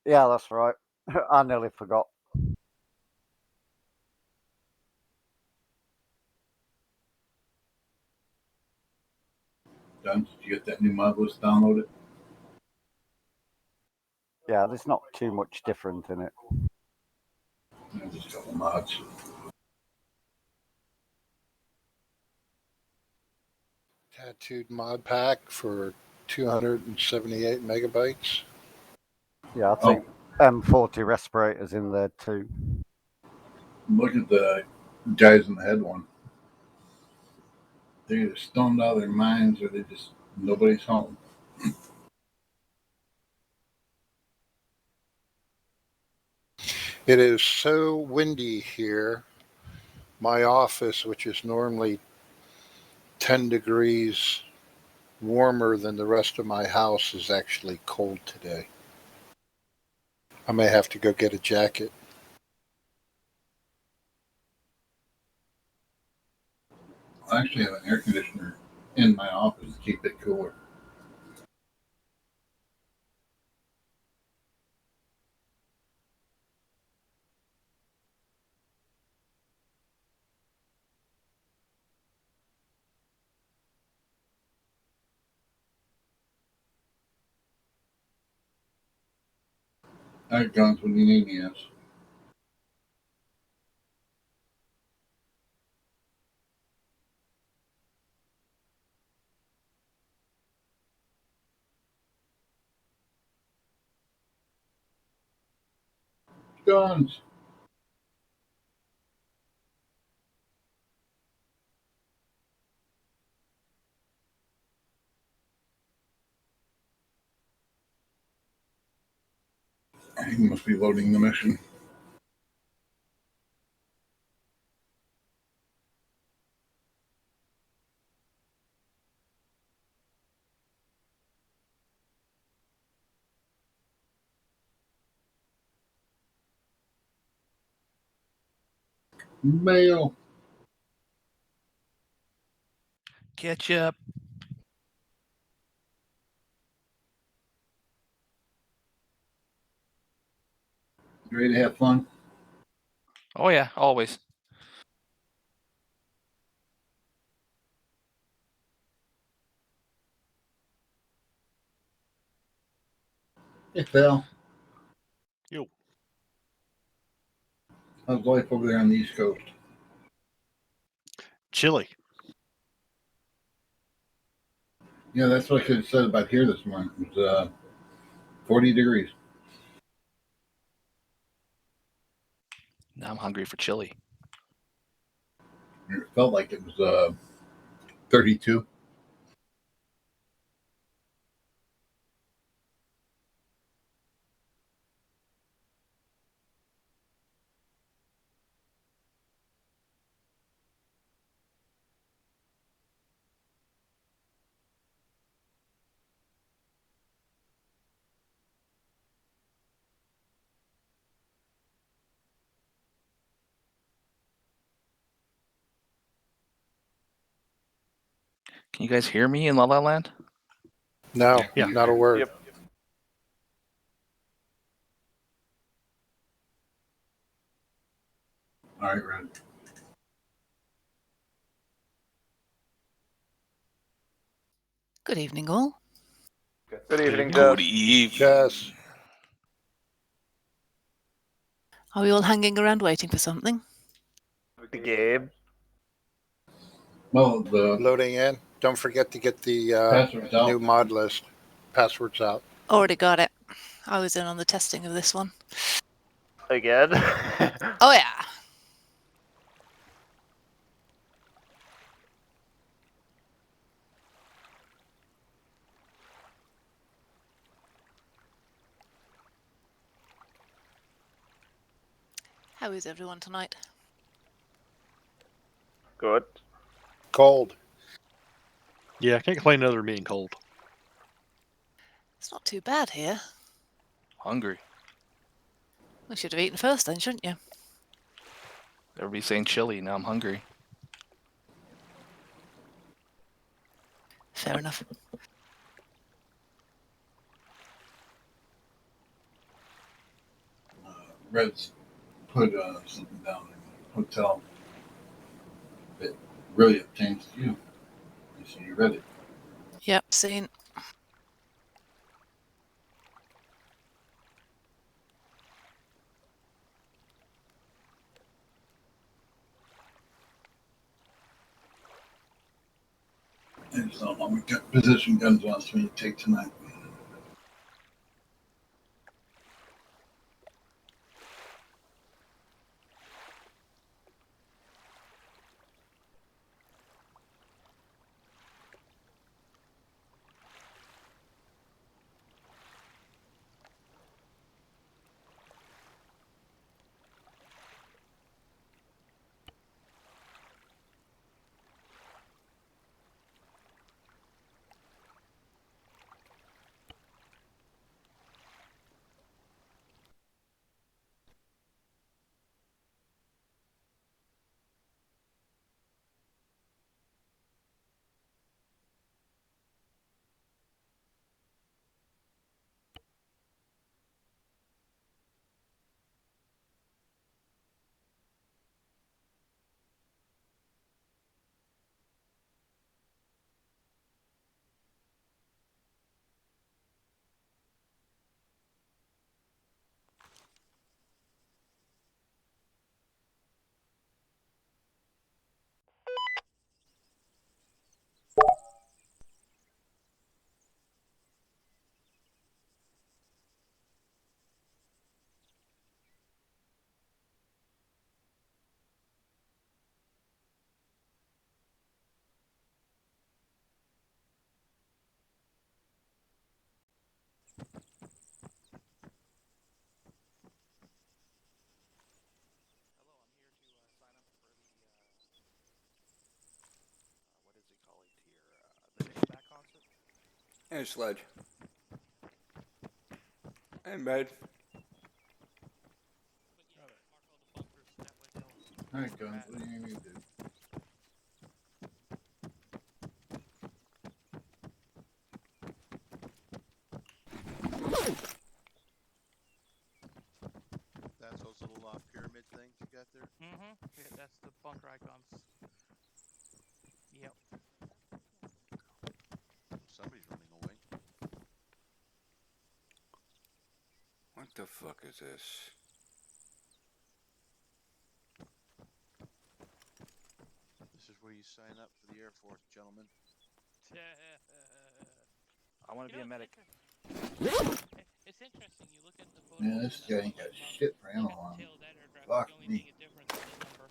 Yeah, that's right. I nearly forgot. Done? Did you get that new mod list downloaded? Yeah, there's not too much different in it. Yeah, just a couple mods. Tattooed mod pack for 278 megabytes. Yeah, I think M40 respirators in there too. Look at the guys in the head one. They're either stoned out of their minds or they just nobody's home. It is so windy here. My office, which is normally 10 degrees warmer than the rest of my house, is actually cold today. I may have to go get a jacket. I actually have an air conditioner in my office to keep it cooler. I got guns when you need me, yes. Guns. He must be loading the mission. Mail. Ketchup. You ready to have fun? Oh yeah, always. Hey, Phil. Yo. How's life over there on the East Coast? Chilly. Yeah, that's what I could have said about here this morning. It was 40 degrees. Now I'm hungry for chili. It felt like it was 32. Can you guys hear me in La La Land? No, Yeah. not a word. Yep. All right, Red. Good evening, all. Good evening, Good Jess. evening. Jess, Are we all hanging around waiting for something? The game. Well, the loading in. Don't forget to get the password's out. new mod list. Passwords out. Already got it. I was in on the testing of this one. Again. Oh, yeah. How is everyone tonight? Good. Cold. Yeah, I can't complain another being cold. It's not too bad here. Hungry. We should have eaten first then, shouldn't you? Everybody's saying chili. Now I'm hungry. Fair enough. Red's put something down in the hotel that really obtains to you. So you read it. Yep, seen. And so long position guns wants me to take tonight. Hello, I'm here to sign up for the what does he call it here? The Nickelback concert. Hey, Sledge. Hey, Med. All right, guns. What do you need me to do? That's those little pyramid things you got there? Mm-hmm. Yeah, that's the bunker icons. Yep. Somebody's running away. What the fuck is this? This is where you sign up for the Air Force, gentlemen. I want to be a medic. It's interesting. You look at the photo. Man, this guy ain't got shit for ammo on him. Fuck the only me. thing different is the number.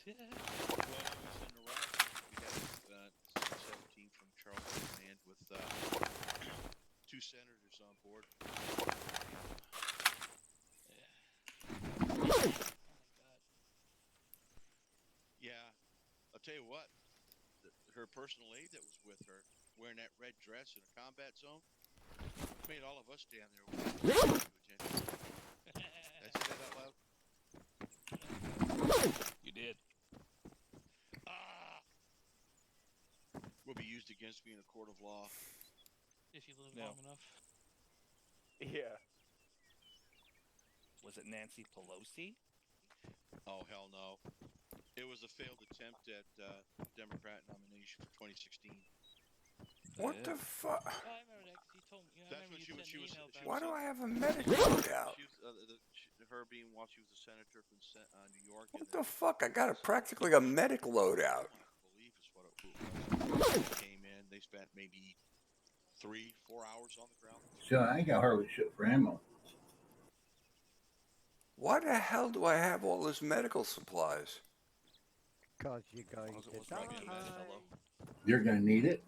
Well, I was in Iraq. We had 17 from Charleston Command with 2 senators on board. Oh my god. Yeah, I'll tell you what. Her personal aide that was with her, wearing that red dress in a combat zone, made all of us stand there. Did I say that out loud? You did. Ah! Will be used against me in a court of law. If you live No. long enough. Yeah. Was it Nancy Pelosi? Oh, hell no. It was a failed attempt at Democrat nomination for 2016. What the fuck? Oh, I remember that 'cause you told me. I That's remember what you she was. sent an email about Why it. do I have a medic loadout? She was, her being while she was a senator from New York. What the fuck? I got practically a medic loadout. I believe is what it was. They came in. They spent maybe 3-4 hours on the ground. So I ain't got hardly shit for ammo. Why the hell do I have all this medical supplies? Because you're going Was it to was probably a med die. fellow. You're gonna need it.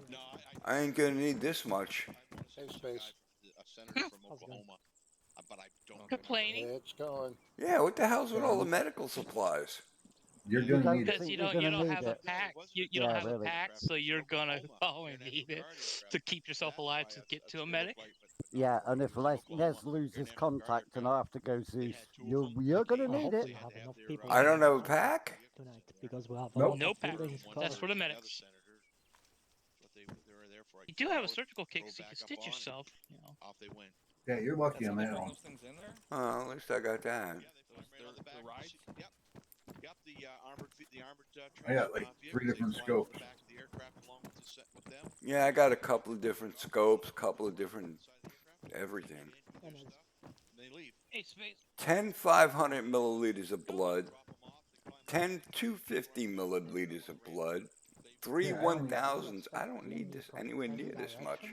No, I ain't gonna need this much. I want to say Hey, it's Space. a senator from Oklahoma, but I don't. Okay. Complaining It's going. Yeah, what the hell's with all the medical supplies? You're You gonna don't need it. because think you you're don't gonna need have a it. pack. You Yeah, don't have really. a pack, so you're gonna always need it to keep yourself alive to get to a medic. Yeah, and if Les loses contact and I have to go Zeus, you're gonna need it. I don't have a pack? Tonight because we have Nope. No pack. That's for the medics. You do have a surgical kit so you can stitch yourself. You know. Off they went. Yeah, you're lucky on That's that how they bring one. those things in there. Oh, at least I got that. Yeah, they fly right on the back. the rides? Yep. Yep. The armored I got like vehicles, 3 they different fly over the scopes. back of the aircraft along with the set with them. Yeah, I got a couple of different scopes, couple of different Inside the aircraft, everything. they do their stuff, and they leave. Hey, Space. 10 500 milliliters of blood, Drop 'em off, they climb 10 250 milliliters of blood, they 3 Yeah, I only- 1000s. I don't need this anywhere near this much.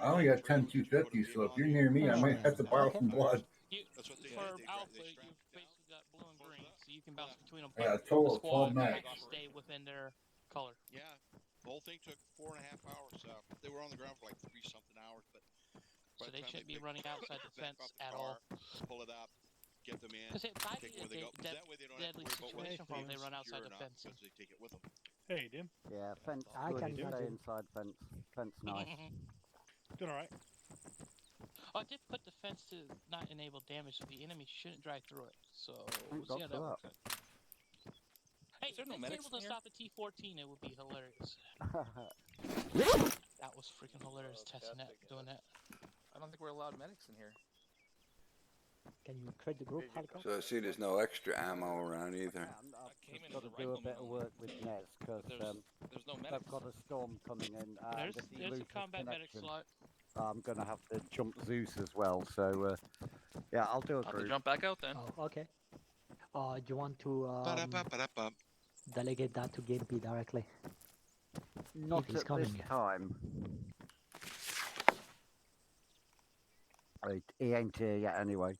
I only got 10 250, so if you're near me, I might have to borrow some blood. You, That's what they for did. Alpha, They you've strapped basically got blue and green, so you can bounce between them. I got a But total the of 12 squad mags. has to stay within their color. Yeah, the whole thing took 4.5 hours. They were on the ground for like 3-something hours, but by So the they time shouldn't be pick- running outside the back fence off the at car, all. pull it up, get them in, Because it might take be it a where they go. dead, That way they don't have to deadly worry about whether situation for them. They it's run outside secure the or not, fence. because they take it with them. Hey, Dim. Yeah, fence I good. can Stay imagine. inside fence. Fence nice. Doing all right. I did put the fence to not enable damage, so the enemy shouldn't drive through it. So Thank we'll see how God that for works out. Hey, Is there if no they medics able to in here? stop the T-14, it would be hilarious. That was freaking hilarious testing that, doing that. I don't think we're allowed medics in here. Can you create the group, Halka? So I see there's no extra ammo around either. I've came in got as to a do a rifleman bit of only. work with Nez because There's no they've medics. got a storm coming in. And if he There's a loses combat medic connection, slot. I'm going to have to jump Zeus as well. So, yeah, I'll do a I'll have to group. jump back out then. Oh, okay. Do you want to Ba-da-ba-ba-da-ba. delegate that to Gimpy directly? Not If he's at this coming. time. He ain't here yet anyway.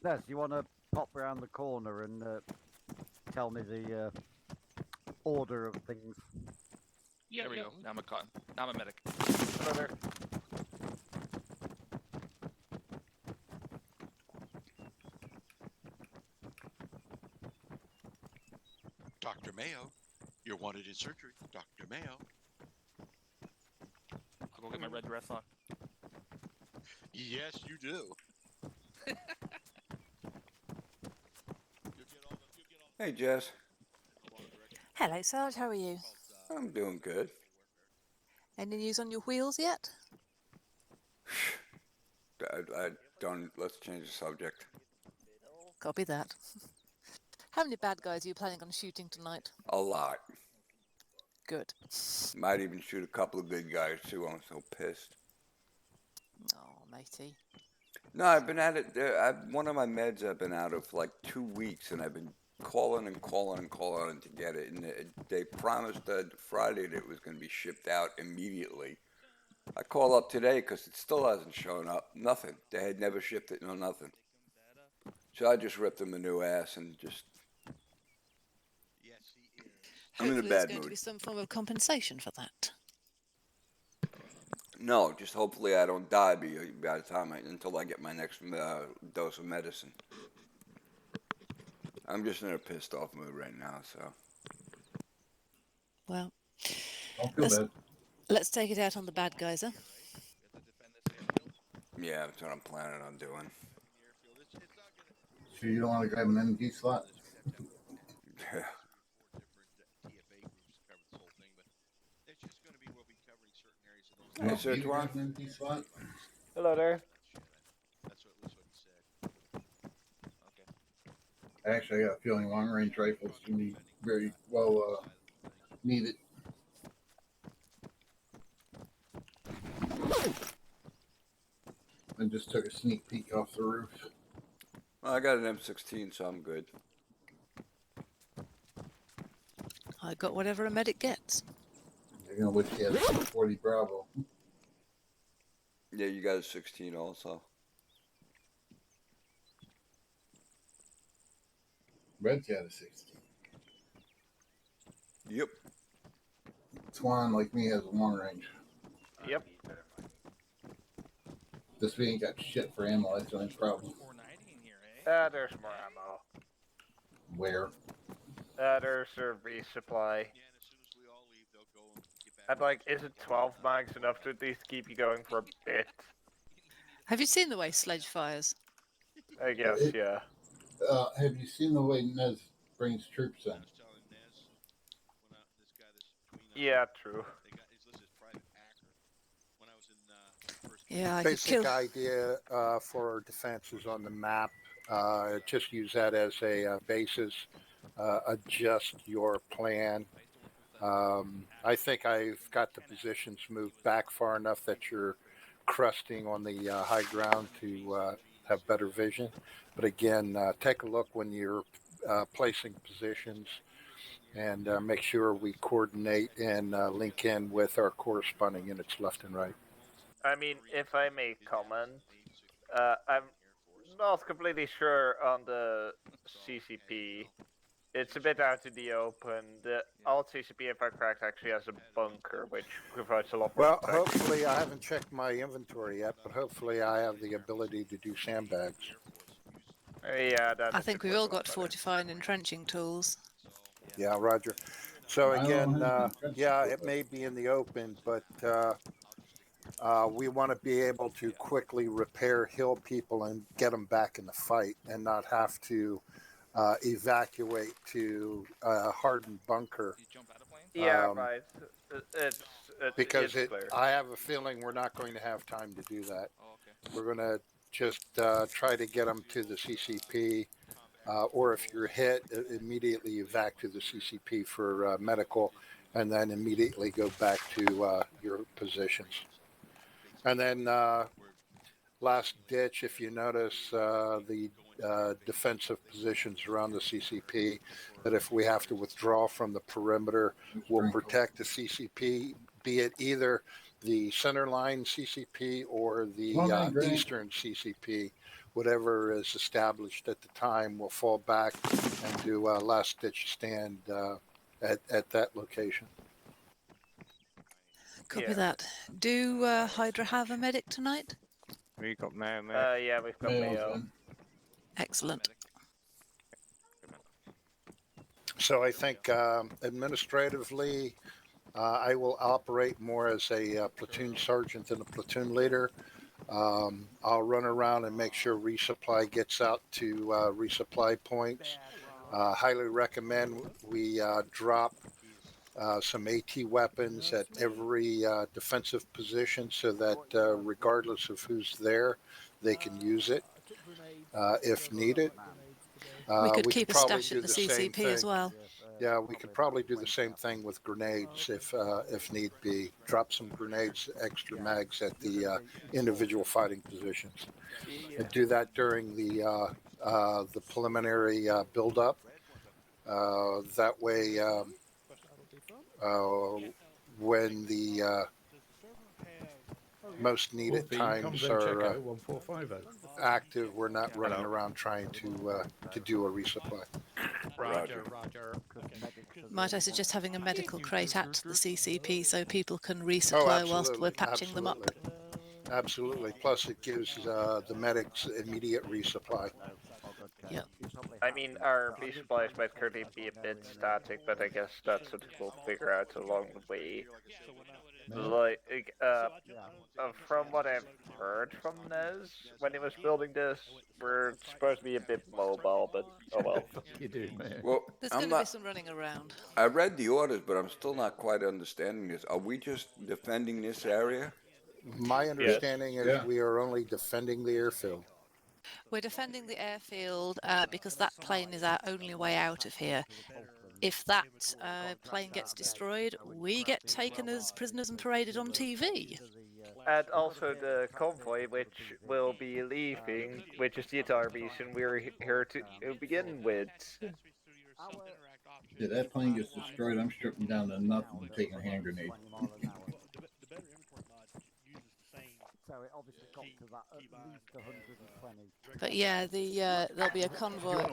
Nez, you want to pop round the corner and tell me the order of things? Yeah, There we go. Now I'm a medic. Dr. Mayo, you're wanted in surgery. Dr. Mayo. I'll go get my red dress on. Yes, you do. Hey, Jess. Hello, Sarge. How are you? I'm doing good. Any news on your wheels yet? I don't. Let's change the subject. Copy that. How many bad guys are you planning on shooting tonight? A lot. Good. Might even shoot a couple of good guys too. I'm so pissed. Oh, matey. No, I've been at it. One of my meds I've been out of for like 2 weeks, and I've been calling to get it. And they promised Friday that it was going to be shipped out immediately. I call up today because it still hasn't shown up. Nothing. They had never shipped it. No, nothing. So I just ripped them a new ass and just. Yes, he is. I'm in a Hopefully there's bad going to mood. be some form of compensation for that. No, just hopefully I don't die by the time until I get my next dose of medicine. I'm just in a pissed off mood right now, so. Well, Don't feel bad. let's take it out on the bad guys, huh? Yeah, that's what I'm planning on doing. So you don't want to grab an MD slot? Yeah. No, Hey, sir, you Tuan. grab an MD slot? Hello there. That's at least what he said. Okay. Actually, I got a feeling long range rifles can be very well needed. I just took a sneak peek off the roof. Well, I got an M16, so I'm good. I got whatever a medic gets. You're gonna wish you had a 40 Bravo. Yeah, you got a 16 also. Red's got a 16. Yep. Swan, like me, has a long range. Yep. This we ain't got shit for ammo. That's the only problem. 490 in here, eh? There's more ammo. Where? There's a resupply. Yeah, and as soon as we all leave, they'll go and get back. I'd like, isn't 12 mags enough to at least keep you going for a bit? Have you seen the way Sledge fires? I guess, yeah. Have you seen the way Nez brings troops in? I was telling Nez, when this guy, this between Yeah, true. they got his list as private hacker. When I was in first Yeah, I could Basic kill. idea for our defenses on the map. Just use that as a basis. Adjust your plan. I think I've got the positions moved back far enough that you're crusting on the high ground to have better vision. But again, take a look when you're placing positions and make sure we coordinate and link in with our corresponding units left and right. I mean, if I may comment, I'm not completely sure on the CCP. It's a bit out in the open. The alt CCP, if I'm correct, actually has a bunker, which provides a lot more Well, protection. hopefully, I haven't checked my inventory yet, but hopefully I have the ability to do sandbags. Yeah, that I is think the we've all question got about it. fortifying and entrenching tools. Yeah, Roger. So I don't again, have any yeah, trenches, it may be in the open, but we want to be able to quickly repair hill people and get them back in the fight and not have to evacuate to a hardened bunker. Yeah, Um, right. It's Because it's clear. I have a feeling we're not going to have time to do that. We're going to just try to get them to the CCP, or if you're hit, immediately evac to the CCP for medical, and then immediately go back to your positions. And then last ditch, if you notice the defensive positions around the CCP, that if we have to withdraw from the perimeter, we'll protect the CCP, be it either the center line CCP or the eastern CCP, whatever is established at the time, we'll fall back and do a last ditch stand at that location. Copy Yeah. that. Do Hydra have a medic tonight? We got Mayo, mate. Yeah, we've got Mayo. Excellent. So I think administratively, I will operate more as a platoon sergeant than a platoon leader. I'll run around and make sure resupply gets out to resupply points. Highly recommend we drop some AT weapons at every defensive position so that regardless of who's there, they can use it if needed. We could keep a probably stash do at the same CCP as thing. well. Yeah, we could probably do the same thing with grenades if need be. Drop some grenades, extra mags at the individual fighting positions, and do that during the preliminary build-up. That way, when the most needed times are active, we're not running around trying to do a resupply. Roger. Might I suggest having a medical crate at the CCP so people can resupply whilst we're patching them up? Absolutely. Plus, it gives the medics immediate resupply. Yeah. I mean, our resupplies might currently be a bit static, but I guess that's what we'll figure out along the way. Like, from what I've heard from Nez when he was building this, we're supposed to be a bit mobile, but oh well. You do, man. Well, There's I'm going to be not. some running around. I read the orders, but I'm still not quite understanding this. Are we just defending this area? My understanding is we are only defending the airfield. We're defending the airfield because that plane is our only way out of here. If that plane gets destroyed, we get taken as prisoners and paraded on TV. And also the convoy, which will be leaving, which is the entire reason we're here to begin with. If that plane gets destroyed, I'm stripping down to nothing and taking a hand grenade. So it obviously got to that at least 120. But yeah, there'll be a convoy.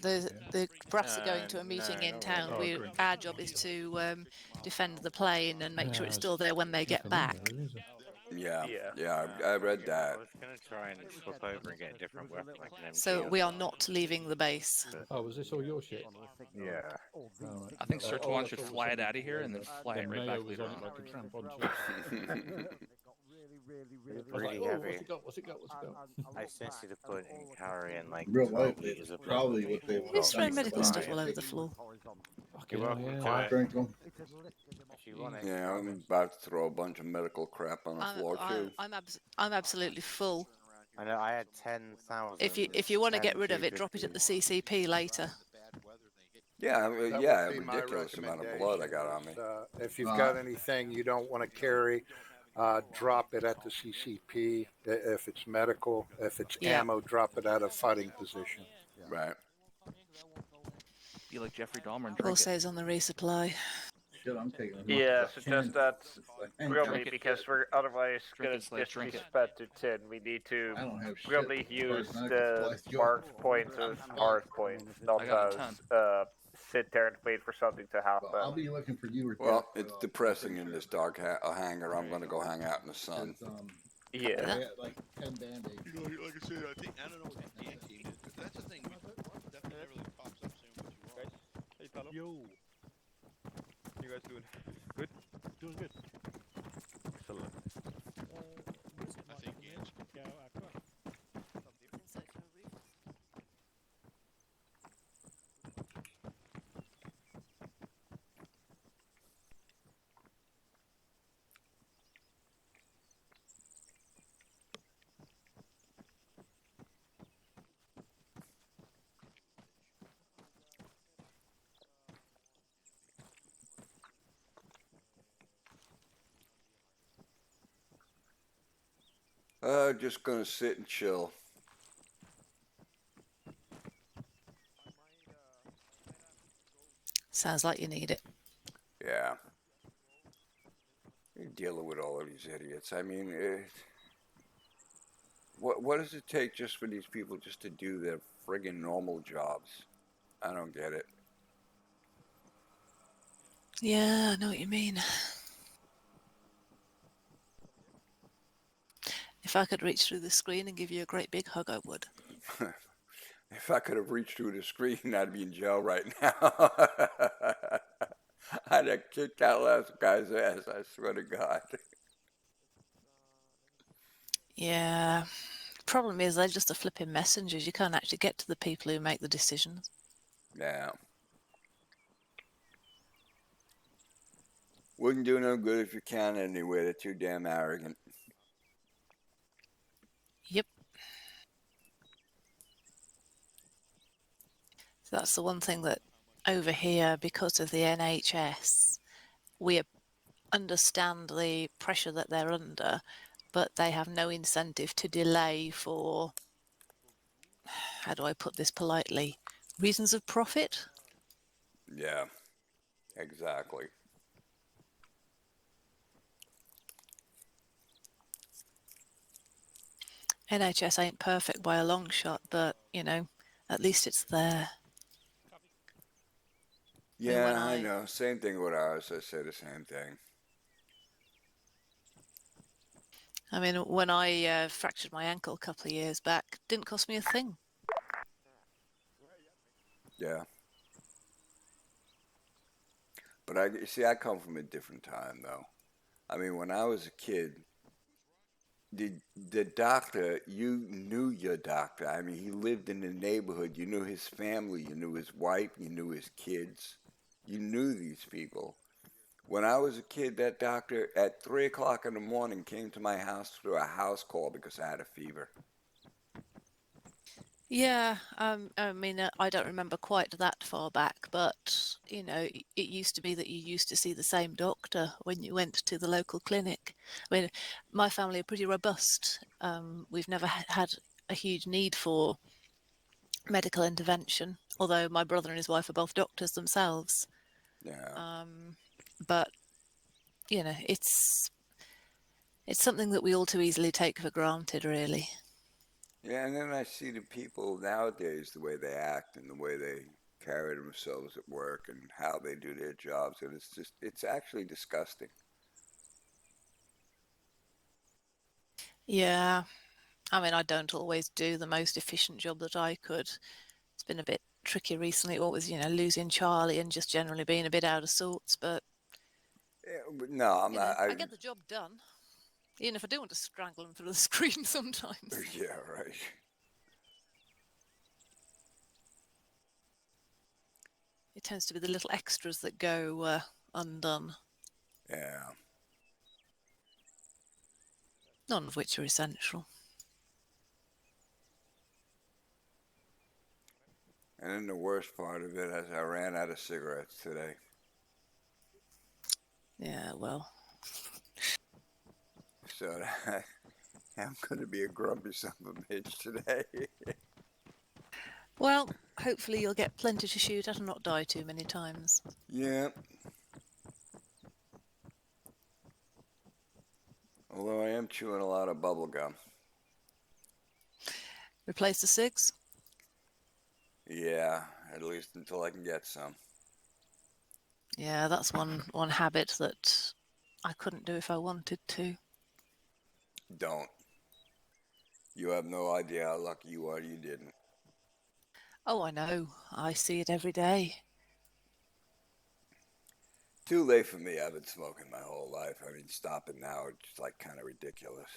The brass are going to a meeting in town. Our job is to defend the plane and make sure it's still there when they get back. Yeah, I read that. I was going to try and swap over and get a different weapon like an MG. So we are not leaving the base. Oh, was this all your shit? Yeah. I think Search One should fly it out of here and then fly it right back later on. Pretty oh, heavy. what's it got? I sense you to put in carrying like Real 12 life, liters it's of probably blood. what they would Who's call throwing medical stuff all over the floor? You're welcome yeah. to it. Drink 'em. If you want it. Yeah, I'm about to throw a bunch of medical crap on the floor too. I'm absolutely full. I know I had 10,000. If you want to 10 get rid of it, drop it at the CCP later. Yeah, I mean, That yeah, would be my ridiculous amount of blood I got on me. If you've got anything you don't want to carry, drop it at the CCP. If it's medical, if it's Yeah. ammo, drop it at a fighting position. Right. Be like Jeffrey Dahmer and Paul drink it. says on the resupply. Shit, I'm taking as much Yeah, as I so can. just that It's like, probably Drink it. because we're otherwise Drink gonna it, Slade, just be drink it. sped to 10. We need to I don't have shit. probably as far use as medical the supplies go. marked points as marked points, not I got a as sit there and wait for something to happen. Well, I'll be looking for you or Well, Jeff, it's but, depressing in this dark hangar. I'm gonna go hang out in the sun. it's, Yeah. I got like 10 band-aids. Like I said, I don't know what the Dan game is, but that's the thing. Definitely never really pops up saying what you want. Hey, fellow. Yo. You guys doing good? Doing good. Excellent. I think yes. Yeah, I got. Just gonna sit and chill. Sounds like you need it. Yeah. You're dealing with all of these idiots. I mean, what does it take just for these people just to do their friggin' normal jobs? I don't get it. Yeah, I know what you mean. If I could reach through the screen and give you a great big hug, I would. If I could have reached through the screen, I'd be in jail right now. I'd have kicked that last guy's ass, I swear to God. Yeah. Problem is, they're just the flipping messengers. You can't actually get to the people who make the decisions. Yeah. Wouldn't do no good if you can anyway. They're too damn arrogant. Yep. So that's the one thing that over here, because of the NHS, we understand the pressure that they're under, but they have no incentive to delay for, how do I put this politely, reasons of profit? Yeah, exactly. NHS ain't perfect by a long shot, but, you know, at least it's there. Yeah, I know. Same thing with ours. I say the same thing. I mean, when I fractured my ankle a couple of years back, didn't cost me a thing. Yeah. But I come from a different time, though. I mean, when I was a kid, the doctor, you knew your doctor. I mean, he lived in the neighborhood. You knew his family. You knew his wife. You knew his kids. You knew these people. When I was a kid, that doctor at 3 o'clock in the morning came to my house through a house call because I had a fever. Yeah, I mean, I don't remember quite that far back, but, you know, it used to be that you used to see the same doctor when you went to the local clinic. I mean, my family are pretty robust. We've never had a huge need for medical intervention, although my brother and his wife are both doctors themselves. Yeah. But, you know, it's something that we all too easily take for granted, really. Yeah, and then I see the people nowadays, the way they act and the way they carry themselves at work and how they do their jobs, and it's actually disgusting. Yeah, I mean, I don't always do the most efficient job that I could. It's been a bit tricky recently, what with, you know, losing Charlie and just generally being a bit out of sorts, but... Yeah, but no, I'm not. I get the job done. Even if I do want to strangle them through the screen sometimes. Yeah, right. It tends to be the little extras that go undone, Yeah. none of which are essential. And then the worst part of it is I ran out of cigarettes today. Yeah, well. So I'm going to be a grumpy son of a bitch today. Well, hopefully you'll get plenty to shoot at and not die too many times. Yeah. Although I am chewing a lot of bubble gum. Replace the cigs? Yeah, at least until I can get some. Yeah, that's one habit that I couldn't do if I wanted to. Don't. You have no idea how lucky you are you didn't. Oh, I know. I see it every day. Too late for me. I've been smoking my whole life. I mean, stopping now it's like kind of ridiculous.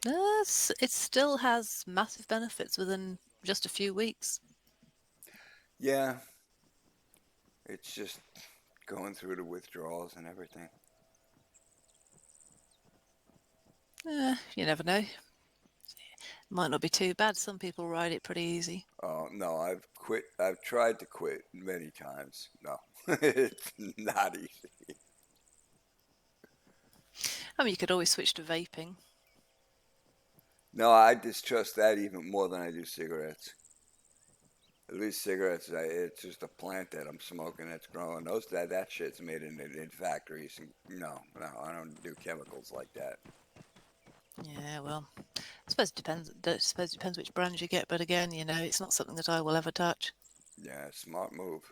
It still has massive benefits within just a few weeks. Yeah. It's just going through the withdrawals and everything. You never know. Might not be too bad. Some people ride it pretty easy. Oh, no, I've quit. I've tried to quit many times. No, it's not easy. I mean, you could always switch to vaping. No, I distrust that even more than I do cigarettes. At least cigarettes, it's just a plant that I'm smoking that's growing. That shit's made in factories. No, I don't do chemicals like that. Yeah, well, I suppose it depends which brand you get. But again, you know, it's not something that I will ever touch. Yeah, smart move.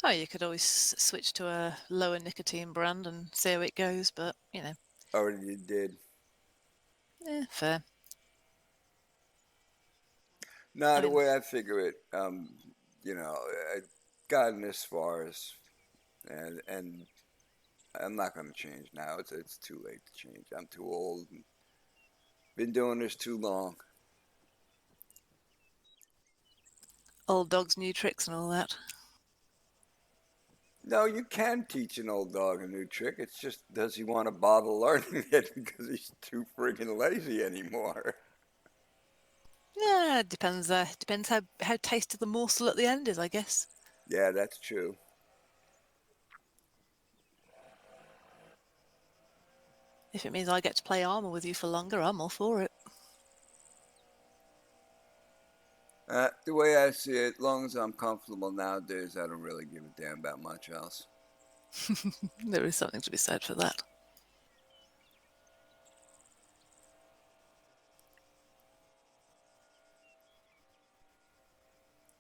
Oh, you could always switch to a lower nicotine brand and see how it goes. But you know. Already did. Yeah, fair. No, the way I figure it, you know, I've gotten this far as, and I'm not going to change now. It's too late to change. I'm too old. And been doing this too long. Old dogs, new tricks, and all that. No, you can teach an old dog a new trick. It's just, does he want to bother learning it because he's too friggin' lazy anymore? Yeah, it depends. Depends how tasty the morsel at the end is, I guess. Yeah, that's true. If it means I get to play armor with you for longer, I'm all for it. The way I see it, as long as I'm comfortable nowadays, I don't really give a damn about much else. There is something to be said for that.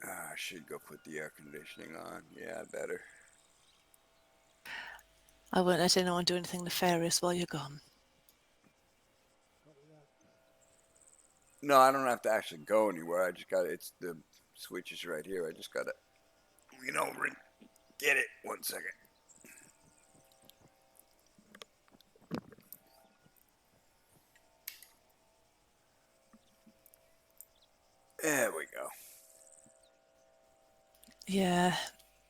I should go put the air conditioning on. Yeah, better. I won't let anyone do anything nefarious while you're gone. No, I don't have to actually go anywhere. I just got it's the switch is right here. I just gotta lean over and get it. 1 second. There we go. Yeah,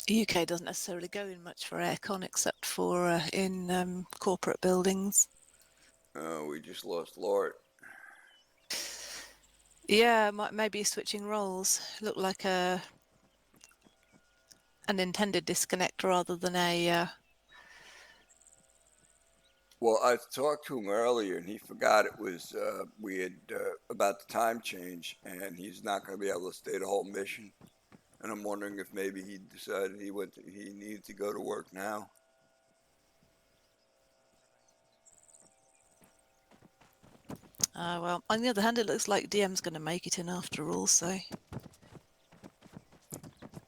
UK doesn't necessarily go in much for aircon except for in corporate buildings. We just lost Lord. Yeah, maybe switching roles. Looked like an intended disconnect rather than a... Well, I talked to him earlier, and he forgot it was we had about the time change, and he's not going to be able to stay the whole mission. And I'm wondering if maybe he decided he needed to go to work now. well, on the other hand, it looks like DM's going to make it in after all, so...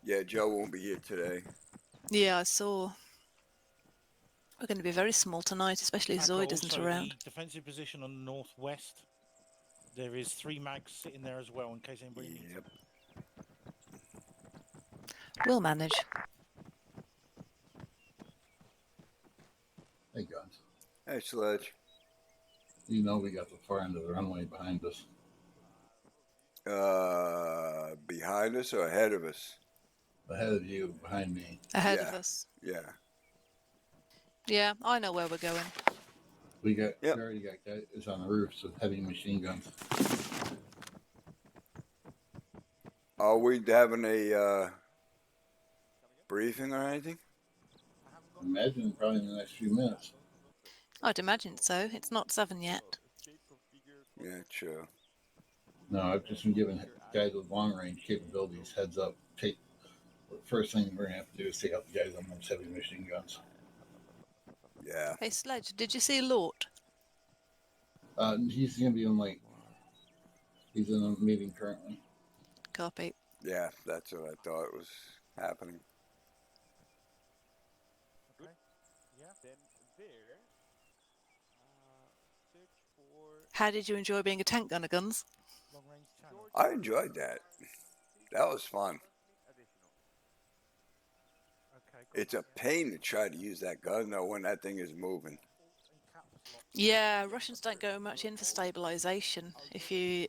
Yeah, Joe won't be here today. Yeah, I saw. We're going to be very small tonight, especially if Zoid isn't Also, around. The defensive position on the northwest. There is 3 mags sitting there as well in case anybody needs it. We'll manage. Hey, guns. Hey, Sledge. You know we got the far end of the runway behind us. Behind us or ahead of us? Ahead of you, behind me. Ahead Yeah. of us. Yeah. Yeah, I know where we're going. We already got guys on the roofs with heavy machine guns. Are we having a briefing or anything? Imagine probably in the next few minutes. I'd imagine so. It's not 7 yet. Yeah, sure. No, I've just been giving guys with long range capabilities heads up. First thing we're gonna have to do is take out the guys on those heavy machine guns. Yeah. Hey, Sledge, did you see Lort? He's gonna be in like he's in a meeting currently. Copy. Yeah, that's what I thought was happening. How did you enjoy being a tank gunner, Guns? I enjoyed that. That was fun. It's a pain to try to use that gun though when that thing is moving. Yeah, Russians don't go much in for stabilization. If you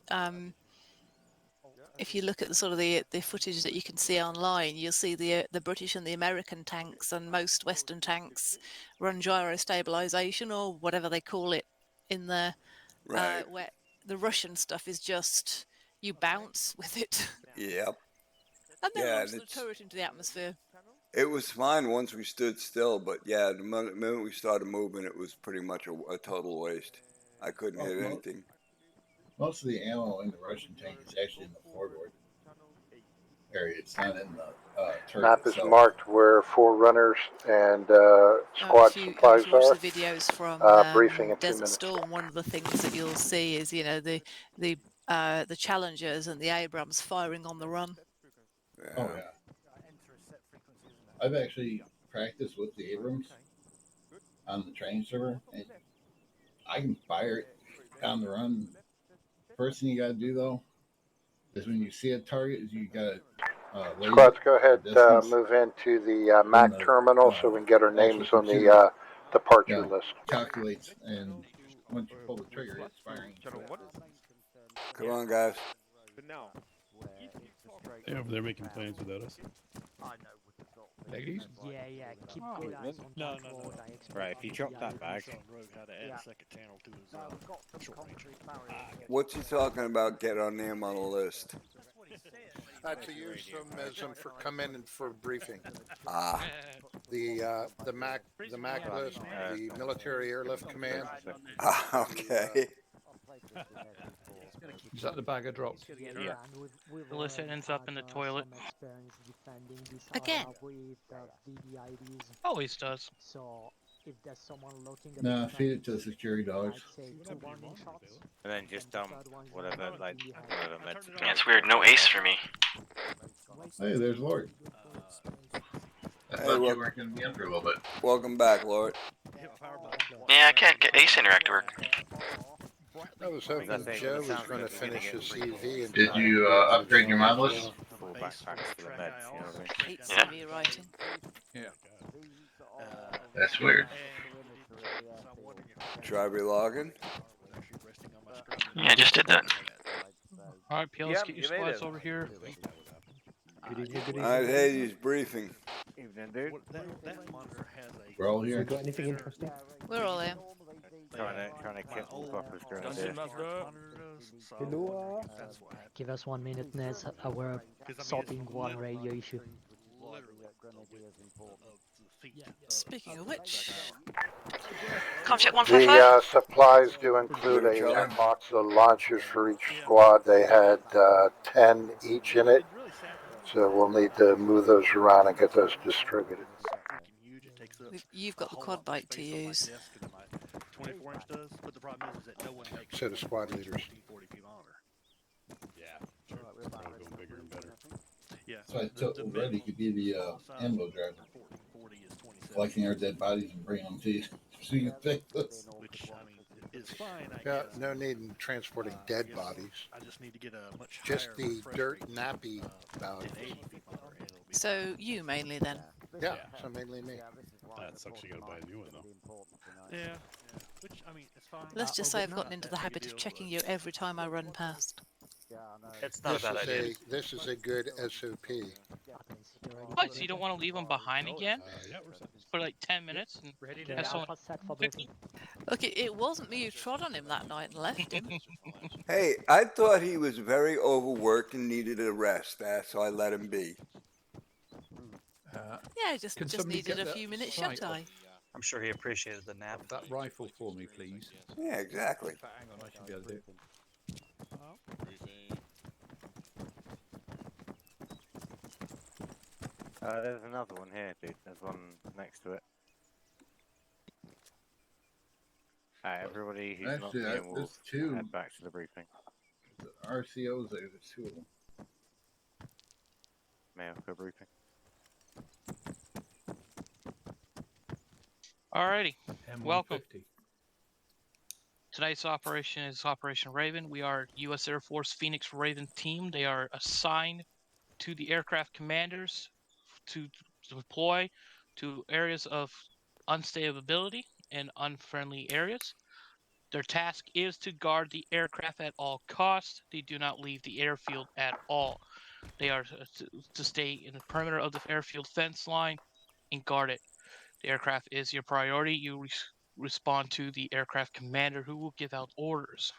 look at the sort of the footage that you can see online, you'll see the British and the American tanks and most Western tanks run gyro stabilization or whatever they call it in there. Right. Where the Russian stuff is just you bounce with it. Yep. And then Yeah, launch and the turret into the atmosphere. it was fine once we stood still, but yeah, the minute we started moving, it was pretty much a total waste. I couldn't hit anything. Most of the ammo in the Russian tank is actually in the forward area. It's not in the turret Map is itself. marked where Forerunners and squad If supplies you watch are. the videos from Briefing in 2 Desert minutes. Storm, one of the things that you'll see is the Challengers and the Abrams firing on the run. Oh yeah. I've actually practiced with the Abrams on the training server, and I can fire it down the run. First thing you gotta do though is when you see a target, is you gotta Squads, go ahead, distance. move into the MAC terminal so we can get our names on the departure list. Calculates, and once you pull the trigger, it's firing. Come on, guys. They're over there making plans without us. Ladies? Yeah, keep good eyes on No. Right, if you drop that bag. What's he talking about? Get our name on the list. To use them as them for come in and for briefing. Ah. The MAC list, the Military Airlift Command. Okay. Is that the bag I dropped? Yeah. Alyssa ends up in the toilet. Again. Always does. So if there's someone looking at No, feed it to the security dogs. I'd say 2 warning shots. And then just dump whatever, like, whatever meds. Yeah, it's weird. No ace for me. Hey, there's Lord. I Hey, thought you weren't going to be in for a little bit. Welcome back, Lord. Yeah, I can't get ace interact to work. I was hoping Joe was going to finish his CV. And Did you upgrade your mod list? Full backpacks for the meds, you know what I mean? Hate Yeah. CV writing. Yeah. That's weird. Try relogging. Yeah, I just did that. Alright, PLS, Yep, get your you made squads it. over here. Alright, Hades, briefing. Evening, dude. We're all here. Got anything interesting? We're all here. Trying to kill some fuckers during this. Hello. Give us 1 minute, Nez. We're sorting one radio issue. Speaking of which, Comcheck The 155. supplies do include a box of launchers for each squad. They had 10 each in it, so we'll need to move those around and get those distributed. you've got the quad bike to use. 24-inch does, but the problem is that no one makes So the squad leaders. Yeah, sure. Probably going bigger and better. Yeah. So I told Reddy could be the ammo driver, collecting our dead bodies and bringing them to you so you can fix this. Which, I mean, is fine, I Yeah, guess. no need in transporting dead bodies. I just need to get a much Just higher the dirt refresh nappy rate, values. 1080 and it'll be So you mainly then. Yeah, so mainly me. That sucks. You gotta buy a new one though. Yeah. Which I mean, it's fine. Let's just say I've gotten into the habit of checking you every time I run past. It's not a bad idea. This is a good SOP. What? So you don't want to leave them behind again Yeah, we're set. for like 10 minutes and Ready Okay, have someone Alpha set for pick building. Okay, it wasn't me who trod on him that night and left him. Hey, I thought he was very overworked and needed a rest. So I let him be. Yeah, just somebody needed get a that few minutes sight shut eye. I'm sure he appreciated the nap. That rifle for me, please. Yeah, exactly. Hang on, I should be able to do it. There's another one here, dude. There's one next to it. Alright, everybody who's not Actually, here will there's two. head back to the briefing. The RCOs, there's two of them. Mail for briefing. Alrighty, welcome. M150. Tonight's operation is Operation Raven. We are U.S. Air Force Phoenix Raven team. They are assigned to the aircraft commanders to deploy to areas of unstability and unfriendly areas. Their task is to guard the aircraft at all costs. They do not leave the airfield at all. They are to stay in the perimeter of the airfield fence line and guard it. The aircraft is your priority. You respond to the aircraft commander who will give out orders.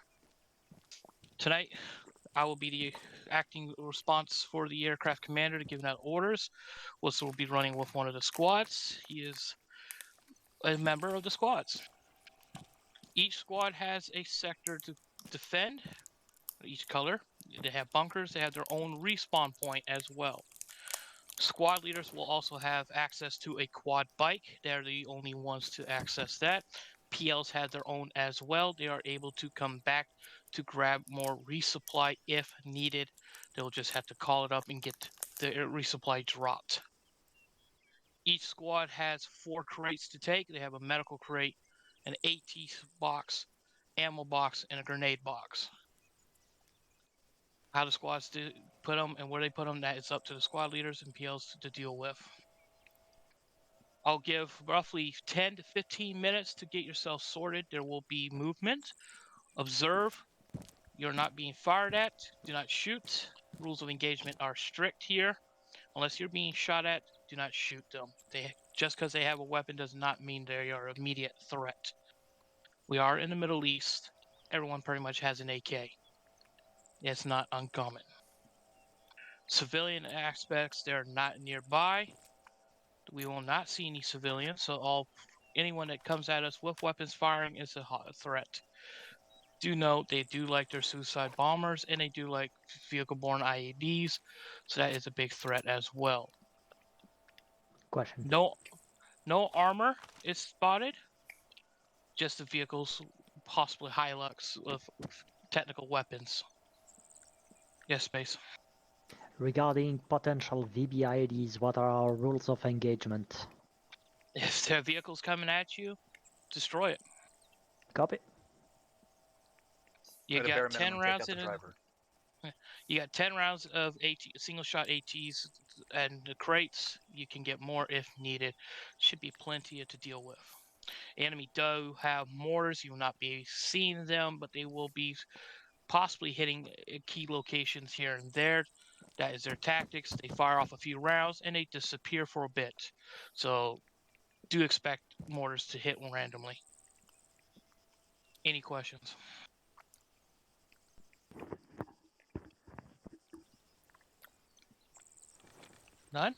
Tonight, I will be the acting response for the aircraft commander to giving out orders. Also, will be running with one of the squads. He is a member of the squads. Each squad has a sector to defend, each color. They have bunkers. They have their own respawn point as well. Squad leaders will also have access to a quad bike. They're the only ones to access that. PLs have their own as well. They are able to come back to grab more resupply if needed. They'll just have to call it up and get the resupply dropped. Each squad has 4 crates to take. They have a medical crate, an AT box, ammo box, and a grenade box. How the squads put them and where they put them, that is up to the squad leaders and PLs to deal with. I'll give roughly 10 to 15 minutes to get yourself sorted. There will be movement. Observe. You're not being fired at. Do not shoot. Rules of engagement are strict here. Unless you're being shot at, do not shoot them. Just because they have a weapon does not mean they are an immediate threat. We are in the Middle East. Everyone pretty much has an AK. It's not uncommon. Civilian aspects, they're not nearby. We will not see any civilians, so anyone that comes at us with weapons firing is a hot threat. Do note they do like their suicide bombers and they do like vehicle-borne IEDs, so that is a big threat as well. Question. No armor is spotted. Just the vehicles, possibly Hilux with technical weapons. Yes, Space. Regarding potential VBIEDs, what are our rules of engagement? If there are vehicles coming at you, destroy it. Copy. You got 10 rounds in it. You got 10 rounds of single shot ATs and the crates. You can get more if needed. Should be plenty to deal with. Enemy do have mortars. You will not be seeing them, but they will be possibly hitting key locations here and there. That is their tactics. They fire off a few rounds and they disappear for a bit. So do expect mortars to hit randomly. Any questions? None?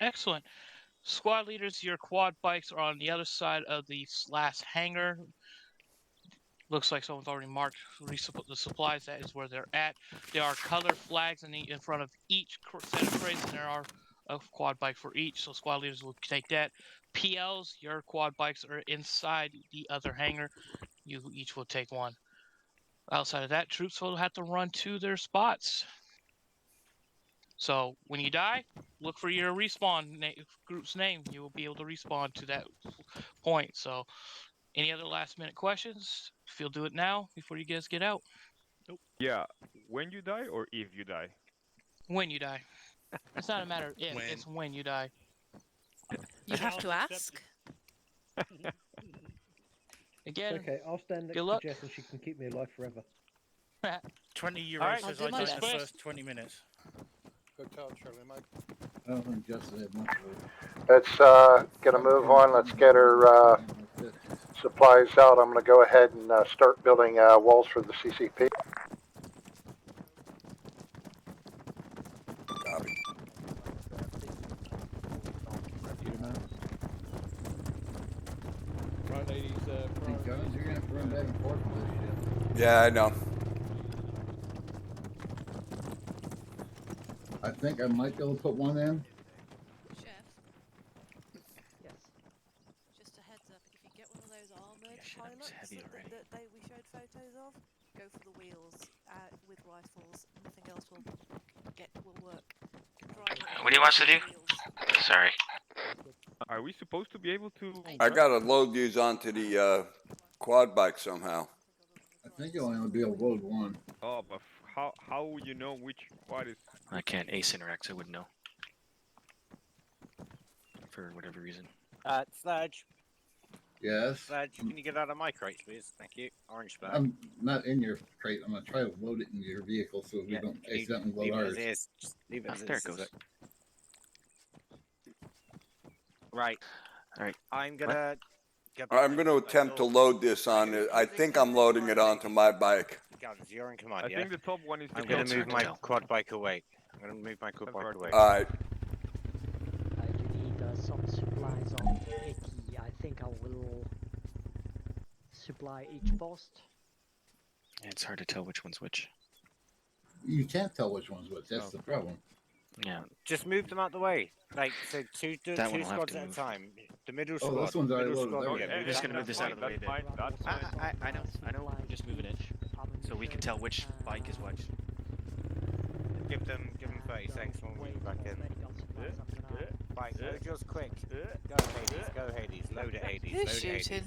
Excellent. Squad leaders, your quad bikes are on the other side of the last hangar. Looks like someone's already marked the supplies. That is where they're at. There are color flags in front of each set of crates, and there are a quad bike for each, so squad leaders will take that. PLs, your quad bikes are inside the other hangar. You each will take one. Outside of that, troops will have to run to their spots. So when you die, look for your respawn group's name. You will be able to respawn to that point. So any other last minute questions? If you'll do it now before you guys get out. Yeah, when you die or if you die? When you die. It's not a matter of if, it's when you die. You have to ask? Again, Okay, I'll stand next good to luck. Jess and she can keep me alive forever. 20 euros Alright, says I'll I do my did the best. first 20 minutes. Good tell, Charlie Mike. I don't think Justin had much of Let's get a move on. Let's get her supplies out. I'm going to go ahead and start building walls for the CCP. Copy. Right, ladies. Hey, Jones, you're gonna have to run back and forth with this shit. Yeah, I know. I think I might be able to put one in. Chef, Yes. just a heads up, if you get one of those armoured shit, I'm pilots heavy already. that we showed photos of, go for the wheels with rifles. Nothing else will work. What do you want us to do? Sorry. Are we supposed to be able to? I gotta load these onto the quad bike somehow. I think you'll only be able to load one. Oh, but how will you know which quad is? I can't ace interact, so I wouldn't know. For whatever reason. Sludge. Yes. Sludge, can you get out of my crate, please? Thank you. Orange bag. I'm not in your crate. I'm gonna try to load it into your vehicle so we don't accidentally load leave ours. it as is. Just leave it as There is. it goes. Right. Alright. I'm gonna. Get I'm gonna attempt to load this on it. I think I'm loading it onto my bike. Guns, you're in command. I yeah? think the top one is. I'm the gonna top move one. my quad bike away. I'm gonna move my quad bike away. Alright. You need some supplies on 80. I think I will supply each post. Yeah, it's hard to tell which one's which. You can't tell which one's which. That's the problem. Yeah. Just move them out the way. Like, so two That one will have squads to at a move. time. The middle Oh, squad. this one's already middle loaded. squad, There we yeah, go. I'm move just that- gonna move this out of the way a bit. I know. Just move it in. So we can tell which bike is which. Give them 30 seconds when we move back in. Right, load yours quick. Go Hades, load it Hades, Who's load it Hades. shooting?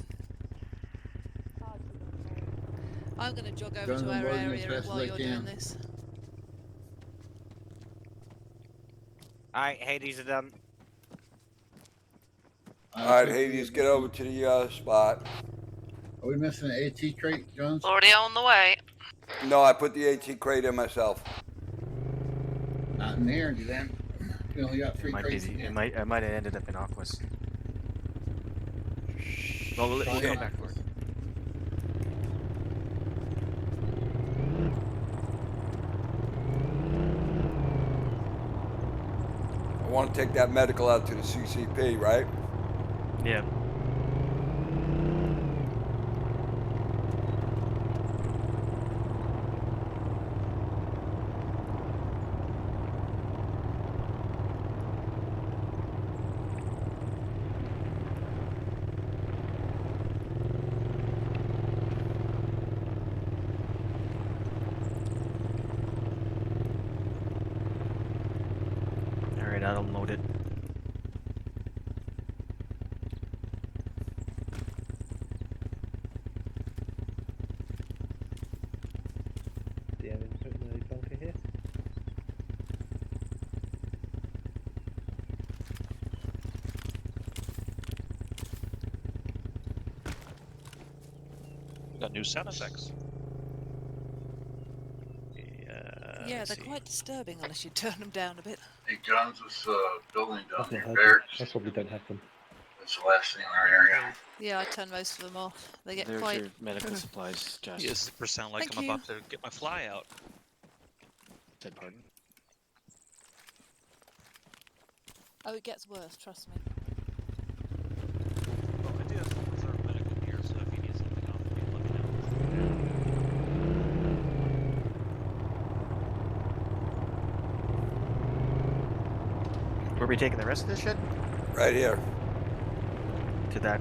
I'm going to jog over Guns to I'm our loading as area fast while as I you're can. doing this. Alright, Hades are done. Alright, Hades, get over to the spot. Are we missing an AT crate, Jones? Already on the way. No, I put the AT crate in myself. Not in there, then. We only got It 3 might be crates in the, here. it might have ended up in Aquas. Well, we'll Shit. go back for it. I want to take that medical out to the CCP, right? Yeah. Alright, I'll load it. Do you have input in the bunker here? Got new sound effects. Yeah, they're quite disturbing unless you turn them down a bit. Hey, Jones, this building down I've not near heard Barracks. them. I probably don't have them. That's the last thing in our area. Yeah, I turn most of them off. They get There's quite... your medical supplies, Josh. Yes, it sound like Thank I'm you. about to get my fly out. Said pardon. Oh, it gets worse, trust me. Well, I do have some reserve medical gear, so if you need something off me, let me know. Where are we taking the rest of this shit? Right here. To that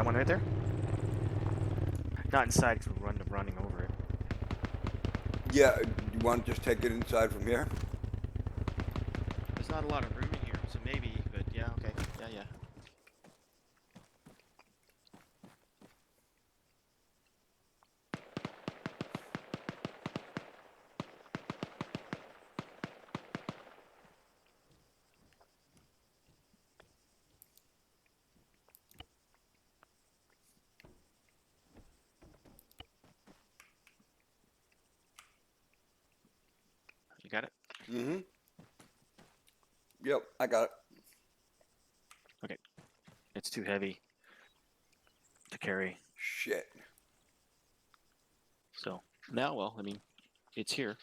one right there? Not inside, because we're running over it. Yeah, you want to just take it inside from here? There's not a lot of room in here, so maybe, but yeah, okay. Yeah. Mm-hmm. Yep, I got it. Okay. It's too heavy to carry. Shit. So now, well, I mean, it's here.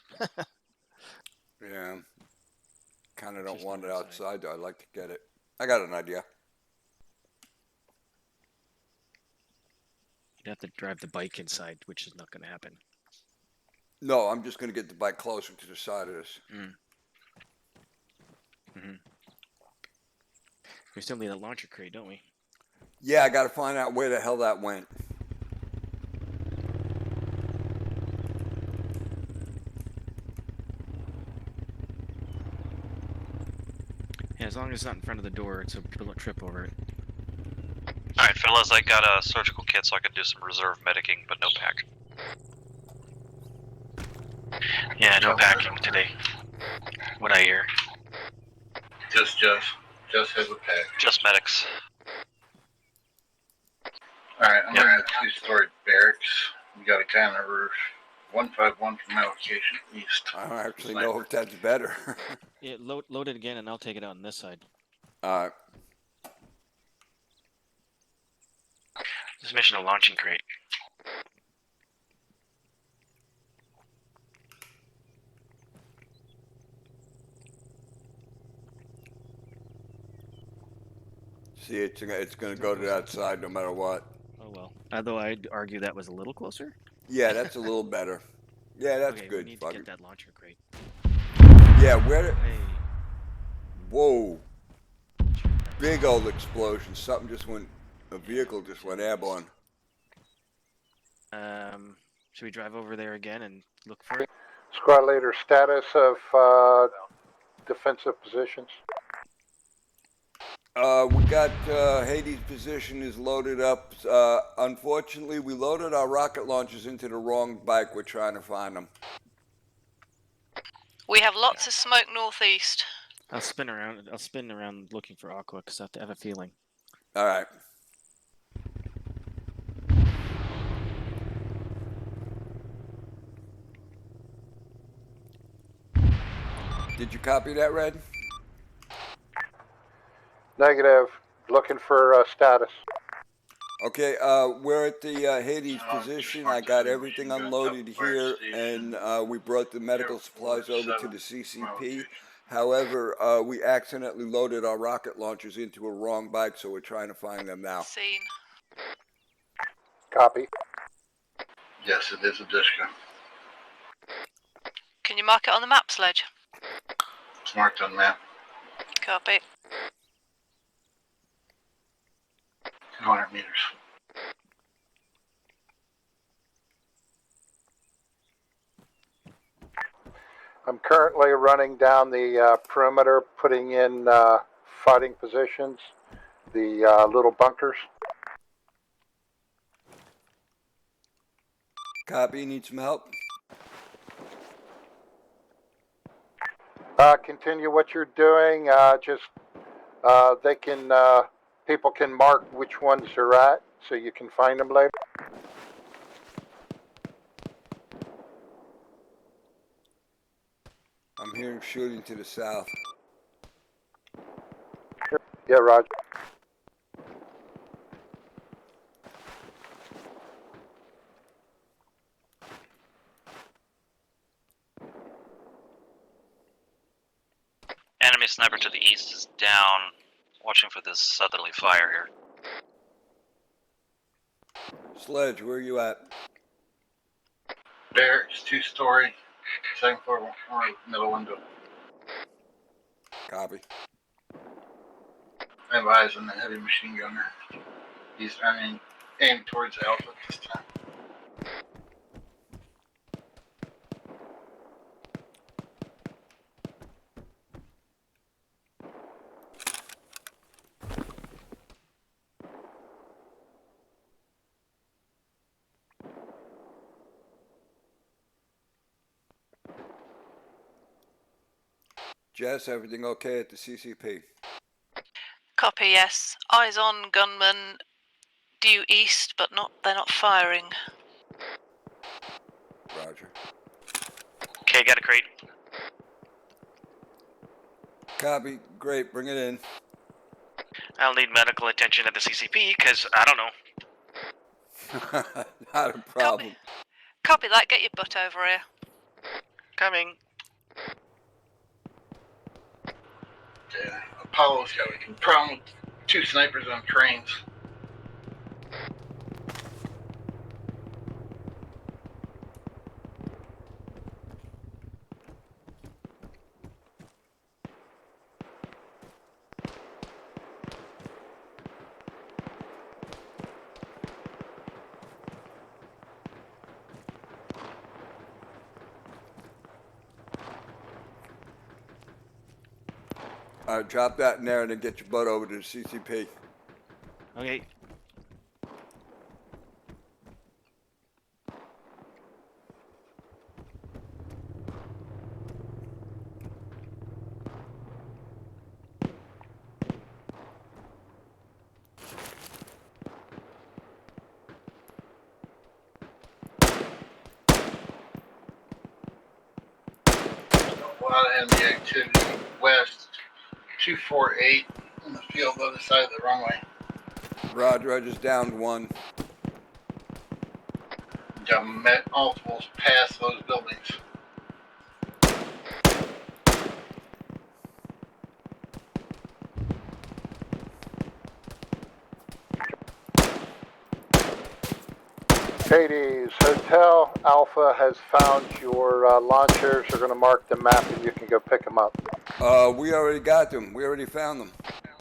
Yeah. Kind of don't want it outside, though. I'd like to get it. I got an idea. You'd have to drive the bike inside, which is not going to happen. No, I'm just going to get the bike closer to the side of this. We still need a launcher crate, don't we? Yeah, I got to find out where the hell that went. Yeah, as long as it's not in front of the door, so people don't trip over it. Alright, fellas, I got a surgical kit so I could do some reserve medicing, but no pack. Yeah, no packing today. What I hear. Just has a pack. Just medics. Alright, I'm gonna have 2-story barracks. We got a guy on the roof. 151 from my location east. I don't actually know if that's better. Yeah, load it again, and I'll take it out on this side. Alright. This mission a launching crate. See, it's going to go to that side no matter what. Oh well. Although I'd argue that was a little closer. Yeah, that's a little better. Yeah, that's Okay, good. we need to get that launcher crate. Yeah, where did... Hey. Whoa. Big old explosion. Something just went... A vehicle just went airborne. Should we drive over there again and look for it? Squad leader, status of defensive positions. We got Hades' position is loaded up. Unfortunately, we loaded our rocket launchers into the wrong bike. We're trying to find them. We have lots of smoke northeast. I'll spin around looking for Aqua because I have a feeling. All right. Did you copy that, Red? Negative. Looking for status. Okay, we're at the Hades position. I got everything unloaded here, and we brought the medical supplies over to the CCP. However, we accidentally loaded our rocket launchers into a wrong bike, so we're trying to find them now. Seen. Copy. Yes, it is a Dishka. Can you mark it on the map, Sledge? It's marked on map. Copy. 200 meters. I'm currently running down the perimeter, putting in fighting positions, the little bunkers. Copy, need some help? Continue what you're doing. They can, people can mark which ones you're at, so you can find them later. I'm hearing shooting to the south. Yeah, Roger. Enemy sniper to the east is down, watching for this southerly fire here. Sledge, where are you at? Barracks, 2-story, second floor, middle window. Copy. I have eyes on the heavy machine gunner. He's, aimed towards Alpha this time. Jess, everything okay at the CCP? Copy, yes. Eyes on gunman due east, but they're not firing. Roger. Okay, got a crate. Copy. Great. Bring it in. I'll need medical attention at the CCP because I don't know. Not a problem. Copy that. Get your butt over here. Coming. Yeah, Apollo's got a problem with 2 snipers on trains. All right, drop that in there and then get your butt over to the CCP. Okay. A lot of enemy activity west, 248 in the field on the other side of the runway. Roger, I just downed one. Got multiples past those buildings. Hades, Hotel Alpha has found your launchers. They're going to mark the map and you can go pick them up. We already got them. We already found them.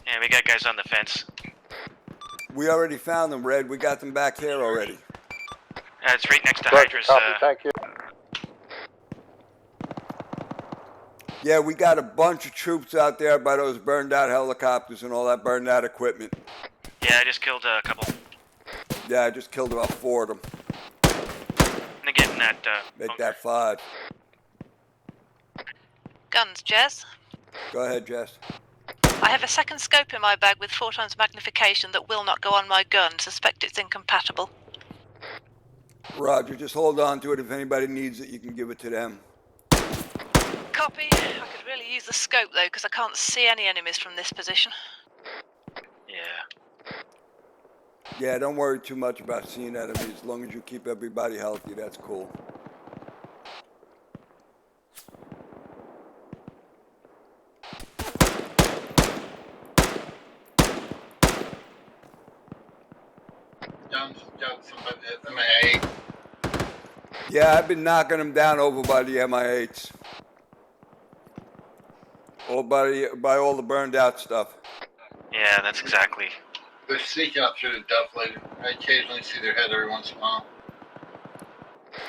Yeah, we got guys on the fence. We already found them, Red. We got them back here already. It's right next to Roger, Hydra's. copy, thank you. Yeah, we got a bunch of troops out there by those burned out helicopters and all that burned out equipment. Yeah, I just killed a couple. Yeah, I just killed about 4 of them. And again, that, Make that 5. Guns, Jez. Go ahead, Jess. I have a second scope in my bag with 4 times magnification that will not go on my gun. Suspect it's incompatible. Roger, just hold on to it. If anybody needs it, you can give it to them. Copy. I could really use the scope though, because I can't see any enemies from this position. Yeah. Yeah, don't worry too much about seeing enemies. As long as you keep everybody healthy, that's cool. Got somebody at the MA8. Yeah, I've been knocking them down over by the MI8s. Or by all the burned out stuff. Yeah, that's exactly. They're sneaking up through the duff later. I occasionally see their head every once in a while.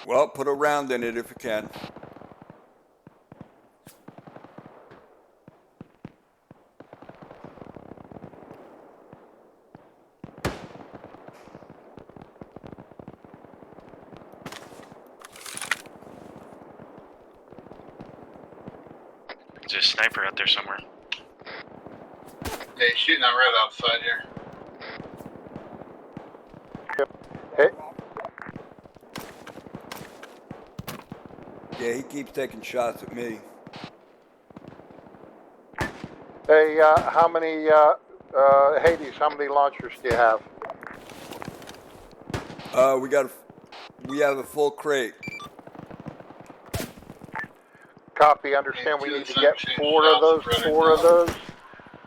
Well, put a round in it if you can. There's a sniper out there somewhere. Yeah, he's shooting on red outside here. Hey, Yeah, he keeps taking shots at me. hey, how many, Hades, how many launchers do you have? We have a full crate. Copy, understand we need to get 4 of those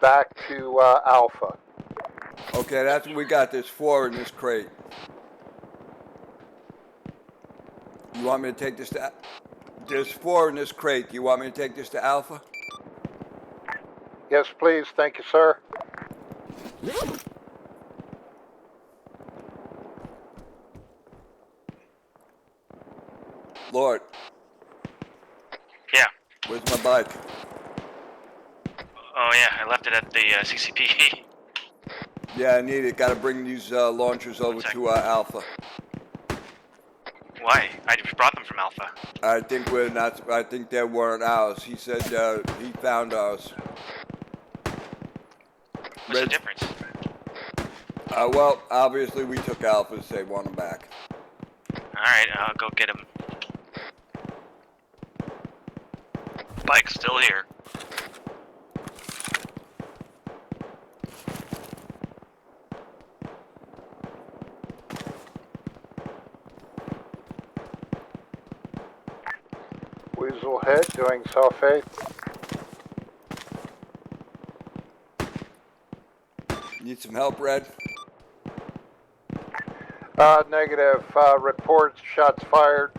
back to Alpha. Okay, that's what we got. There's 4 in this crate. You want me to take this to... There's 4 in this crate. Do you want me to take this to Alpha? Yes, please, thank you, sir. Lord. Yeah. Where's my bike? Oh yeah, I left it at the CCP. Yeah, I need it. Got to bring these launchers over to Alpha. Why? I just brought them from Alpha. I think we're not. I think they weren't ours. He said he found ours. What's the difference? Well, obviously we took Alpha's. They want them back. Alright, I'll go get him. Bike's still here. Weaselhead doing sulfate. Need some help, Red? Negative. Reports, shots fired,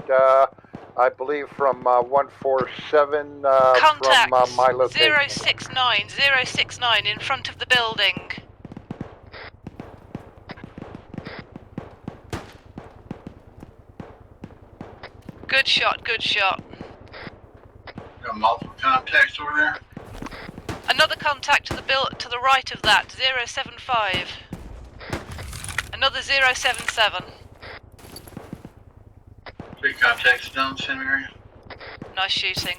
I believe from 147 Contact from my location. 069 in front of the building. Good shot, good shot. Got multiple contacts over there. Another contact to the right of that, 075. Another 077. 3 contacts down, same area. Nice shooting.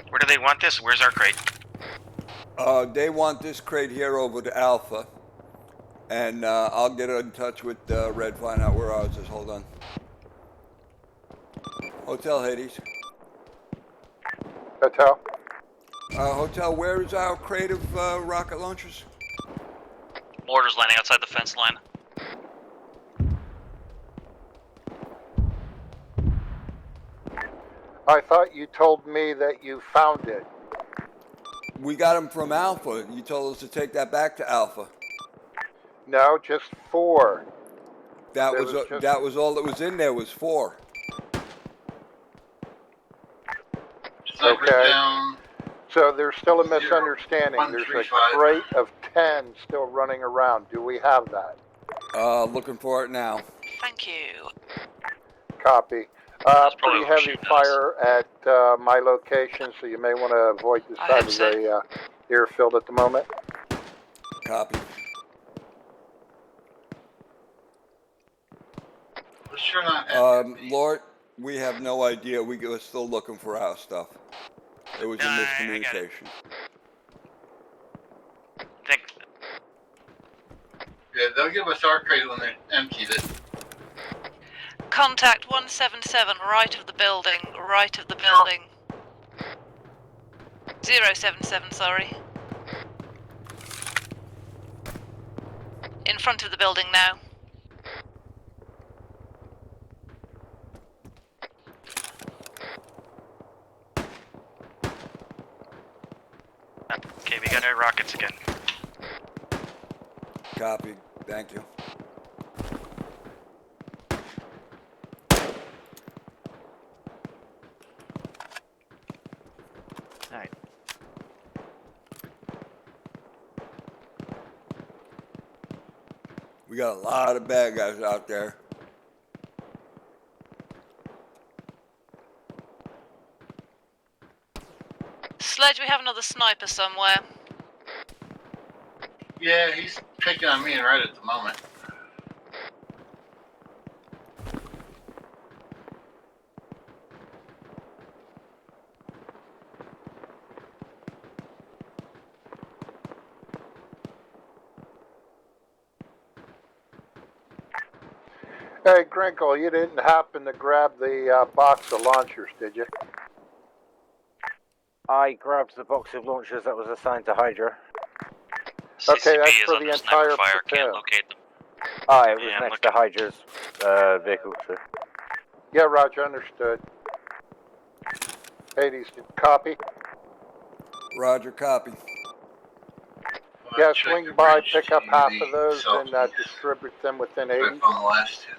Where do they want this? Where's our crate? They want this crate here over to Alpha. And I'll get in touch with Red, find out where ours is. Hold on. Hotel Hades. Hotel? Hotel, where is our crate of rocket launchers? Mortar's landing outside the fence line. I thought you told me that you found it. We got them from Alpha. You told us to take that back to Alpha. No, just 4. That was all that was in there was 4. Okay. So there's still a misunderstanding. There's a crate of 10 still running around. Do we have that? Looking for it now. Thank you. Copy. Pretty heavy fire at my location, so you may want to avoid this side of the airfield at the moment. Copy. Sure not. Lord, we have no idea. We're still looking for our stuff. It was a miscommunication. Yeah, they'll give us our crate when they emptied it. Contact 177, right of the building, right of the building. 077, sorry. In front of the building now. Okay, we got our rockets again. Copy. Thank you. Alright. We got a lot of bad guys out there. Sledge, we have another sniper somewhere. Yeah, he's picking on me right at the moment. Hey, Grinkle, you didn't happen to grab the box of launchers, did you? I grabbed the box of launchers that was assigned to Hydra. Okay, that's is for under the sniper entire fire. platoon. Can't locate them. Ah, it was Yeah, I'm next to Hydra's vehicle, so. Yeah, Roger, understood. Hades, copy? Roger, copy. Yeah, swing by, pick up half of those, and distribute them within 80. On the last 2.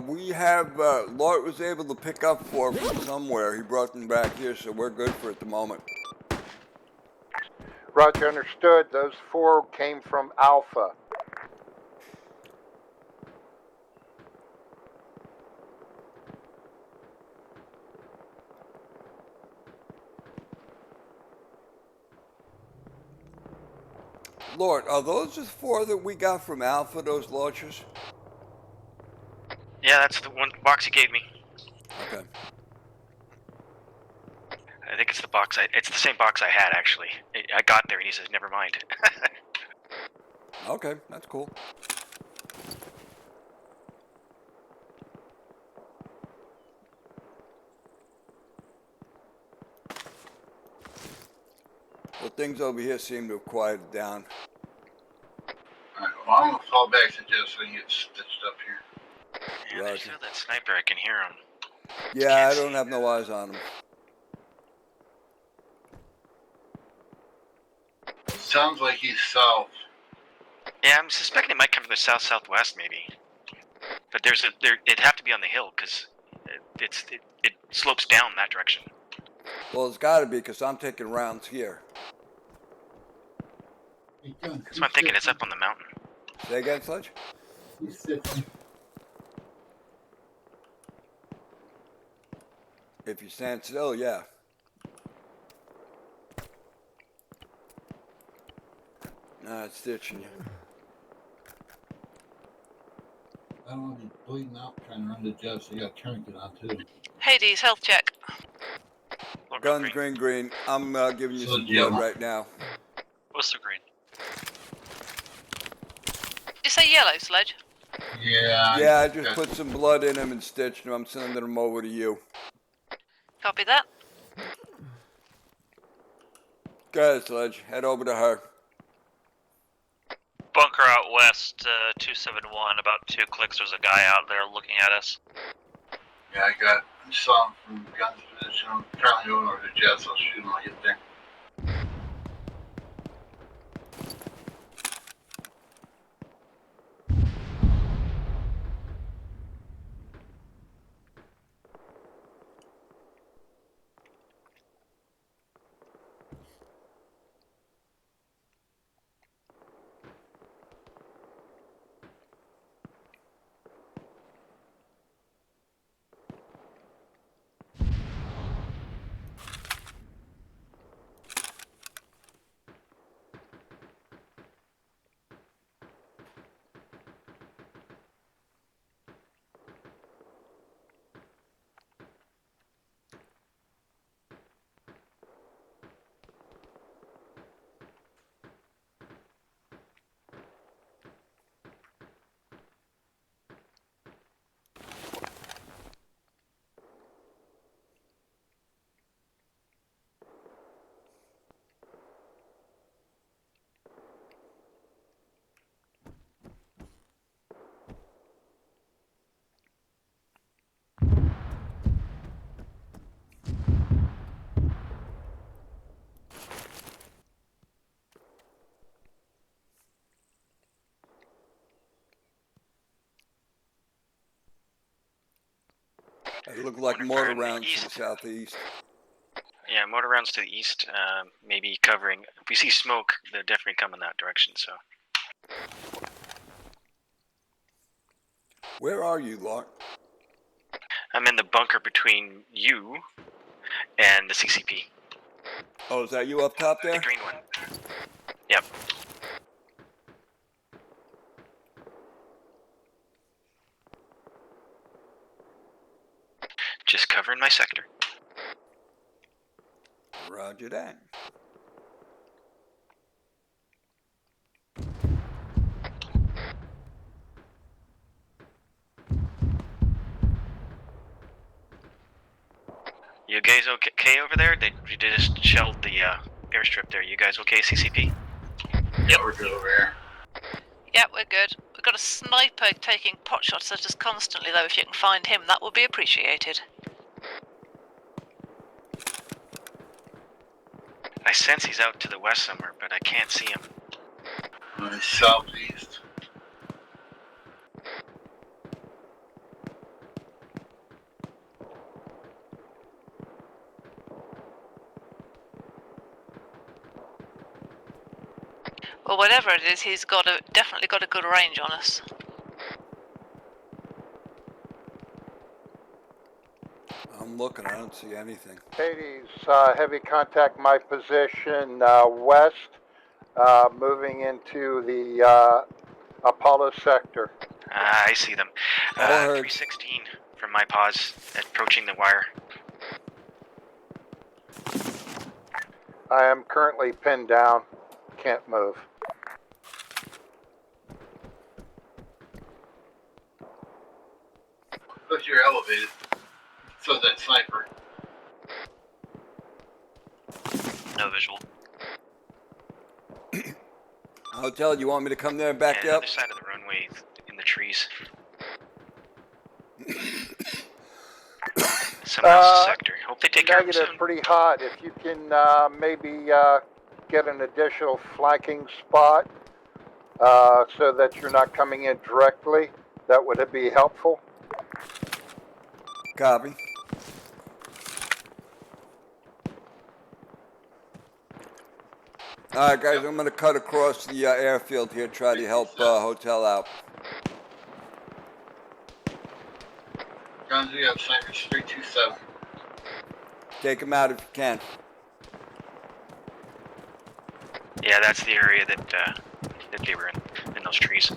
We have, Lord was able to pick up 4 from somewhere. He brought them back here, so we're good for at the moment. Roger, understood. Those 4 came from Alpha. Lord, are those the 4 that we got from Alpha, those launchers? Yeah, that's the one box he gave me. Okay. I think it's the box. It's the same box I had actually. I got there and he says, "Never mind." Okay, that's cool. things over here seem to have quieted down. Alright, well, I'm gonna fall back to Jeff so he can get stitched up here. Yeah, there's still that sniper. I can hear him. Yeah, I don't have no eyes on him. Sounds like he's south. Yeah, I'm suspecting it might come from the south-southwest, maybe. But it'd have to be on the hill because it slopes down that direction. Well, it's got to be because I'm taking rounds here. That's what I'm thinking. It's up on the mountain. Say again, Sledge? He's sitting. If you stand still, yeah. Nah, it's stitching you. I don't want to be bleeding out trying to run to Jeff, so you got a tourniquet on too. Hades, health check. Guns green. I'm giving you some blood right now. What's the green? Did you say yellow, Sledge? Yeah. Yeah, I just put some blood in him and stitched him. I'm sending them over to you. Copy that. Go ahead, Sledge. Head over to her. Bunker out west, 271. About 2 clicks. There's a guy out there looking at us. Yeah, I saw him from guns position. I'm currently going over to Jeff, so I'll shoot him when I get there. It looked like mortar rounds to the southeast. Yeah, mortar rounds to the east, maybe covering. If we see smoke, they're definitely coming that direction, so. Where are you, Lark? I'm in the bunker between you and the CCP. Oh, is that you up top there? The green one. Yep. Just covering my sector. Roger that. You guys okay over there? We just shelled the airstrip there. You guys okay, CCP? Yeah, we're good over here. Yeah, we're good. We've got a sniper taking pot shots at us constantly, though. If you can find him, that would be appreciated. I sense he's out to the west somewhere, but I can't see him. Southeast. Well, whatever it is, he's definitely got a good range on us. I'm looking. I don't see anything. Hades, heavy contact my position west, moving into the Apollo sector. I see them. 316 from my pause, approaching the wire. I am currently pinned down. Can't move. Because you're elevated. So that sniper. No visual. Hotel, you want me to come there and back you Yeah, up? other side of the runway in the trees. Someone else's sector. Hope they take care of them Negative, soon. pretty hot. If you can maybe get an additional flanking spot so that you're not coming in directly, that would be helpful. Copy. All right, guys, I'm going to cut across the airfield here, try to help Hotel out. Guns, we have snipers 327. Take him out if you can. Yeah, that's the area that they were in those trees.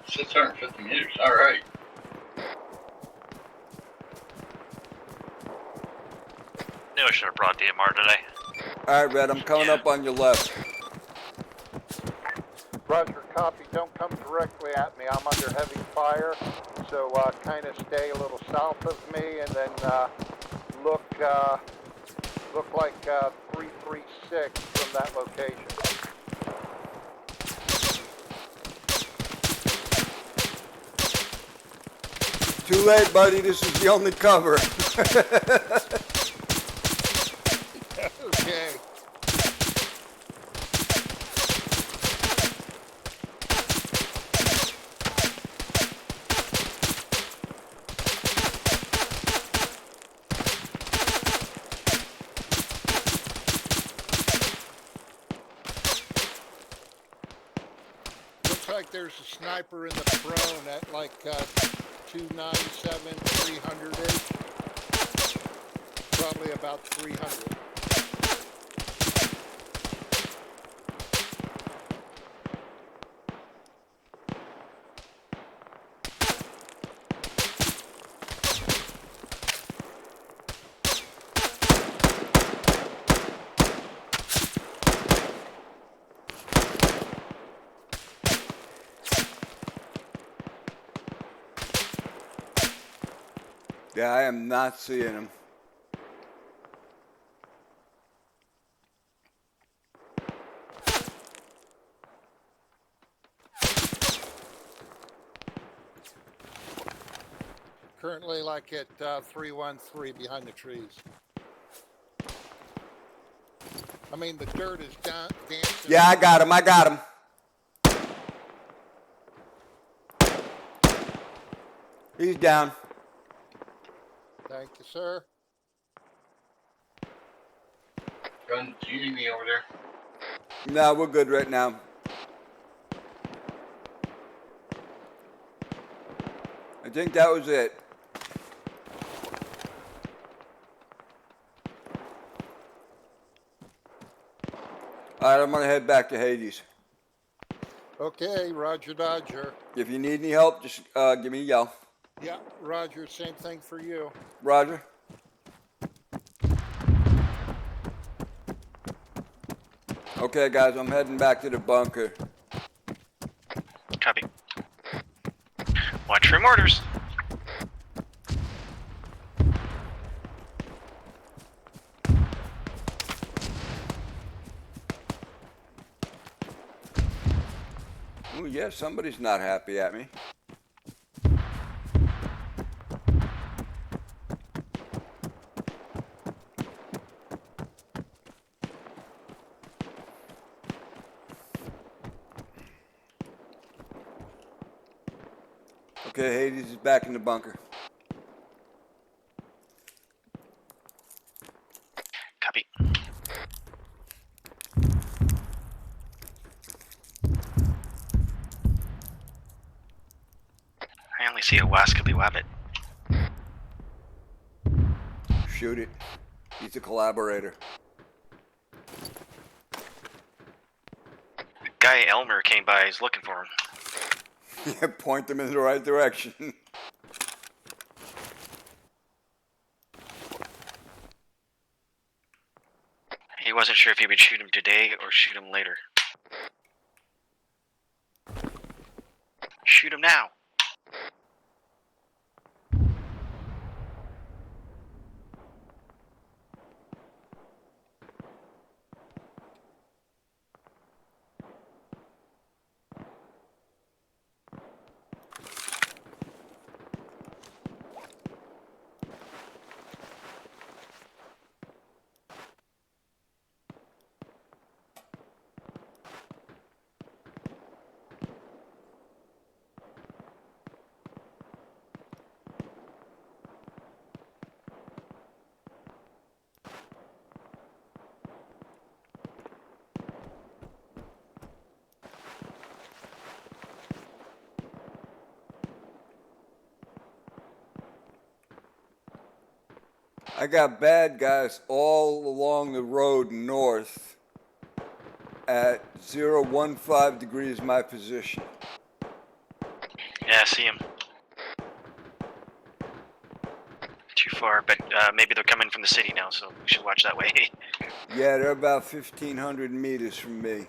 650 meters. All right. Knew I should have brought DMR today. All right, Red, I'm coming up on your left. Roger, copy. Don't come directly at me. I'm under heavy fire, so kind of stay a little south of me, and then look like 336 from that location. Too late, buddy. This is the only cover. Okay. Looks like there's a sniper in the prone at like 297, 300-ish. Probably about 300. Yeah, I am not seeing him. Currently like at 313 behind the trees. I mean, the dirt is dancing. Yeah, I got him. I got him. He's down. Thank you, sir. Guns, do you need me over there? No, we're good right now. I think that was it. All right, I'm gonna head back to Hades. Okay, Roger Dodger. If you need any help, just give me a yell. Yeah, Roger, same thing for you. Roger. Okay, guys, I'm heading back to the bunker. Copy. Watch for mortars. Oh, yeah, somebody's not happy at me. Okay, Hades is back in the bunker. Copy. I only see a Wascally Wabbit. Shoot it. He's a collaborator. Guy Elmer came by, he's looking for him. Yeah, point them in the right direction. He wasn't sure if he would shoot him today or shoot him later. Shoot him now. I got bad guys all along the road north at 015 degrees my position. Yeah, I see him. Too far, but maybe they're coming from the city now, so we should watch that way. Yeah, they're about 1,500 meters from me.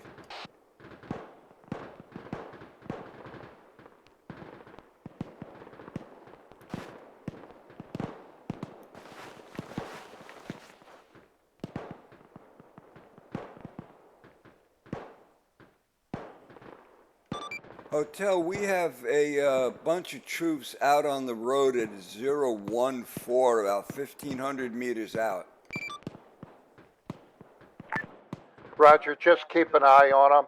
Hotel, we have a bunch of troops out on the road at 014, about 1,500 meters out. Roger, just keep an eye on them.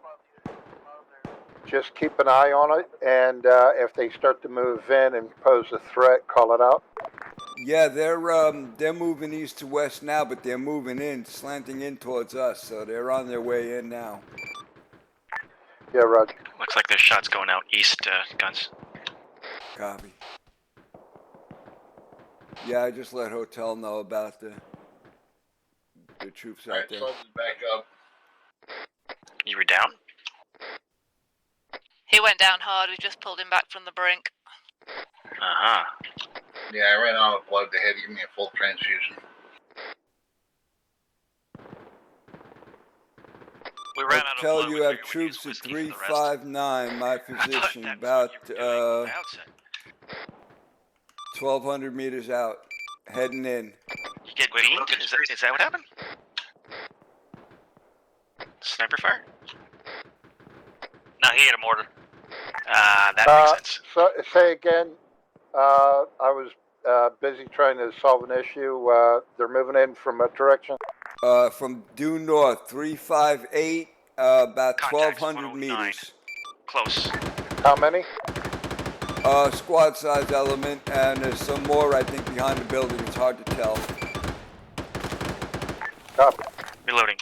Just keep an eye on it, and if they start to move in and pose a threat, call it out. Yeah, they're moving east to west now, but they're moving in, slanting in towards us, so they're on their way in now. Yeah, Roger. Looks like there's shots going out east, guns. Copy. Yeah, I just let Hotel know about the troops out there. Alright, so back up. You were down? He went down hard. We just pulled him back from the brink. Uh-huh. Yeah, I ran out of blood. They had to give me a full transfusion. We ran out of blood. Hotel, you have troops at 359, my position, about 1,200 meters out, heading in. You get beamed? Is that what happened? Sniper fire? No, he hit a mortar. That makes sense. So, say again. I was busy trying to solve an issue. They're moving in from what direction? From due north, 358, about 1,200 meters. Close. How many? Squad size element, and there's some more, I think, behind the building. It's hard to tell. Copy. Reloading.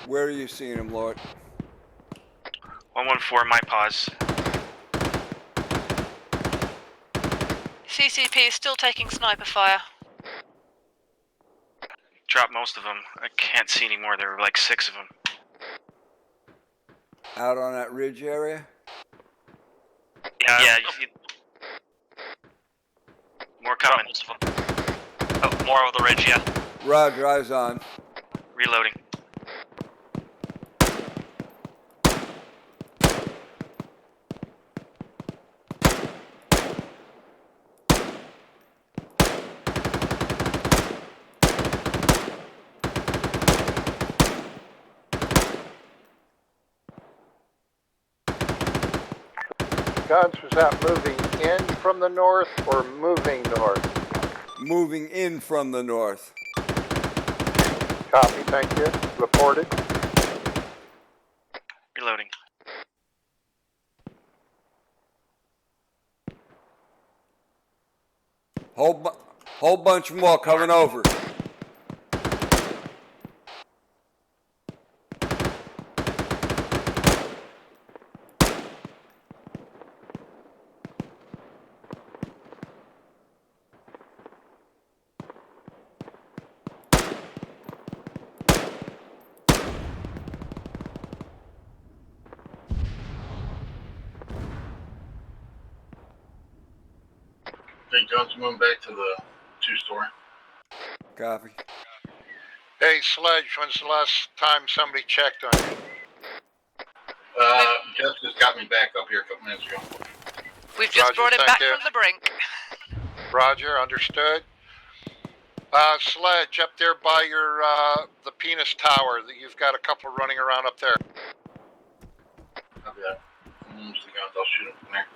Where are you seeing him, Lord? 114, my pause. CCP is still taking sniper fire. Dropped most of them. I can't see anymore. There were like 6 of them. Out on that ridge area? Yeah, you see... More coming. Oh, more over the ridge, yeah. Roger, eyes on. Reloading. Guns, was that moving in from the north or moving north? Moving in from the north. Copy, thank you. Reported. Reloading. Whole bunch more coming over. St. John's moving back to the 2-store. Copy. Hey, Sledge, when's the last time somebody checked on you? Justice got me back up here a couple minutes ago. We've just Roger, brought him thank back you. from the brink. Roger, understood. Sledge, up there by your, the penis tower, that you've got a couple running around up there. Copy that. Moves the guns, I'll shoot them from there.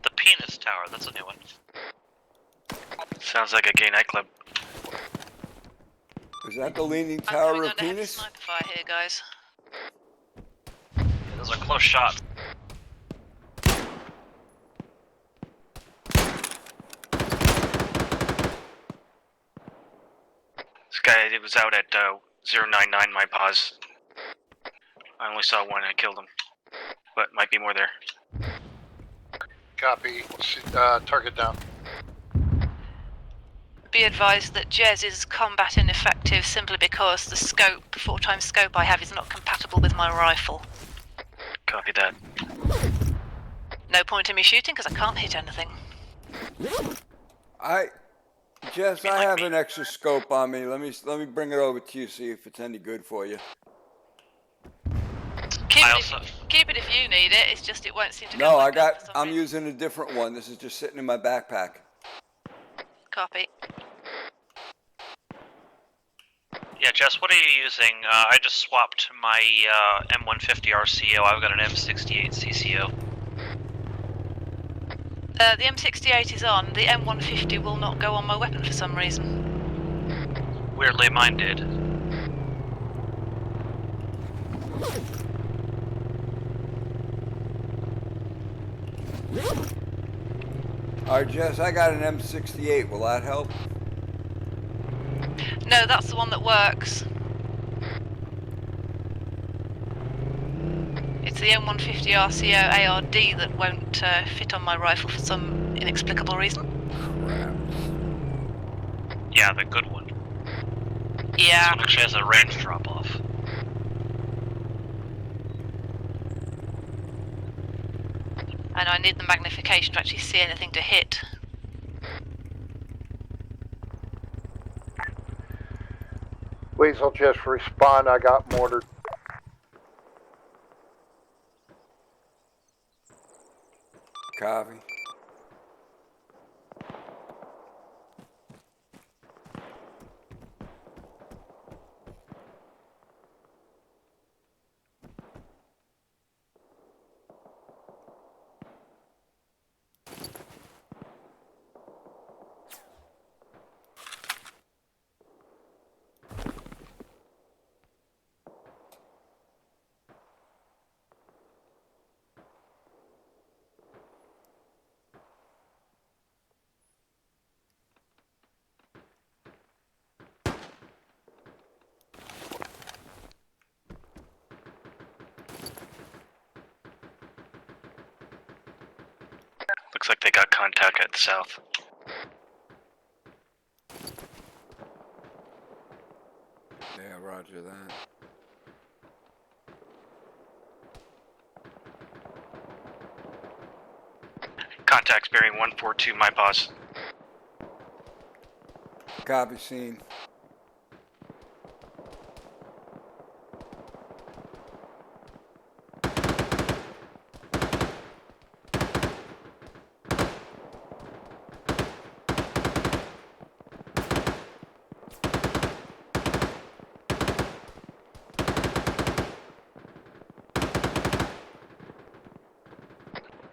The penis tower, that's a new one. Sounds like a gay nightclub. Is that the Leaning I'm Tower coming of under heavy Penis? sniper fire here, guys. Yeah, those are close shots. it was out at 099 my pause. I only saw one and I killed him. But might be more there. Copy. Target down. Be advised that Jez is combat ineffective simply because the scope, 4x scope I have, is not compatible with my rifle. Copy that. No point in me shooting because I can't hit anything. Jess, I have an extra scope on me. Let me bring it over to you, see if it's any good for you. Keep it if you need it. It's just it won't seem to go. No, I'm using a different one. This is just sitting in my backpack. Copy. Yeah, Jess, what are you using? I just swapped my M150 RCO. I've got an M68 CCO. The M68 is on. The M150 will not go on my weapon for some reason. Weirdly, mine did. Alright, Jess, I got an M68. Will that help? No, that's the one that works. It's the M150 RCO ARD that won't fit on my rifle for some inexplicable reason. Yeah, the good one. Yeah. This one actually has a range drop-off. And I need the magnification to actually see anything to hit. Weasel, just respond. I got mortared. Copy. Looks like they got contact at the south. Yeah, roger that. Contacts bearing 142 my pause. Copy, scene.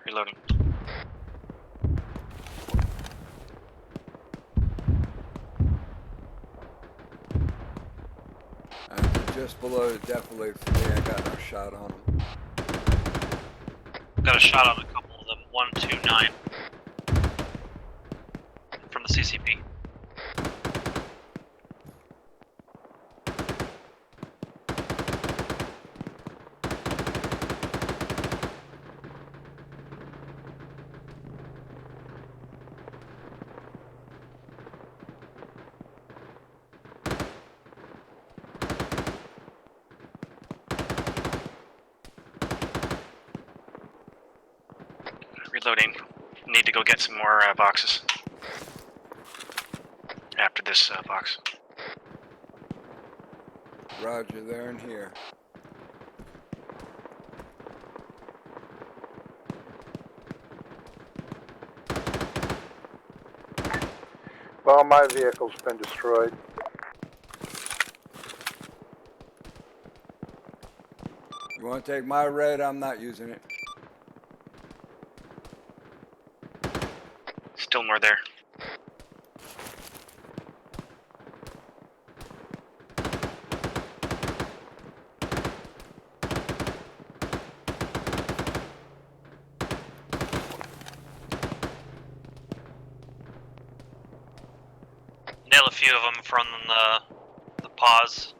Reloading. Just below the defilade for me. I got no shot on him. Got a shot on a couple of them. 129 from the CCP. Reloading. Need to go get some more boxes. After this box. Roger, there and here. Well, my vehicle's been destroyed. You want to take my red? I'm not using it. Still more there. Nail a few of them from the pause.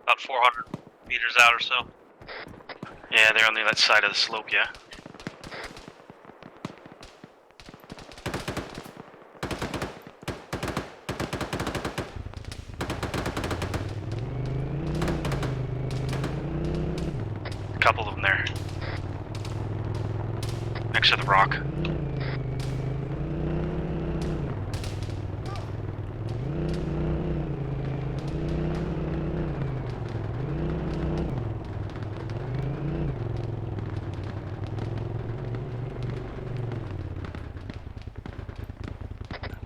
About 400 meters out or so. Yeah, they're on the other side of the slope, yeah. A couple of them there. Next to the rock.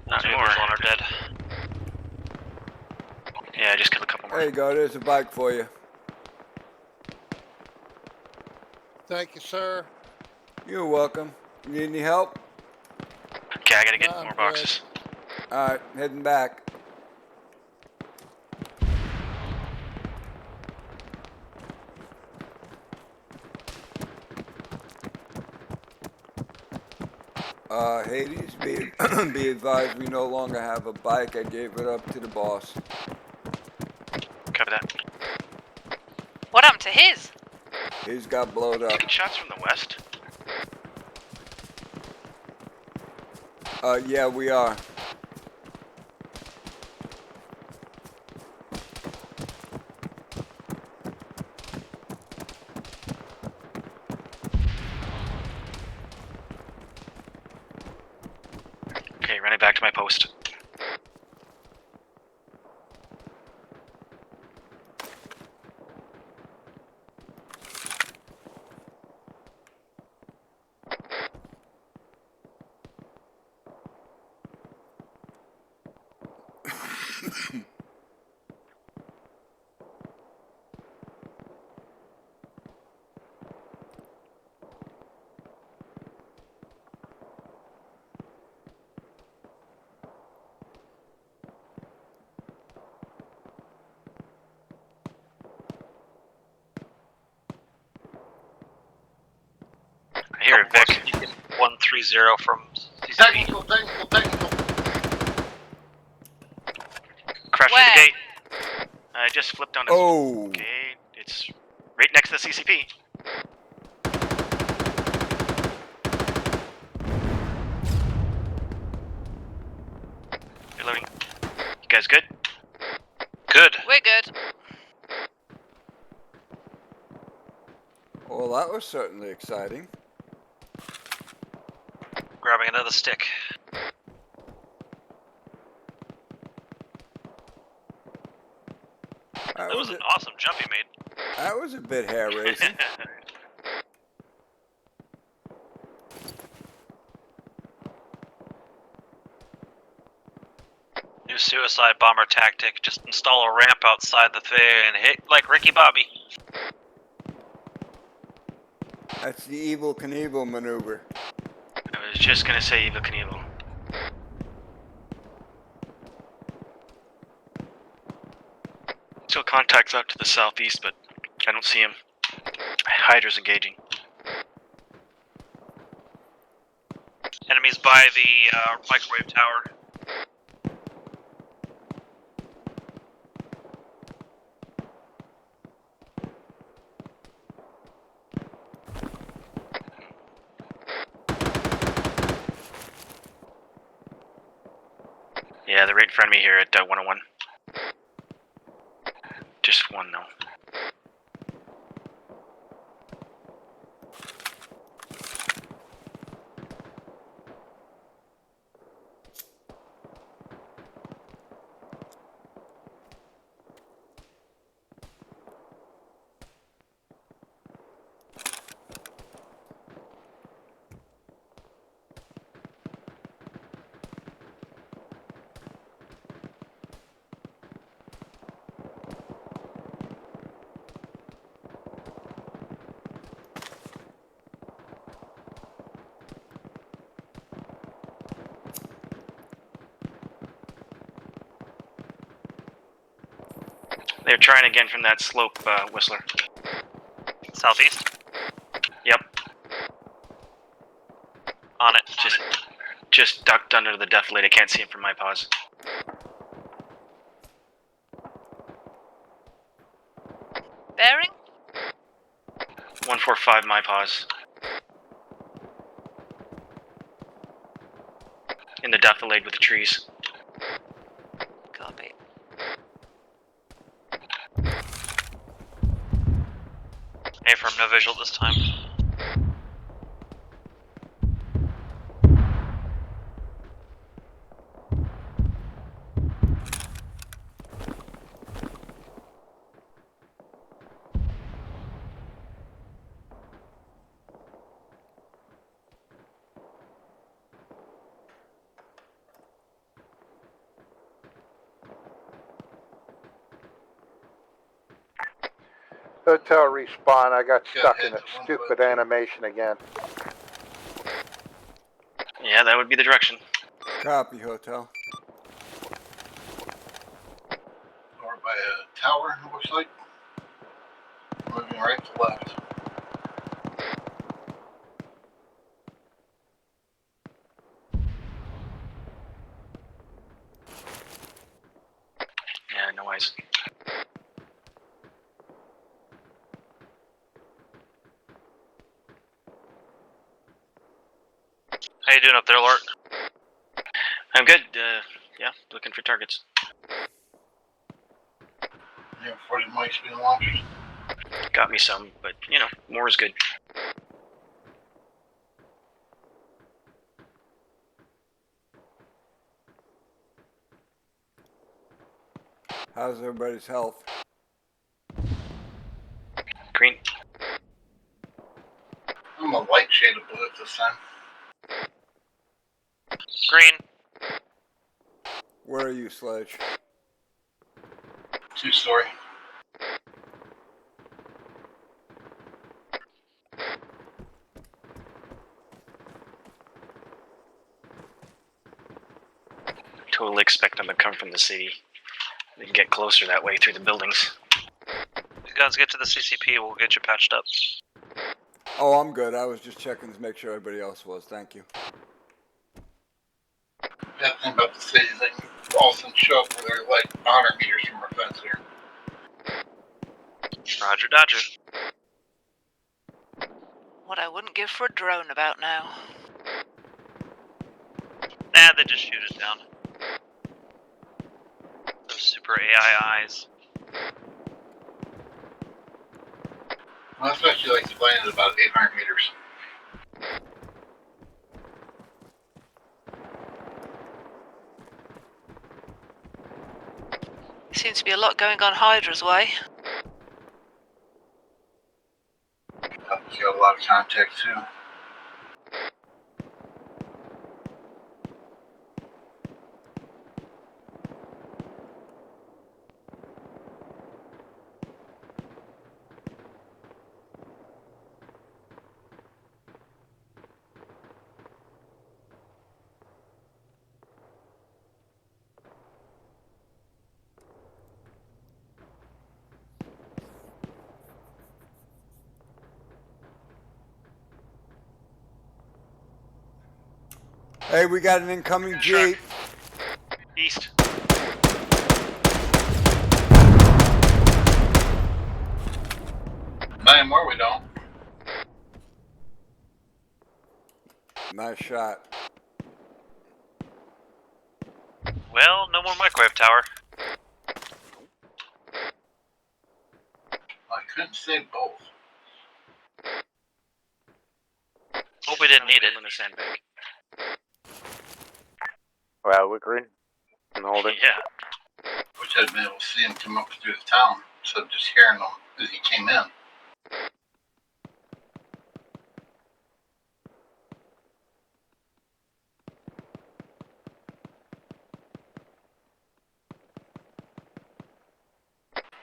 Not more. One are dead. Yeah, I just killed a couple more. There you go. There's a bike for you. Thank you, sir. You're welcome. You need any help? Okay, I gotta get I'm more good. boxes. All right, heading back. Hades, be advised we no longer have a bike. I gave it up to the boss. Cover that. What happened to his? He's got blowed up. Taking shots from the west. Yeah, we are. Okay, running back to my post. I hear it, Vic. 130 from CCP. Technical. Crash through the gate. I just flipped on it. Oh. Okay, it's right next to the CCP. Reloading. You guys good? Good. We're good. Well, that was certainly exciting. Grabbing another stick. That was an awesome jump you made. That was a bit hair-raising. New suicide bomber tactic. Just install a ramp outside the fair and hit like Ricky Bobby. That's the Evel Knievel maneuver. I was just gonna say Evel Knievel. Still contacts out to the southeast, but I don't see him. Hydra's engaging. Enemies by the microwave tower. Yeah, they're right in front of me here at 101. Just one though. They're trying again from that slope, Whistler. Southeast? Yep. On it. Just ducked under the defilade. I can't see him from my paws. 245 my pause. In the defilade with the trees. Copy. Hey, firm, no visual this time. Hotel respawn. I got stuck in a stupid animation again. Yeah, that would be the direction. Copy, Hotel. Or by a tower, it looks like. Moving right to left. Yeah, no worries. How you doing up there, Lart? I'm good. Yeah, looking for targets. Yeah, 40 mics being launched. Got me some, but you know, more is good. How's everybody's health? Green. I'm a light shade of blue this time. Green. Where are you, Sledge? 2-story. Totally expect them to come from the city. They can get closer that way through the buildings. If you guys get to the CCP, we'll get you patched up. Oh, I'm good. I was just checking to make sure everybody else was. Thank you. That thing about the city is they can all of a sudden show up where they're like 100 meters from our fence here. Roger, Dodger. What I wouldn't give for a drone about now. Nah, they just shoot it down. Those super AI eyes. Well, especially like explaining at about 800 meters. Seems to be a lot going on Hydra's way. He's got a lot of contact too. Hey, we got an incoming Jeep. East. Not anymore, we don't. Nice shot. Well, no more microwave tower. I couldn't say both. Hope we didn't need it. In the sandbag. Well, we're green. And hold it. Yeah. Wish I'd been able to see him come up through the town instead of just hearing him as he came in.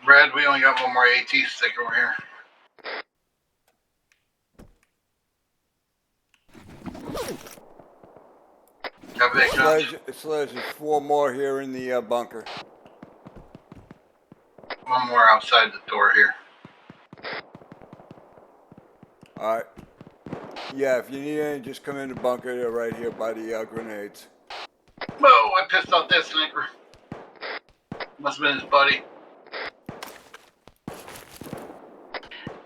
Brad, we only got one more AT stick over here. Sledge, there's 4 more here in the bunker. One more outside the door here. Alright. Yeah, if you need any, just come in the bunker. They're right here by the grenades. Whoa, I pissed off that sniper. Must have been his buddy.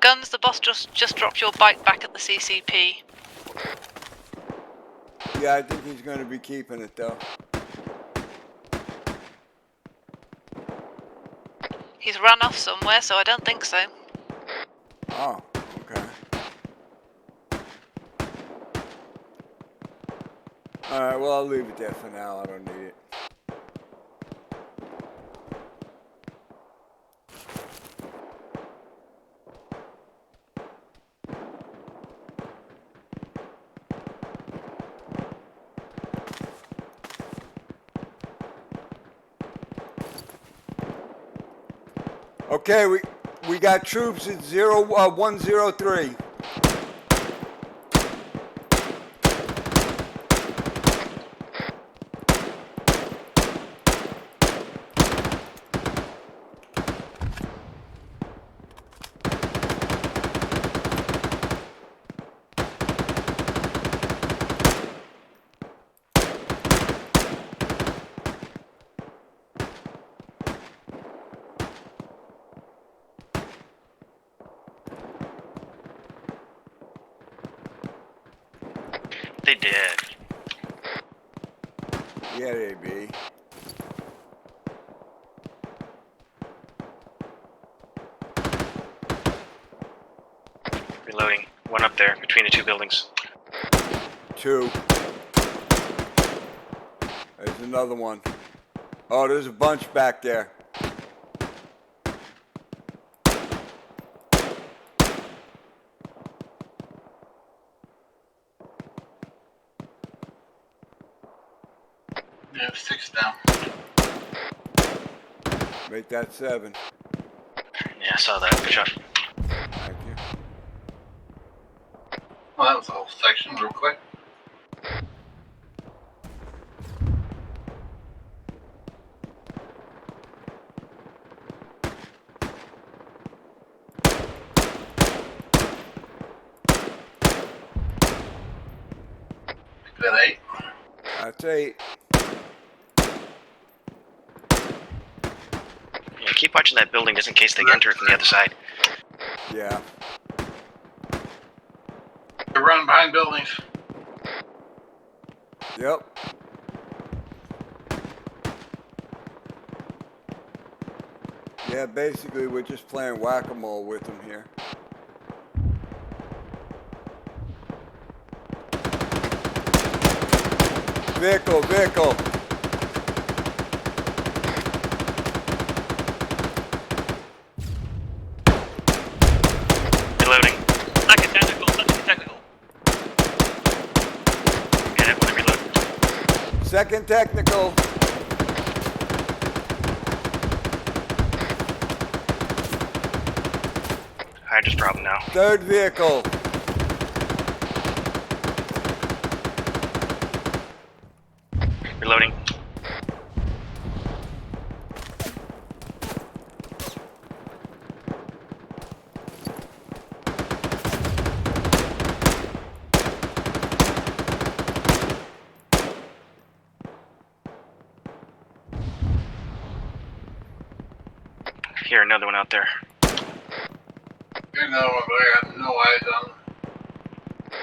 Guns, the boss just dropped your bike back at the CCP. Yeah, I think he's going to be keeping it though. He's run off somewhere, so I don't think so. Oh, okay. Alright, well, I'll leave it there for now. I don't need it. Okay, we got troops at 103. They did. Yeah, they be. Reloading. One up there between the two buildings. 2. There's another one. Oh, there's a bunch back there. Yeah, 6 down. Make that 7. Yeah, I saw that. Good job. Thank you. Well, that was the whole section real quick. That 8. That's 8. Yeah, keep watching that building just in case they enter it from the other side. Yeah. They're running behind buildings. Yep. Yeah, basically we're just playing whack-a-mole with them here. Vehicle. Reloading. Second technical. Get it when I reload. Second technical. I just dropped now. Third vehicle. Reloading. Here, another one out there. Here's another one, but I got no eyes on them.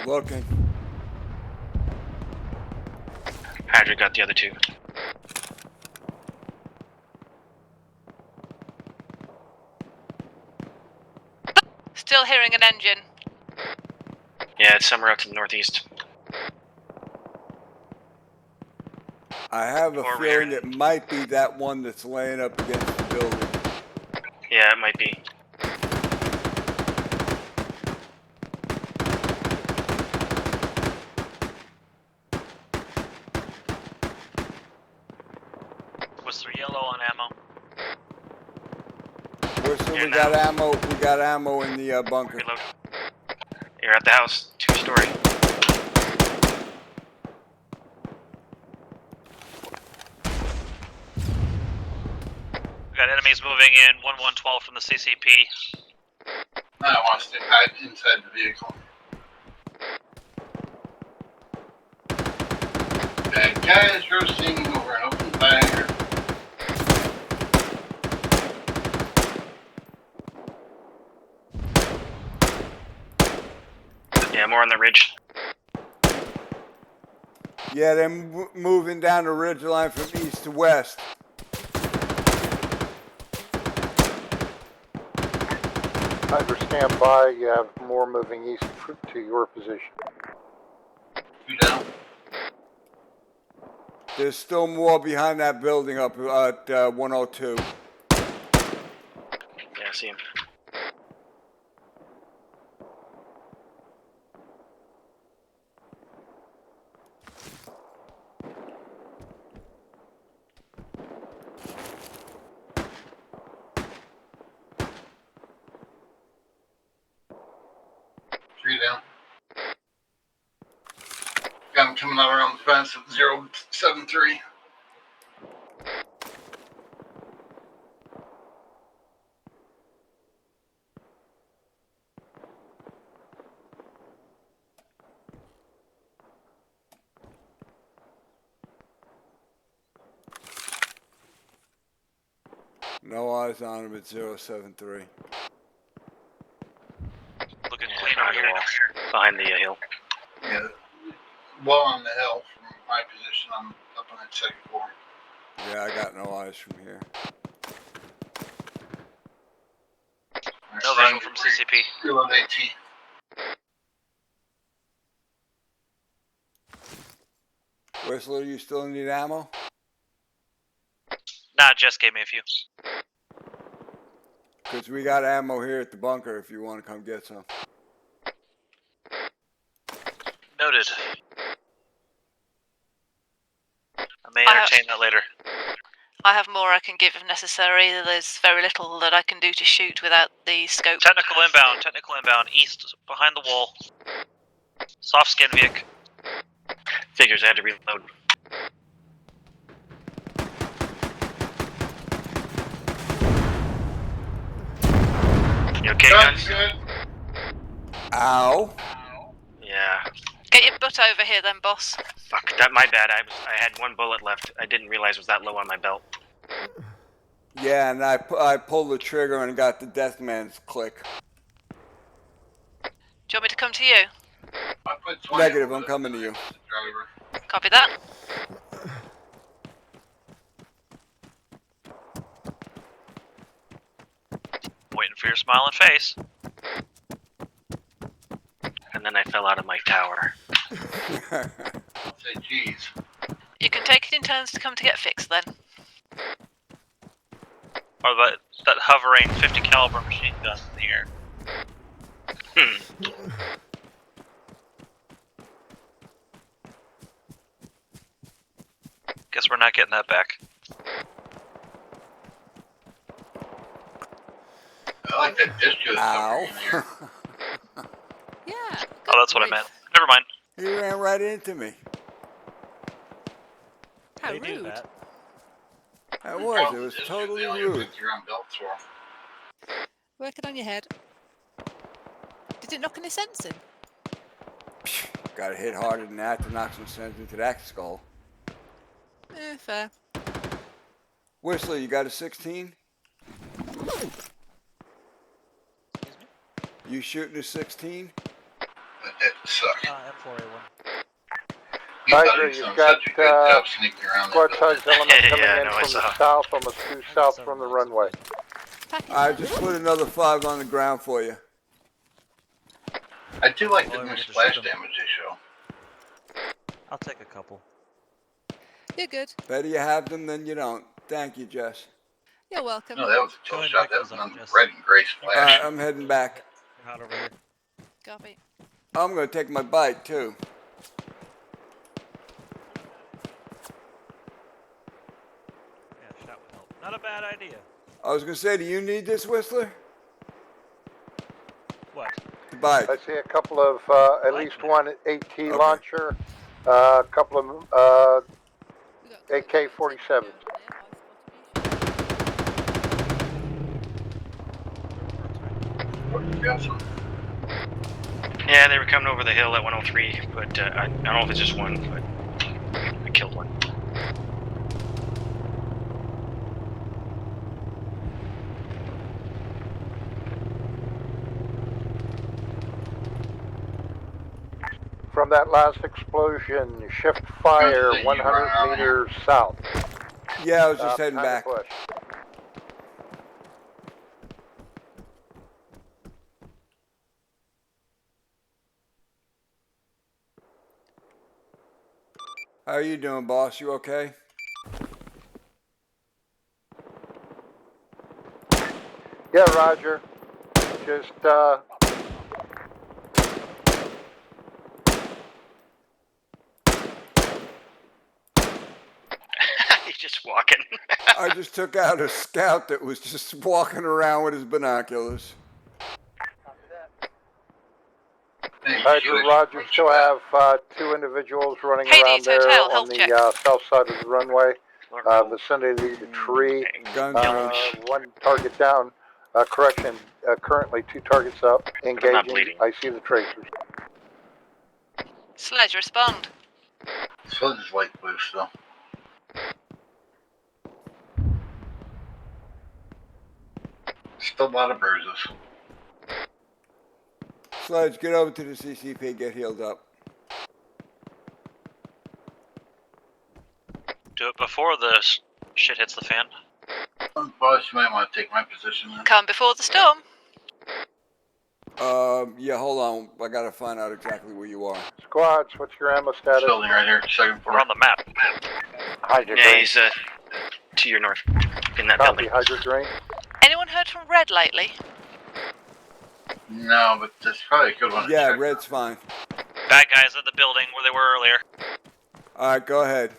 Looking. Hydra got the other two. Still hearing an engine. Yeah, it's somewhere out to the northeast. I have a Or feeling rear. it might be that one that's laying up against the building. Yeah, it might be. Was there yellow on ammo? We got ammo in the bunker. Reload. You're at the house, 2-story. We got enemies moving in 1112 from the CCP. I want to stay hide inside the vehicle. Bad guys roasting over an open fire. more on the ridge. Yeah, they're moving down the ridge line from east to west. I understand by. You have more moving east to your position. You down? There's still more behind that building up at 102. Yeah, I see him. Three down. Got him coming out around the fence at 073. No eyes on him at 073. Looking clean on your wall. Behind the hill. Yeah. Well on the hill from my position. I'm up on that second floor. Yeah, I got no eyes from here. No visual from CCP. Reload AT. Whistler, you still need ammo? Nah, Jess gave me a few. Because we got ammo here at the bunker if you want to come get some. Noted. I may entertain that later. I have more I can give if necessary. There's very little that I can do to shoot without the scope. Technical inbound, east, behind the wall. Soft skin Vic. Figures I had to reload. You okay, guns? Ow. Yeah. Get your butt over here then, boss. Fuck, that my bad. I had one bullet left. I didn't realize it was that low on my belt. Yeah, and I pulled the trigger and got the death man's click. Do you want me to come to you? Negative, I'm coming to you. Copy that. Waiting for your smiling face. And then I fell out of my tower. Say jeez. You can take it in turns to come to get fixed then. Or that hovering 50 caliber machine gun in the air. Guess we're not getting that back. I like that disco stuff in here. Yeah. Oh, that's what I meant. Never mind. He ran right into me. How They do rude. that. It was totally rude. Working on your head. Did it knock any sense in? Gotta hit harder than that to knock some sense into that skull. Fair. Whistler, you got a 16? You shooting a 16? That sucks. M4A1. Kaiser, you've got squad size element coming Yeah, in no, I from the saw. south, almost due south from the runway. I just put another 5 on the ground for you. I do like the new splash damage they show. I'll take a couple. You're good. Better you have them than you don't. Thank you, Jess. You're welcome. No, that was a kill shot. That was another red and gray splash. Alright, I'm heading back. Hot over here. Copy. I'm gonna take my bite too. Yeah, shot would help. Not a bad idea. I was gonna say, do you need this, Whistler? What? The bite. I see a couple of, at least one AT launcher, a couple of AK-47s. Yeah, they were coming over the hill at 103, but I don't know if it's just one, but I killed one. that last explosion. Shift fire Good thing you 100 run out meters south. Yeah, I was just heading Time to back. push. How are you doing, boss? You okay? Yeah, Roger. Just, He's just walking. I just took out a scout that was just walking around with his binoculars. Roger, still have 2 individuals running around Hades there Hotel, on health the check. south side of the runway, vicinity of the tree. Guns Uh, 1 target down. Correction, currently 2 targets up. Engaging. bleeding. I see the tracers. Sledge, respond. Sledge is light blue still. Still a lot of bruises. Sledge, get over to the CCP, get healed up. Do it before the shit hits the fan. Boss, you might want to take my position then. Calm before the storm. Yeah, hold on. I gotta find out exactly where you are. Squads, what's your ammo status? Building right here, second floor. We're on the map. Hydra Yeah, green. he's to your north in that Copy, building. Hydra green. Anyone heard from Red lately? No, but that's probably a good one. to Yeah, check. red's fine. Bad guys at the building where they were earlier. Alright, go ahead.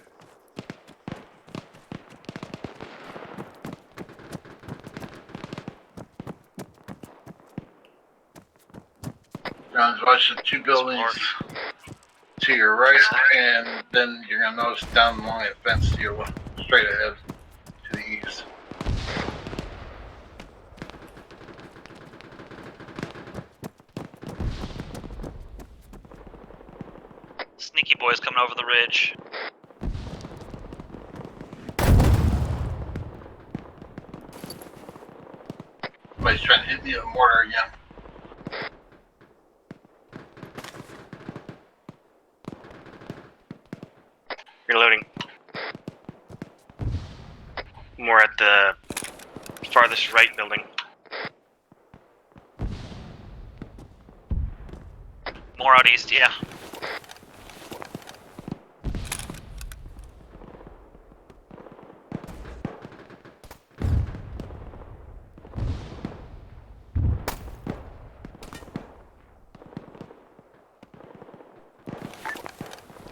John's watch the 2 buildings to your right, and then you're gonna notice down along that fence to your left, straight ahead to the east. Sneaky boys coming over the ridge. Somebody's trying to hit me with a mortar again. Reloading. More at the farthest right building. More out east, yeah.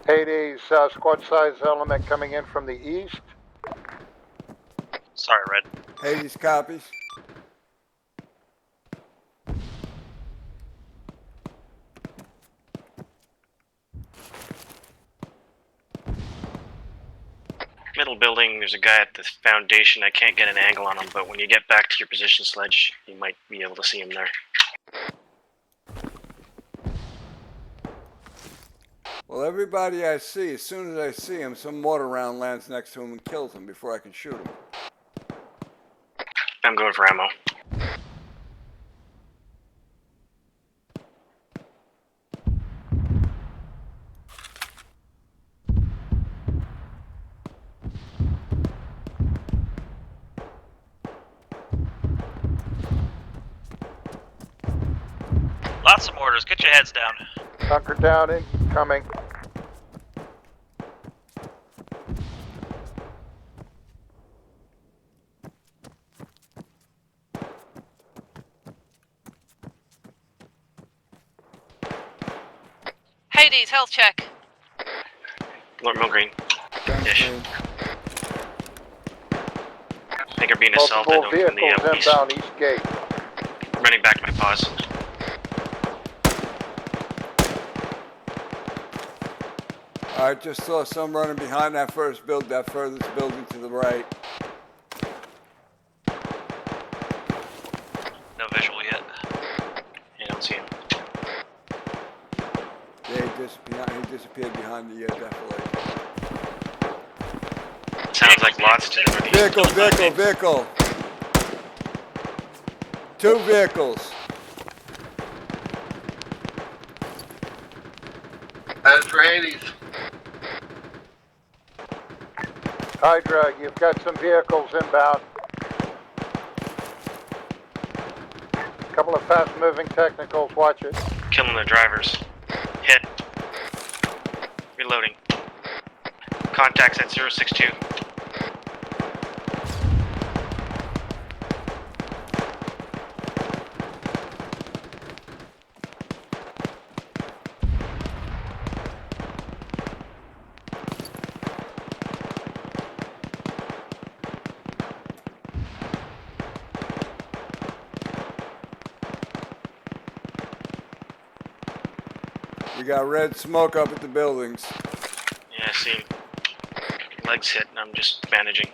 Hades, squad size element coming in from the east. Sorry, Red. Hades copies. Middle building, there's a guy at the foundation. I can't get an angle on him, but when you get back to your position, Sledge, you might be able to see him there. Well, everybody I see, as soon as I see him, some mortar round lands next to him and kills him before I can shoot him. I'm going for ammo. Lots of mortars. Get your heads down. Bunker down, incoming. Hades, health check. Lord Milgreen. Guns Ish. clean. I think are being assaulted Multiple from the vehicles east. inbound east gate. Running back to my pause. I just saw some running behind that furthest building to the right. No visual yet. You don't see him. Yeah, he disappeared behind the defilation. Sounds like lots to the northeast. Vehicle. 2 vehicles. That for Hades. Hydra, you've got some vehicles inbound. Couple of fast-moving technicals, watch it. Killing the drivers. Hit. Reloading. Contacts at 062. We got red smoke up at the buildings. Yeah, I see. Legs hit, and I'm just managing.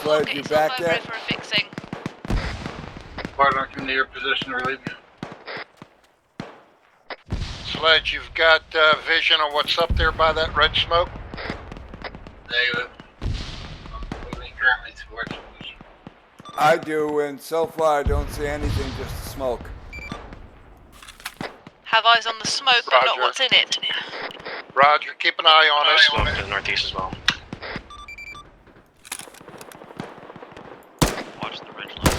Sledge, you back yet? For a fixing. Partner, come to your position to relieve you. Sledge, you've got vision on what's up there by that red smoke? Negative. I'm moving currently towards your position. I do, and so far I don't see anything, just the smoke. Have eyes on the smoke, but not what's in it. Roger, keep an eye on us. Smoke to the northeast as well. Watch the ridge line.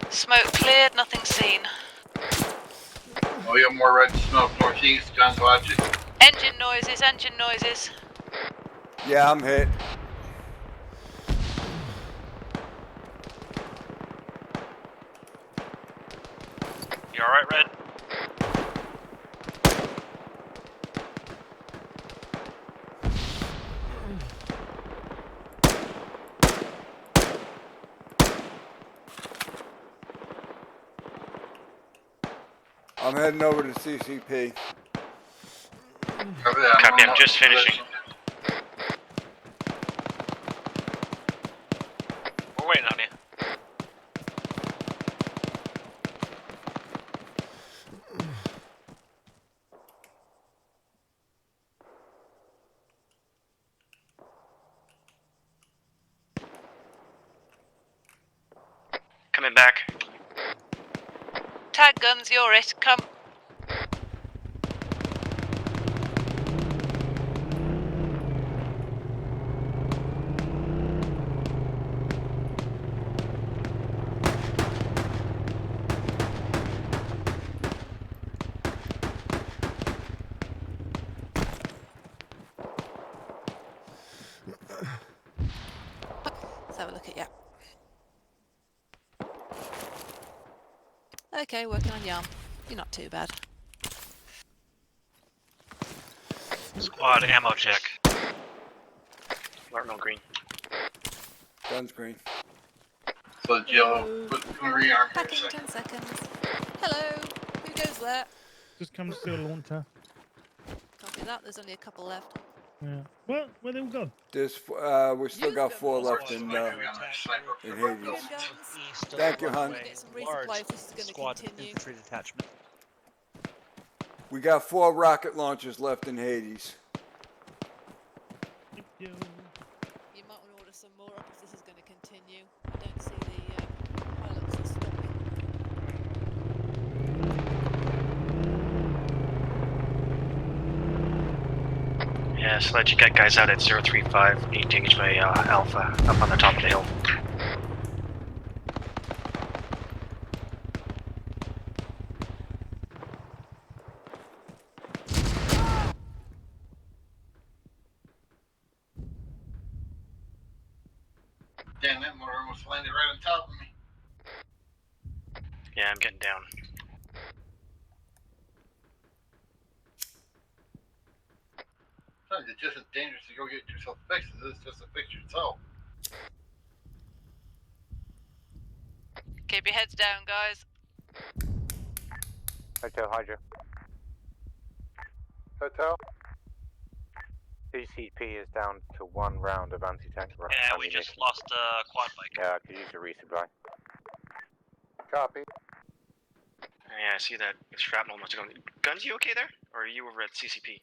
Smoke cleared, nothing seen. Oh, we have more red smoke northeast. Guns, watch it. Engine noises, engine noises. Yeah, I'm hit. You alright, Red? I'm heading over to CCP. Cover that. Copy, I'm just finishing. We're waiting on you. Coming back. Tag guns, you're it. Come. Let's have a look at you. Okay, working on Yarm. You're not too bad. Squad ammo check. Martinal green. Guns green. So Jill, put rearm Back here in a 10 second. seconds. Hello. Who goes there? Just comes to a launcher. Copy that. There's only a couple left. Yeah. Well, where they all gone? This, we still got 4 left in Hades. Thank you, hon. Get some resupplies. This is going to continue. Infantry detachment. We got 4 rocket launchers left in Hades. Thank you. You might want to order some more up if this is going to continue. I don't see the pilots are stopping. Yeah, Sledge, you got guys out at 035. Need to engage my Alpha up on the top of the hill. Damn, that motor almost landed right on top of me. Yeah, I'm getting down. Sometimes it's just as dangerous to go get yourself fixed as it is just to fix yourself. Keep your heads down, guys. Hotel Hydra. Hotel? CCP is down to 1 round of anti-tank rounds. Yeah, we just lost a quad bike. Yeah, I could use a resupply. Copy. Yeah, I see that shrapnel must have gone. Guns, you okay there? Or are you over at CCP?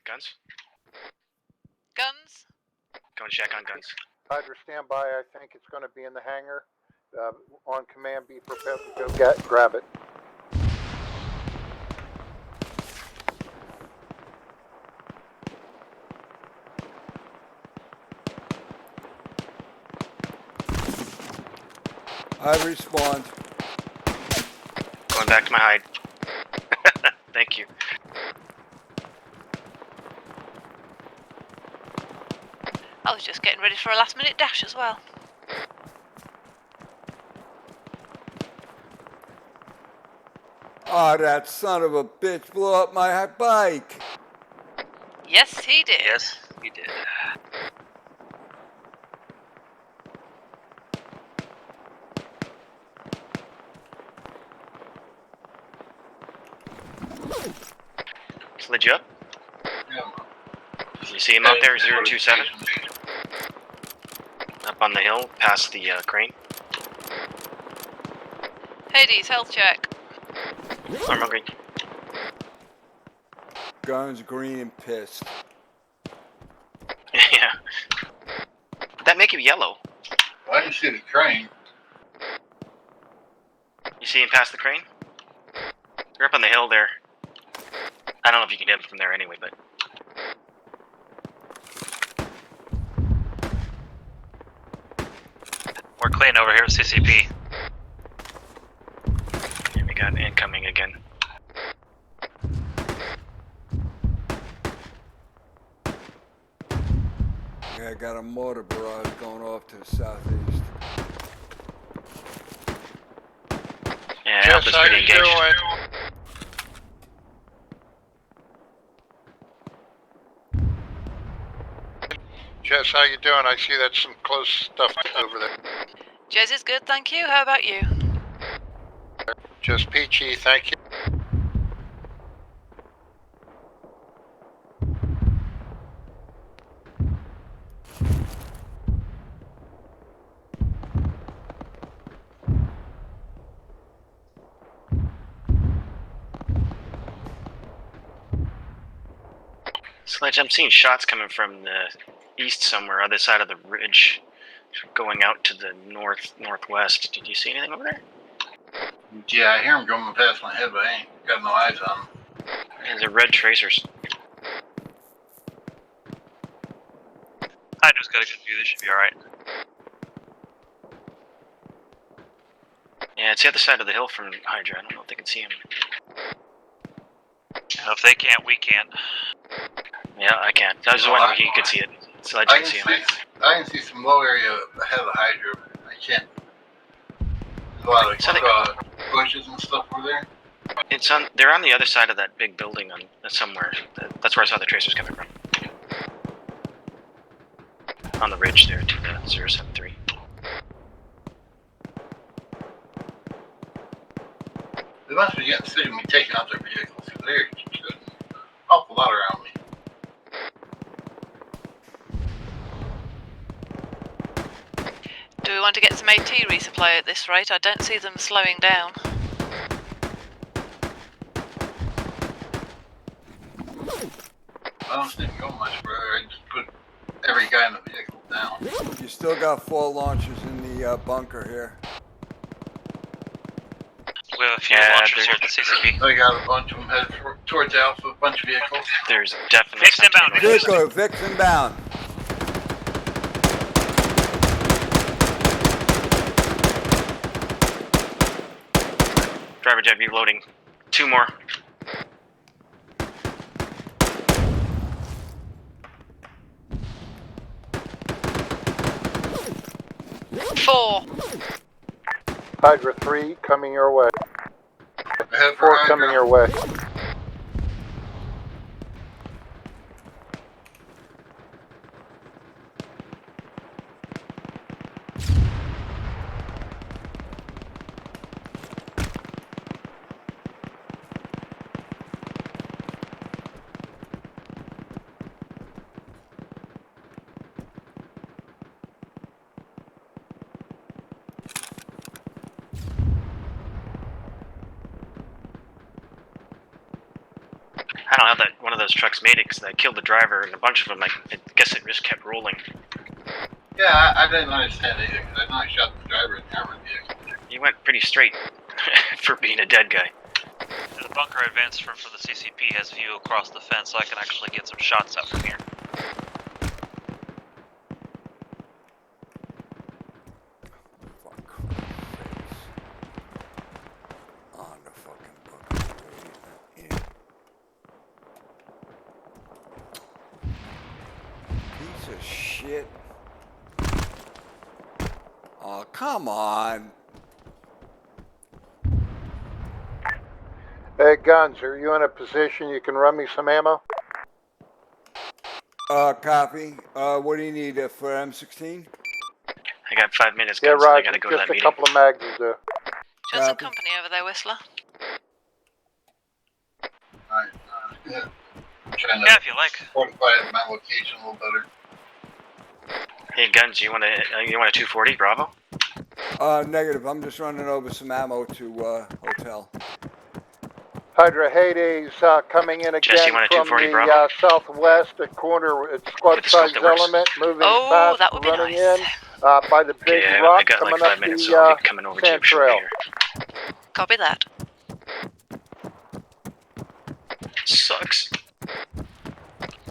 Guns? Guns? Going to check on guns. Hydra, stand by. I think it's going to be in the hangar. On command, be prepared to go grab it. I respawned. Going back to my hide. Thank you. I was just getting ready for a last minute dash as well. Oh, that son of a bitch blew up my bike. Yes, he did. Yes, he did. Slid you up? Yeah. You see him out there, 027? Up on the hill, past the crane. Hades, health check. Armor green. Guns green and pissed. Yeah. Did that make you yellow? I didn't see the crane. You see him past the crane? You're up on the hill there. I don't know if you can hit him from there anyway, but... We're clean over here with CCP. Yeah, we got incoming again. Yeah, I got a mortar barrage going off to the southeast. Yeah, help is pretty engaged. Jess, how you doing? I see that's some close stuff over there. Jez is good, thank you. How about you? Just peachy, thank you. Sledge, I'm seeing shots coming from the east somewhere, other side of the ridge, going out to the northwest. Did you see anything over there? Yeah, I hear them going past my head, but I ain't got no eyes on them. There's a red tracers. Hydra's got a good view. This should be alright. Yeah, it's the other side of the hill from Hydra. I don't know if they can see him. If they can't, we can't. Yeah, I can't. I was just wondering if you could see it. Sledge I can see him. I can see some low area ahead of the Hydra. I can't. There's a lot of bushes and stuff over there. It's on. They're on the other side of that big building on somewhere. That's where I saw the tracers coming from. On the ridge there to the 073. They must be getting sick of me taking out their vehicles. There's an awful lot around me. Do we want to get some AT resupply at this rate? I don't see them slowing down. I don't think go much further. I just put every guy in the vehicle down. You still got 4 launchers in the bunker here. We have a few launchers here at the CCP. I got a bunch of them headed towards Alpha, a bunch of vehicles. There's definitely Fix inbound. Vehicle, fix inbound. Driver jet reloading. 2 more. Four. Hydra 3 coming your way. Ahead for 4 coming Hydra. your way. I don't know how that one of those trucks made it because I killed the driver and a bunch of them. I guess it just kept rolling. Yeah, I didn't understand it either because I know I shot the driver in the armored vehicle. He went pretty straight for being a dead guy. The bunker advance from the CCP has view across the fence, so I can actually get some shots out from here. On the fucking bucket. Yeah. Piece of shit. Oh, come on. Hey, Guns, are you in a position you can run me some ammo? Copy. What do you need for M16? I got 5 minutes, Yeah, guys. I Roger, gotta go to just that a meeting. couple of mags will do. Do you want some company over there, Whistler? Alright, yeah. I'm trying to Yeah, if you like. fortify my location a little better. Hey, Guns, you want a 240 Bravo? Negative. I'm just running over some ammo to hotel. Hydra Hades coming in Jesse, again you want a from 240 the Bravo? southwest at corner. It's squad With the scope size that works? element moving Oh, fast, that would be running nice. in by the big Okay, I rock got coming like 5 up minutes, the so I'll be coming over to sand you shortly trail. here. Copy that. Sucks.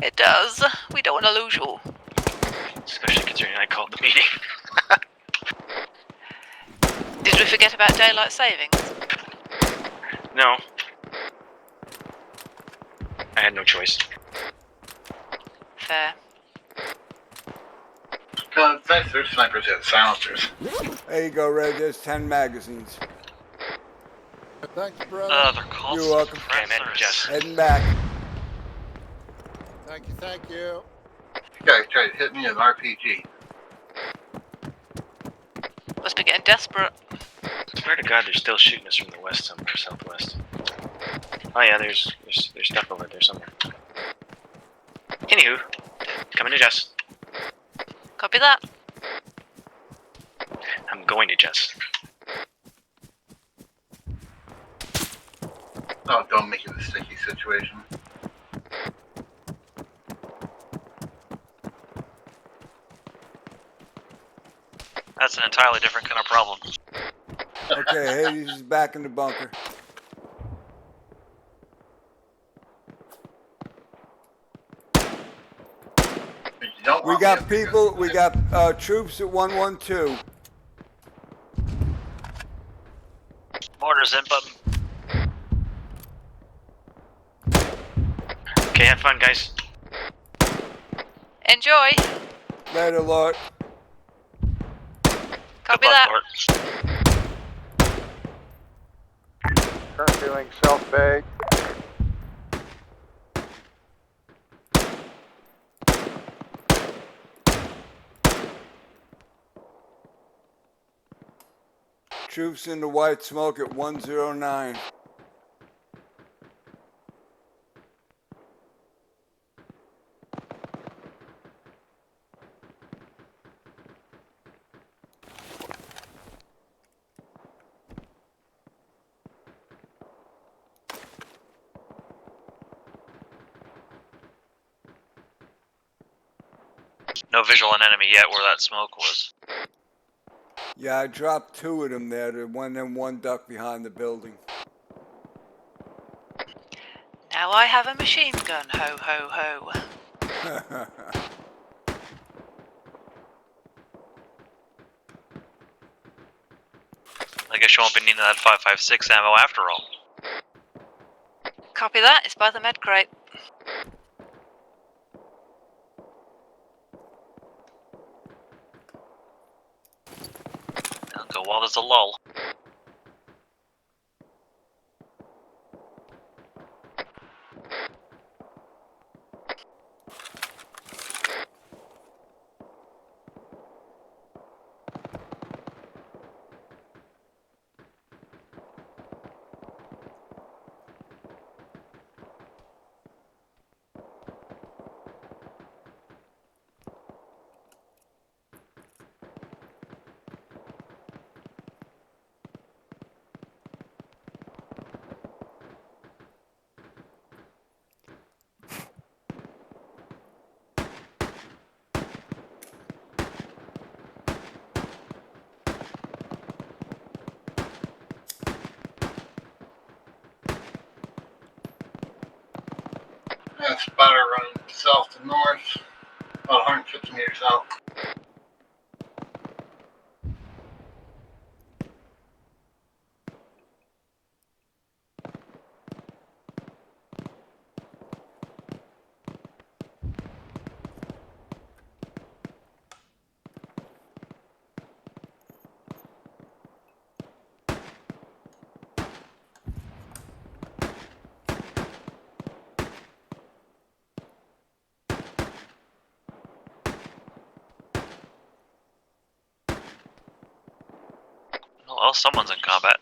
It does. We don't want to lose you. Especially considering I called the meeting. Did we forget about daylight savings? No. I had no choice. Fair. It's nice their snipers have silencers. There you go, Red. There's 10 magazines. Thanks, brother. They're called You're welcome. Okay, man, Jess. Heading back. Thank you, thank you. You guys tried to hit me with an RPG. Must be getting desperate. I swear to God, they're still shooting us from the west somewhere, southwest. Oh yeah, there's stuff over there somewhere. Anywho, coming to Jess. Copy that. I'm going to Jess. Oh, don't make it a sticky situation. That's an entirely different kind of problem. Okay, Hades is back in the bunker. We got people, we got troops at 112. Mortars in, button. Okay, have fun, guys. Enjoy. Later, Lord. Copy that. Current doing self-bag. Troops in the white smoke at 109. No visual on enemy yet where that smoke was. Yeah, I dropped 2 of them there. The one and one duck behind the building. Now I have a machine gun. Ho ho ho. I guess you won't be needing that 5.56 ammo after all. Copy that. It's by the med crate. I'll go while there's a lull. That spotter running south to north, about 150 meters out. Well, someone's in combat.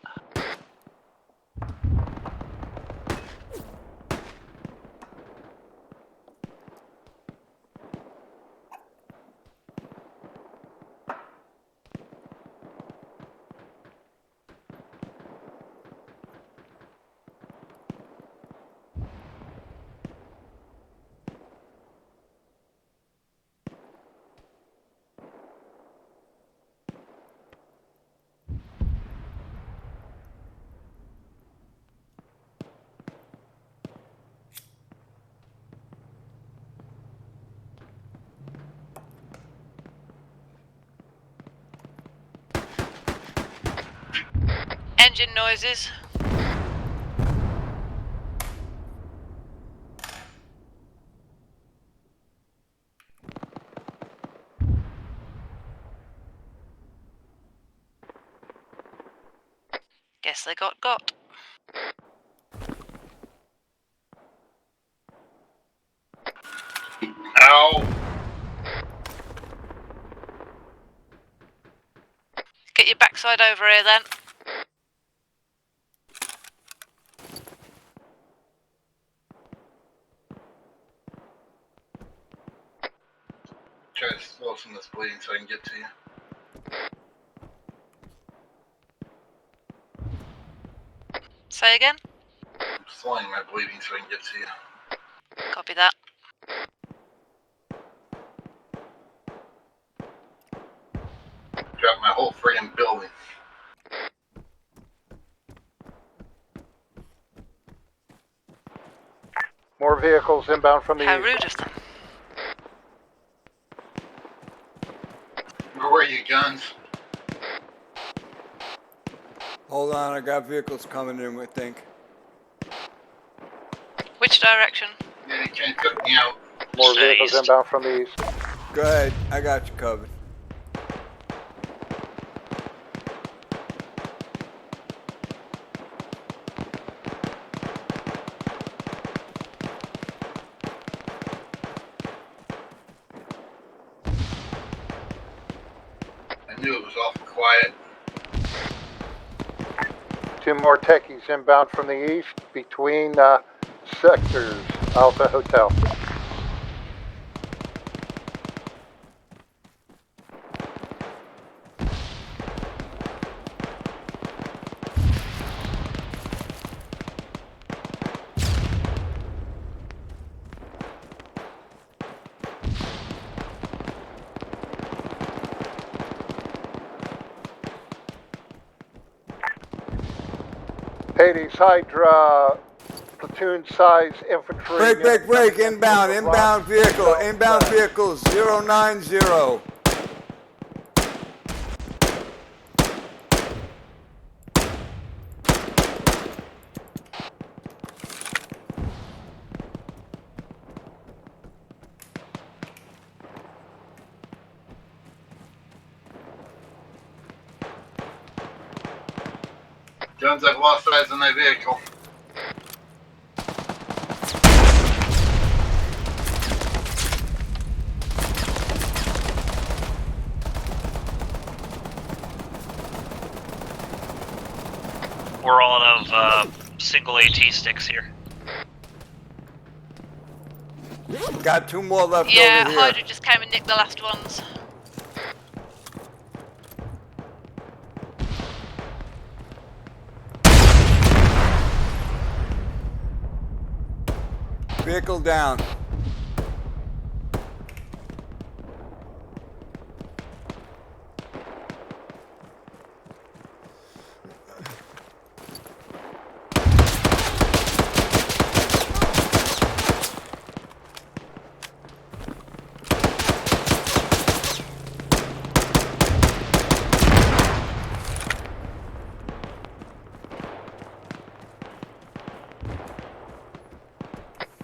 Engine noises. Guess they got. Ow! Get your backside over here then. Try to slow some of this bleeding so I can get to you. Say again? I'm slowing my bleeding so I can get to you. Copy that. Drop my whole friggin' building. More vehicles inbound from the How east. rude of them. Where were you, guns? Hold on, I got vehicles coming in, I think. Which direction? Yeah, you can't cook me out. More vehicles inbound from the east. Go ahead, I got you covered. I knew it was awful quiet. 2 more techies inbound from the east between sectors, Alpha Hotel. Hades Hydra, platoon size infantry. Break, inbound vehicle, inbound vehicles, 090. Guns, I've lost eyes on my vehicle. We're all out of single AT sticks here. Got 2 more left Yeah, over here. Hydra just came and nicked the last ones. Vehicle down.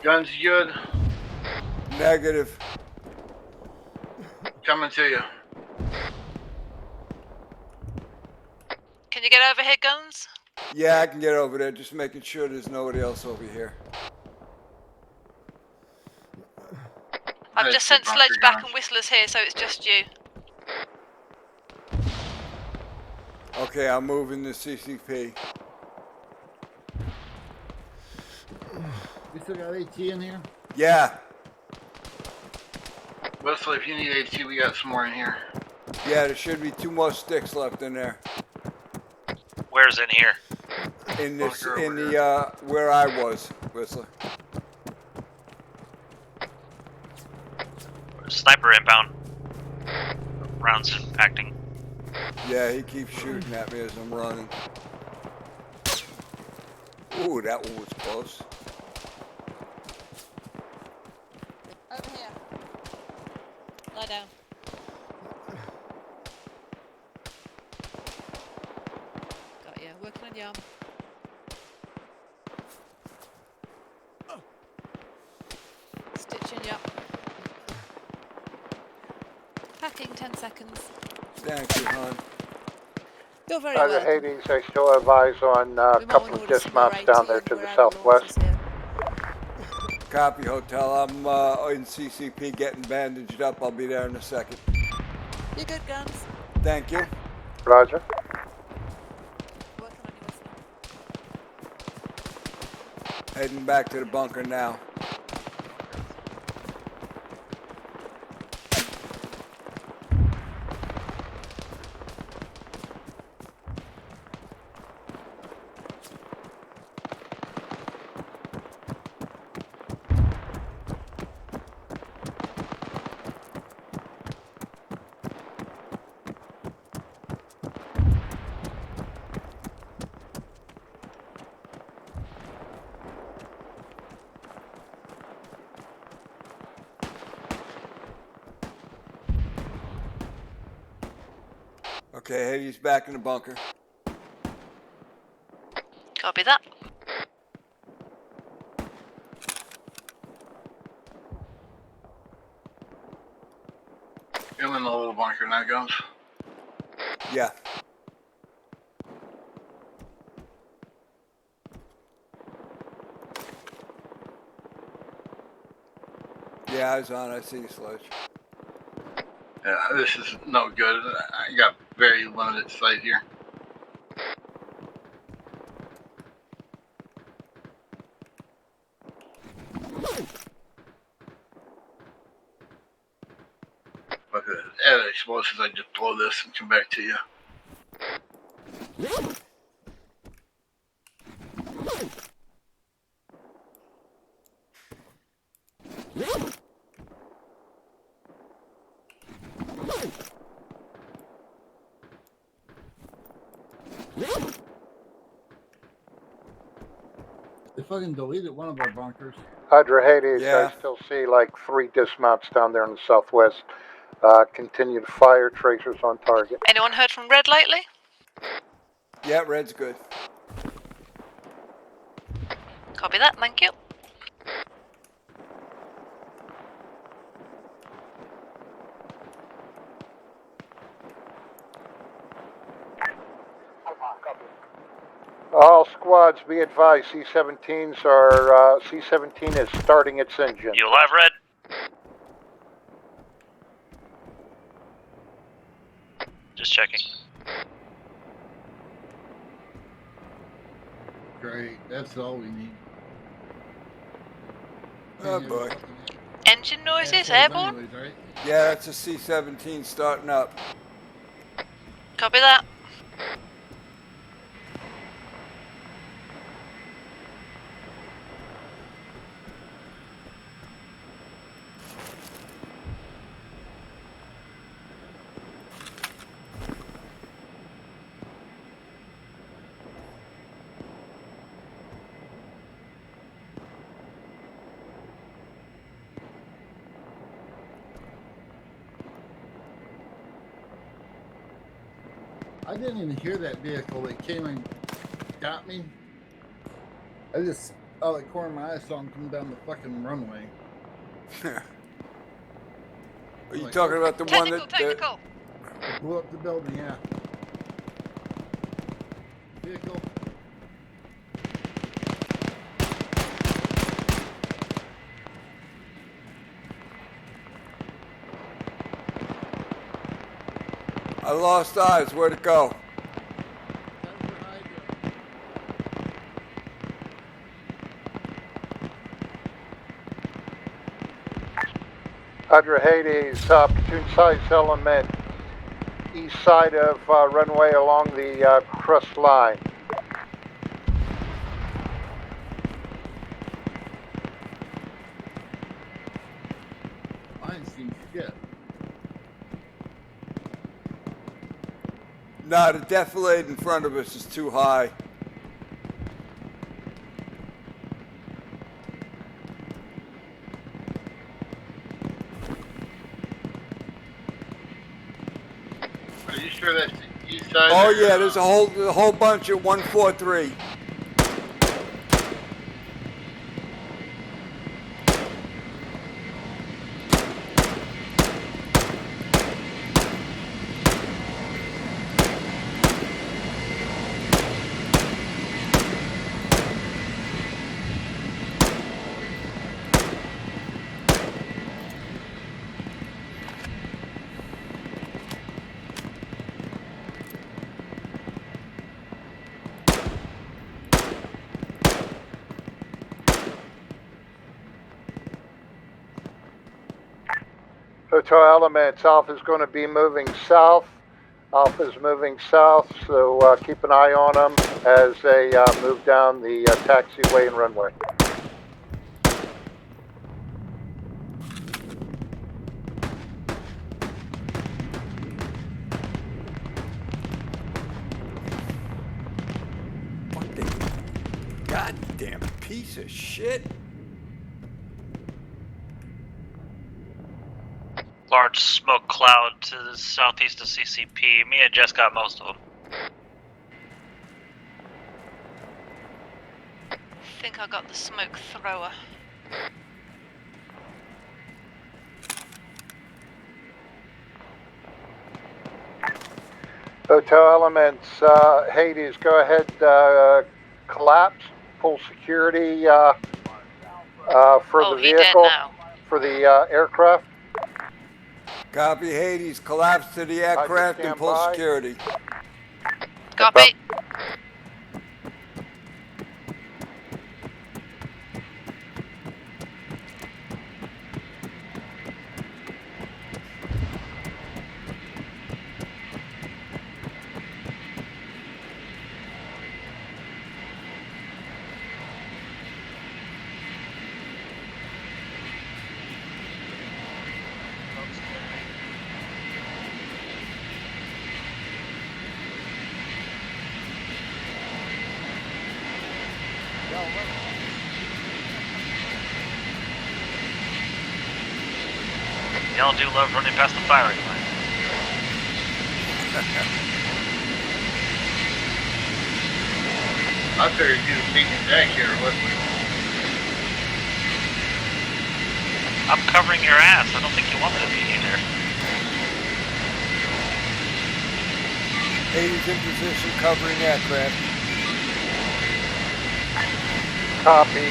Guns good? Negative. Coming to you. Can you get over here, Guns? Yeah, I can get over there. Just making sure there's nobody else over here. I've just sent Sledge back and Whistler's here, so it's just you. Okay, I'm moving the CCP. We still got AT in here? Yeah. Wesley, if you need AT, we got some more in here. Yeah, there should be 2 more sticks left in there. Where's in here? In this, in the, where I was, Whistler. Sniper inbound. Rounds impacting. Yeah, he keeps shooting at me as I'm running. Ooh, that one was close. Over here. Lie down. Got you. Working on your arm. Stitching you up. Packing 10 seconds. Thank you, hon. You're very Roger, welcome. Hades, I still advise on a couple of dismounts down there to the southwest. Copy, Hotel. I'm in CCP getting bandaged up. I'll be there in a second. You good, Guns? Thank you. Roger. Heading back to the bunker now. Okay, Hades back in the bunker. Copy that. I'm in the little bunker now, Guns. Yeah. Yeah, I was on. I see you, Sledge. Yeah, this is no good. I got very limited sight here. Okay, add explosives, I just blow this and come back to you. They fucking deleted one of our bunkers. Hydra Hades, Yeah. I still see like 3 dismounts down there in the southwest. Continue to fire tracers on target. Anyone heard from Red lately? Yeah, Red's good. Copy that, thank you. All squads, be advised, C-17s are, C-17 is starting its engine. You alive, Red? Just checking. Great, that's all we need. Oh boy. Engine noises, airborne? Anyways, right? Yeah, that's a C-17 starting up. Copy that. I didn't even hear that vehicle that came and got me. I just Oh, the corner of my eye saw him come down the fucking runway. Are you talking about the one that Technical. It blew up the building, yeah. Vehicle. I lost eyes. Where'd it go? Hydra Hades, platoon size element, east side of runway along the crust line. I ain't seen shit. Nah, the defilade in front of us is too high. Are you sure that's the east side? Oh yeah, there's a whole bunch at 143. Hotel Elements, Alpha is going to be moving south. Alpha is moving south, so keep an eye on them as they move down the taxiway and runway. Fucking goddamn piece of shit. Large smoke cloud to the southeast of CCP. Me and Jess got most of them. I think I got the smoke thrower. Hotel Elements, Hades, go ahead, collapse, pull security for the vehicle, for the aircraft. Copy, Hades. Collapse to the aircraft and pull security. Copy. Y'all do love running past the firing line. I figured you was beating Jack here, wasn't you? I'm covering your ass. I don't think you want me to be either. Hades in position covering aircraft. Copy.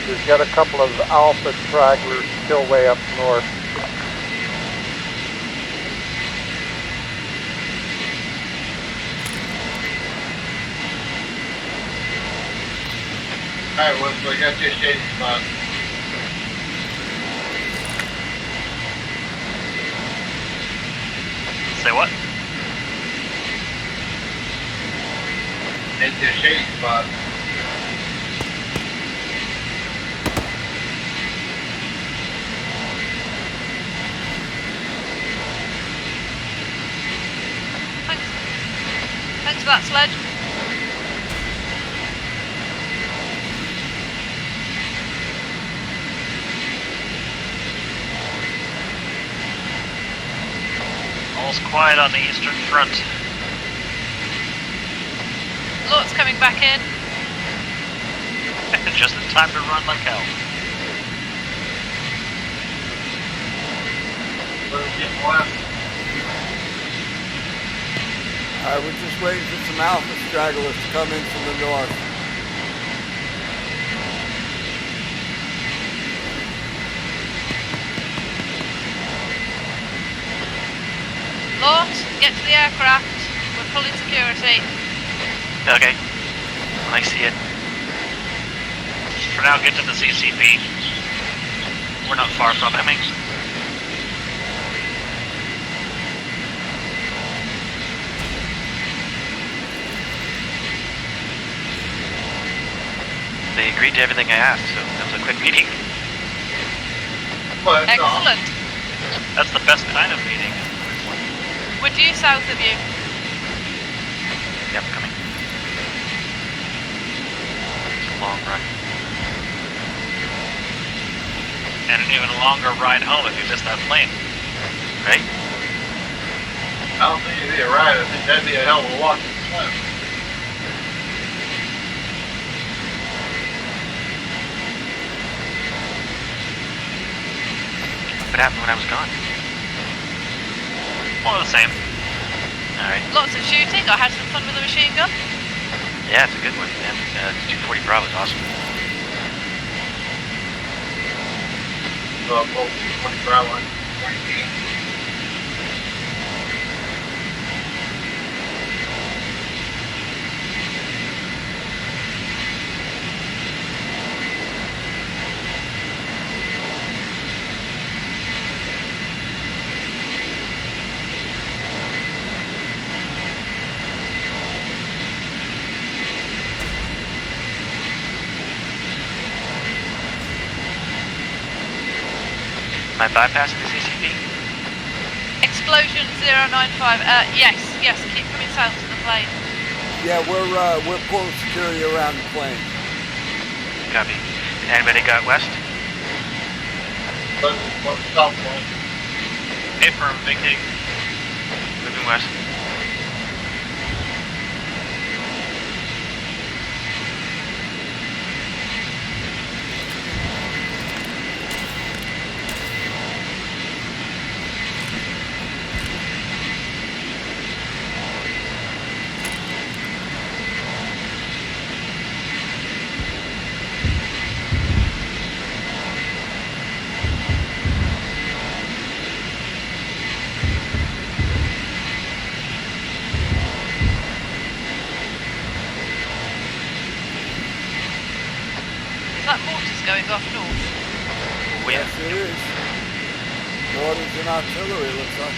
We've got a couple of Alpha stragglers still way up north. Alright, Wesley, I got you a shady spot. Say what? Into a shady spot. Thanks for that, Sledge. All's quiet on the eastern front. Lord's coming coming back in. Just in time to run like hell. I was just waiting for some alpha stragglers to come in from the north. Lord, get to the aircraft. We're pulling security. Okay. When I see it. For now, get to the CCP. We're not far from Hemming. They agreed to everything I asked, so that was a quick meeting. Excellent. That's the best kind of meeting. We're due south of you. Yep, coming. It's a long run. And an even longer ride home if you miss that plane. Right? I don't think it'd be a ride. I think that'd be a hell of a walk and swim. What happened when I was gone? More of the same. Alright. Lots of shooting. I had some fun with the machine gun. Yeah, it's a good one. And 240 Bravo is awesome. Both 20 Bravo and 20 feet. Am I bypassing the CCP? Explosion 095. Yes, keep coming south to the plane. Yeah, we're pulling security around the plane. Copy. Anybody got west? South one. Affirm, vacating. Moving west. Is that mortars going off north? Where? Yes, it is. Mortars and artillery, looks like.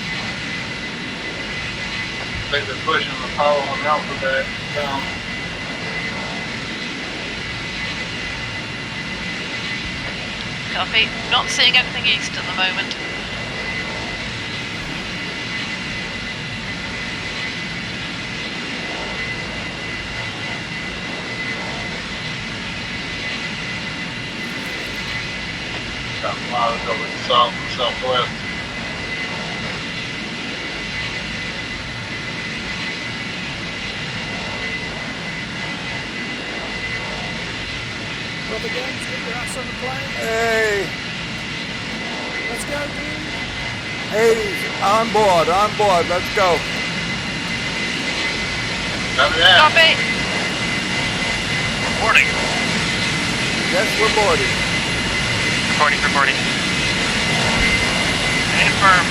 I think they're pushing the Apollo and Alphabet down. Copy. Not seeing anything east at the moment. Got a lot of going south and southwest. Brother Games, get your ass on the plane. Hey! Let's go, dude. Hades, on board, let's go. Copy. Reporting. Yes, we're boarding. Reporting. Confirm.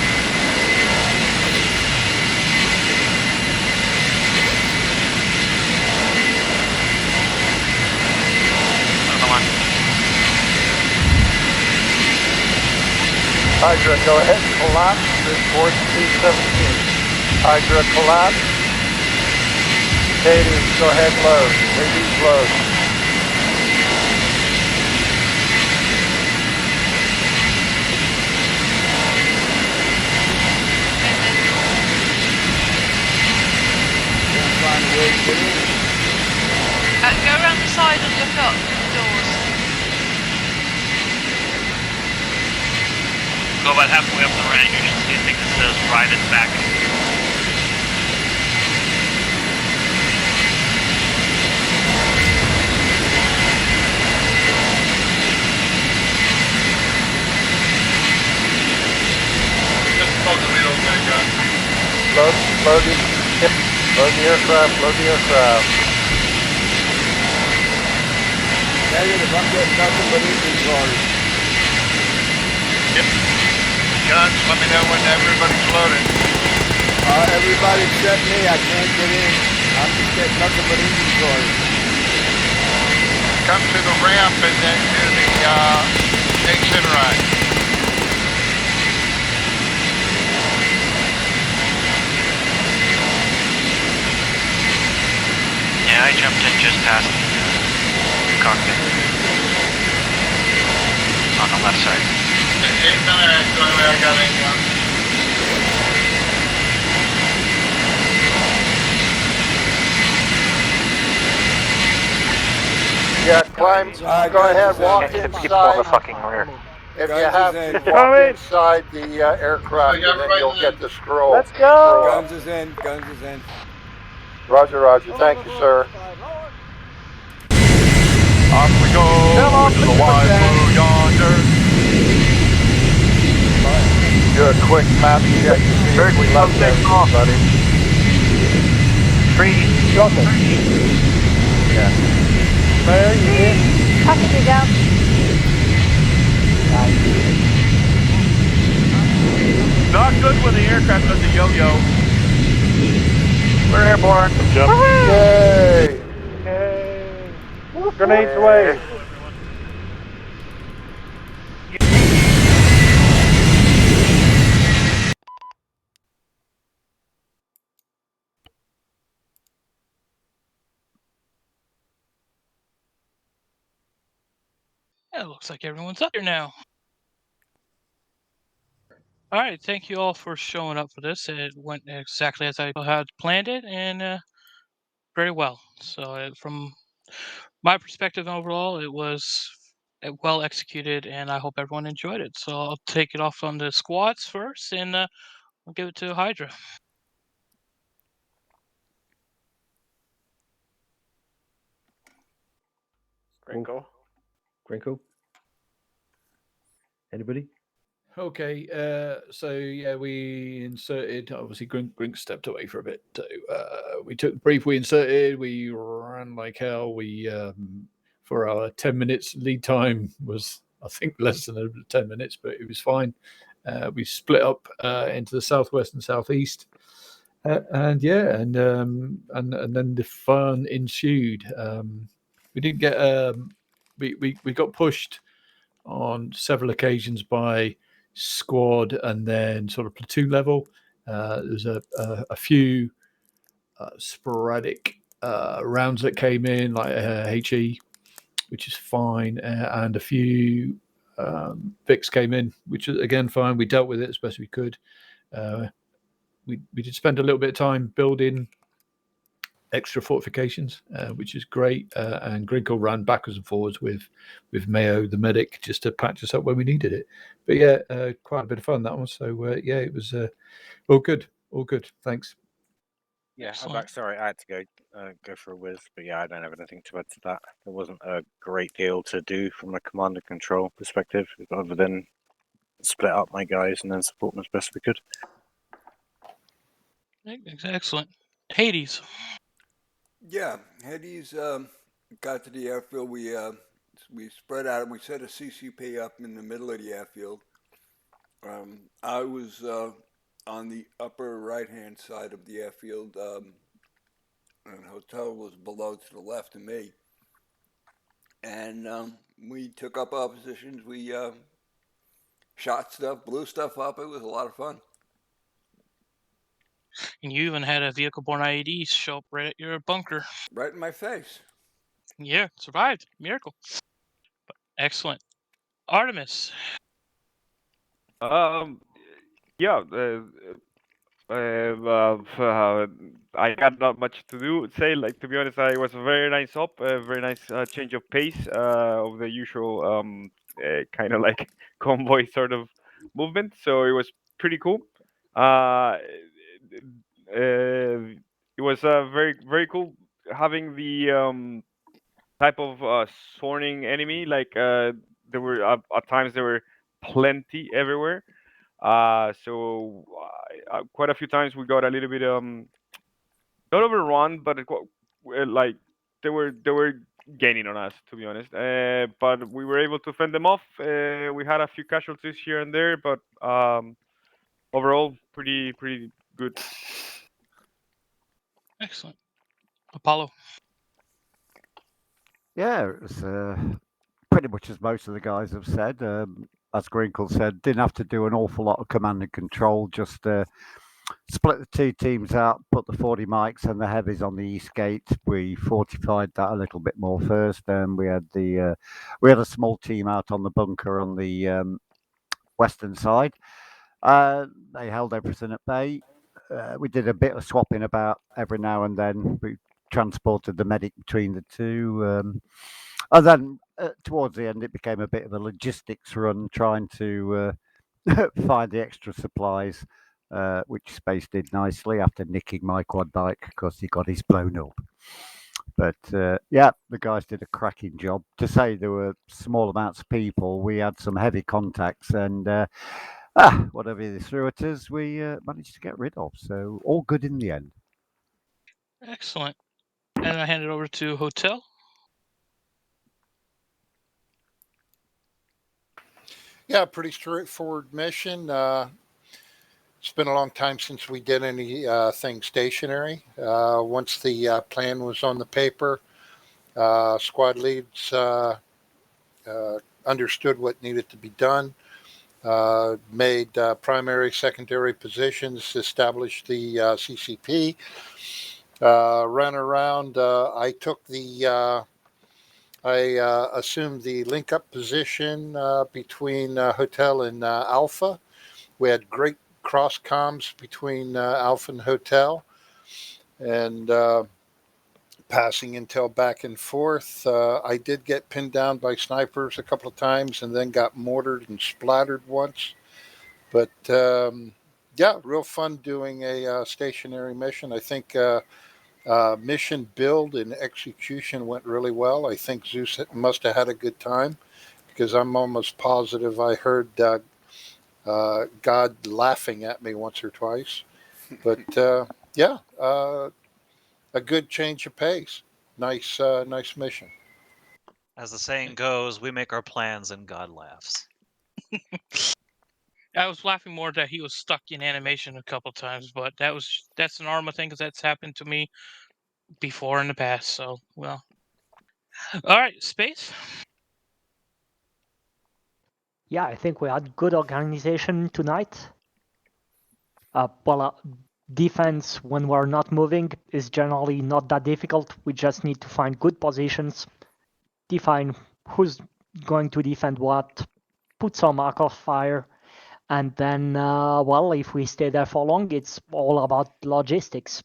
Hydra, go ahead and collapse. Report C-17. Hydra, collapse. Hades, go ahead and load. Hades, load. Can't find a way to get in. Go around the side and look up the doors. Go about halfway up the ramp, you should see a thing that says private backup. load the, yep, load the aircraft, load the aircraft. Negative, I'm getting nothing but inventory. Yep. Guns, let me know when everybody's loaded. Everybody except me, I can't get in. I'm just getting nothing but inventory. Come to the ramp and then do the exit ride. Yeah, I jumped in just past the cockpit. On the left side. I got it. Yeah, climb, go ahead, walk inside. If you have to, walk inside the aircraft and then you'll get the scroll. Let's go! Guns is in, guns is in. Roger, roger. Thank you, sir. Off we go to the wide blue yonder. Do a quick map check to see if we left everybody. Yeah. Where you in? Passenger down. Not good when the aircraft does a yo-yo. We're airborne. Jump. Yay! Grenades away. Yeah, it looks like everyone's up here now. All right, thank you all for showing up for this. It went exactly as I had planned it, and very well. So from my perspective overall, it was well executed, and I hope everyone enjoyed it. So I'll take it off on the squads first, and I'll give it to Hydra. Crinkle. Crinkle. Anybody? Okay, so yeah, we inserted. Obviously, Grink stepped away for a bit. So we took the brief. We inserted. We ran like hell. We for our 10 minutes lead time was, I think, less than 10 minutes, but it was fine. We split up into the southwest and southeast, and then the fun ensued. We didn't get we got pushed on several occasions by squad and then sort of platoon level. There's a few sporadic rounds that came in, like HE, which is fine, and a few VIX came in, which is again fine. We dealt with it as best we could. We did spend a little bit of time building extra fortifications, which is great. And Grinkle ran backwards and forwards with Mayo, the medic, just to patch us up when we needed it. But yeah, quite a bit of fun, that one. So yeah, it was all good. All good. Thanks. Yeah, I'm back. Sorry, I had to go for a whiz, but yeah, I don't have anything to add to that. There wasn't a great deal to do from a command and control perspective, other than split up my guys and then support them as best we could. Excellent. Hades. Yeah, Hades got to the airfield. We spread out. We set a CCP up in the middle of the airfield. I was on the upper right-hand side of the airfield, and the hotel was below to the left of me. And we took up our positions. We shot stuff, blew stuff up. It was a lot of fun. And you even had a vehicle-borne IED show up right at your bunker. Right in my face. Yeah, survived. Miracle. Excellent. Artemis. Yeah. I got not much to say. Like, to be honest, it was a very nice op, a very nice change of pace of the usual kind of like convoy sort of movement. So it was pretty cool. It was very very cool having the type of swarming enemy. Like there were at times there were plenty everywhere. So quite a few times we got a little bit not overrun, but like they were gaining on us, to be honest. But we were able to fend them off. We had a few casualties here and there, but overall pretty good. Excellent. Apollo. Yeah, it was pretty much as most of the guys have said. As Grinkle said, didn't have to do an awful lot of command and control, just split the two teams out, put the 40 mics and the heavies on the east gate. We fortified that a little bit more first, and we had a small team out on the bunker on the western side. They held everything at bay. We did a bit of swapping about every now and then. We transported the medic between the two. And then towards the end, it became a bit of a logistics run, trying to find the extra supplies, which Space did nicely after nicking my quad bike because he got his blown up. But yeah, the guys did a cracking job. To say there were small amounts of people, we had some heavy contacts, and whatever they threw at us, we managed to get rid of. So all good in the end. Excellent. And I hand it over to Hotel. Yeah, pretty straightforward mission. It's been a long time since we did anything stationary. Once the plan was on the paper, squad leads understood what needed to be done, made primary, secondary positions, established the CCP, ran around. I took I assumed the link-up position between Hotel and Alpha. We had great cross comms between Alpha and Hotel, and passing intel back and forth. I did get pinned down by snipers a couple of times, and then got mortared and splattered once. But yeah, real fun doing a stationary mission. I think mission build and execution went really well. I think Zeus must have had a good time, because I'm almost positive I heard God laughing at me once or twice. But yeah, a good change of pace. Nice mission. As the saying goes, we make our plans and God laughs. I was laughing more that he was stuck in animation a couple times, but that's an Arma thing, because that's happened to me before in the past. So, well, all right, Space. Yeah, I think we had good organization tonight. Defense when we're not moving is generally not that difficult. We just need to find good positions, define who's going to defend what, put some arc of fire, and then, well, if we stay there for long, it's all about logistics.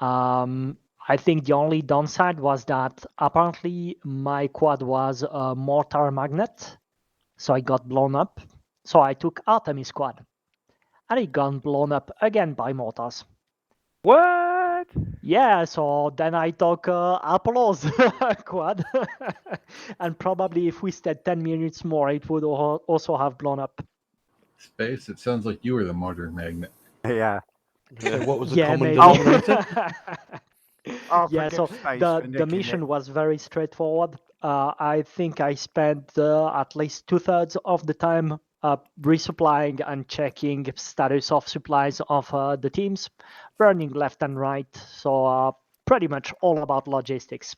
I think the only downside was that apparently my quad was a mortar magnet, so I got blown up. So I took Artemis quad, and it got blown up again by mortars. What? Yeah, so then I took Apollo's quad, and probably if we stayed 10 minutes more, it would also have blown up. Space, it sounds like you were the mortar magnet. Yeah. So what was the Yeah, common maybe. denominator? Yeah, so the mission was very straightforward. I think I spent at least 2/3 of the time resupplying and checking status of supplies of the teams, burning left and right. So pretty much all about logistics.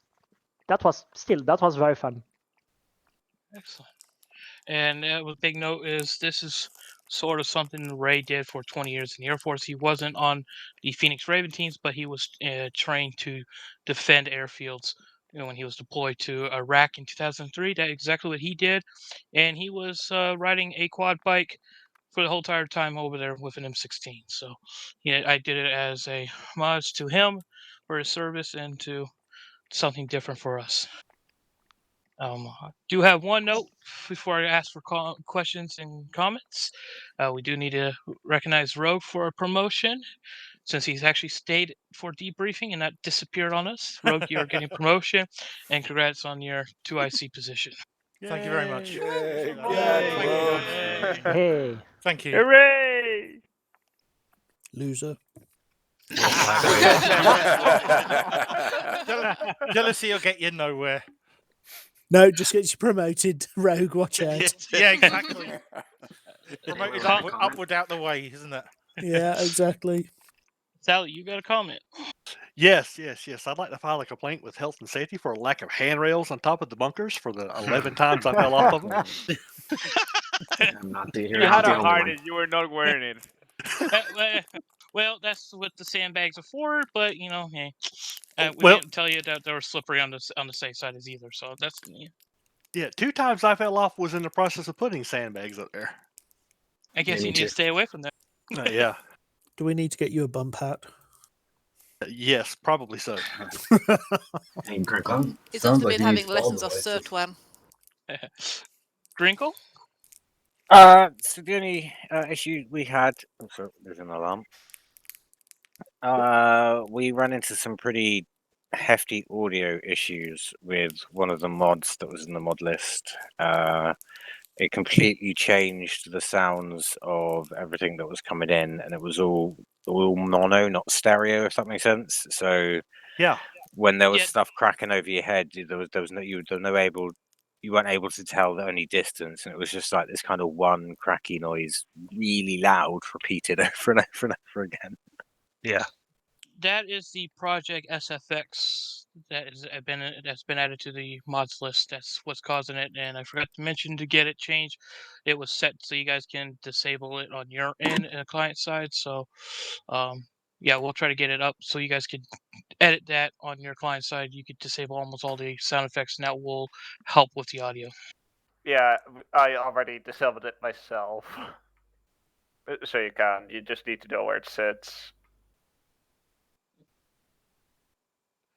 That was very fun. Excellent. And a big note is this is sort of something Ray did for 20 years in the Air Force. He wasn't on the Phoenix Raven teams, but he was trained to defend airfields. When he was deployed to Iraq in 2003, that's exactly what he did. And he was riding a quad bike for the whole entire time over there with an M16. So yeah, I did it as a homage to him for his service and to something different for us. I do have one note before I ask for questions and comments. We do need to recognize Rogue for a promotion, since he's actually stayed for debriefing and not disappeared on us. Rogue, you're getting promotion, and congrats on your 2IC position. Thank you very much. Yay, Hey. Thank you. Hooray! Loser. Jealousy will get you nowhere. No, just gets you promoted, Rogue. Watch out. Yeah, exactly. Promoted upward out the way, isn't it? Yeah, exactly. Sally, you got a comment? Yes. I'd like to file a complaint with health and safety for a lack of handrails on top of the bunkers for the 11 times I fell off of them. You had a harness. You were not wearing it. Well, that's what the sandbags are for. But hey, we Well- didn't tell you that they were slippery on the safe side as either. So that's Yeah, 2 times I fell off was in the process of putting sandbags up there. I guess you need to stay away from that. Yeah. Do we need to get you a bump hat? Yes, probably so. He's also been having lessons off Certwan. Drinkle? So the only issue we had, so there's an alarm. We ran into some pretty hefty audio issues with one of the mods that was in the mod list. It completely changed the sounds of everything that was coming in, and it was all mono, not stereo, if that makes sense. So yeah, when there was stuff cracking over your head, you weren't able to tell the only distance, and it was just like this kind of one cracky noise, really loud, repeated over and over and over again. Yeah. That is the Project SFX that's been added to the mods list. That's what's causing it, and I forgot to mention to get it changed. It was set so you guys can disable it on your end and the client side. So, yeah, we'll try to get it up so you guys can edit that on your client side. You could disable almost all the sound effects, and that will help with the audio. Yeah, I already disabled it myself. So you can. You just need to know where it sits.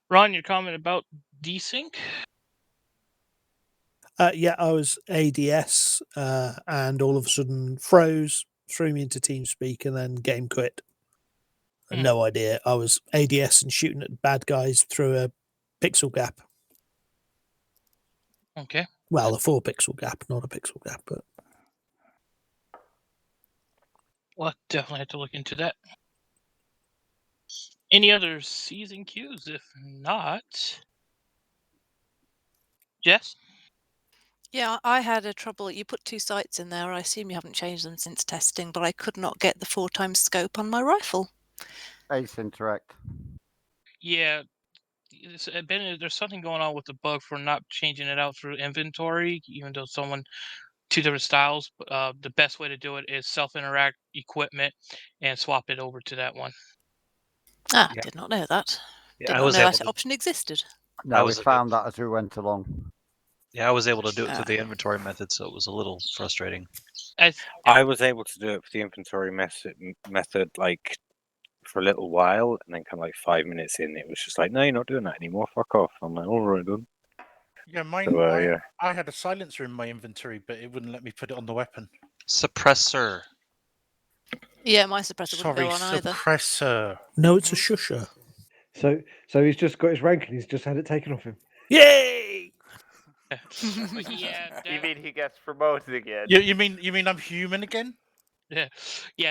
Ron, your comment about desync? Yeah, I was ADS, and all of a sudden froze, threw me into TeamSpeak, and then game quit. No idea. I was ADS and shooting at bad guys through a pixel gap. Okay. Well, a 4-pixel gap, not a pixel gap, but We'll definitely have to look into that. Any other C's and Q's? If not, Jess? Yeah, I had a trouble. You put 2 sights in there. I assume you haven't changed them since testing, but I could not get the 4x scope on my rifle. Ace Interact. Yeah, there's something going on with the bug for not changing it out through inventory, even though 2 different styles. The best way to do it is self-interact equipment and swap it over to that one. Ah, yeah. Did not know that. Yeah, did not know that option existed. No, we found that as we went along. Yeah, I was able to do it through the inventory method, so it was a little frustrating. I was able to do it for the inventory method, like for a little while, and then kind of like 5 minutes in, it was just like, no, you're not doing that anymore. Fuck off. I'm like, all right, then. Yeah, mine. So, yeah. I had a silencer in my inventory, but it wouldn't let me put it on the weapon. Suppressor. Yeah, my suppressor wouldn't go on either. Suppressor. No, it's a shusher. So he's just got his rank and he's just had it taken off him. Yay! Yeah, you mean he gets promoted again? You mean I'm human again? Yeah.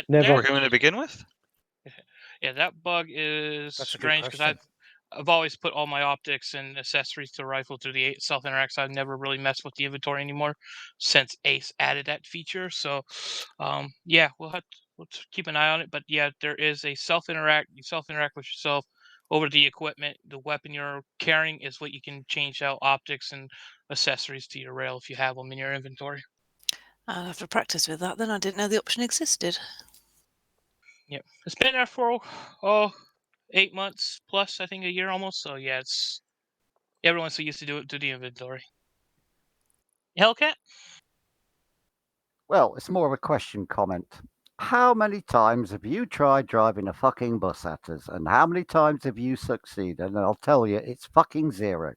Never human to begin with. Yeah, that bug is That's a good strange because question. I've always put all my optics and accessories to the rifle through the self-interact. So I've never really messed with the inventory anymore since Ace added that feature. So, yeah, we'll keep an eye on it. But yeah, there is a self-interact. You self-interact with yourself over the equipment. The weapon you're carrying is what you can change out optics and accessories to your rail if you have them in your inventory. I'll have to practice with that then. I didn't know the option existed. Yep. It's been there for 8 months plus, I think a year almost. So yeah, everyone's so used to do it to the inventory. Hellcat? Well, it's more of a question comment. How many times have you tried driving a fucking bus at us? And how many times have you succeeded? And I'll tell you, it's fucking 0.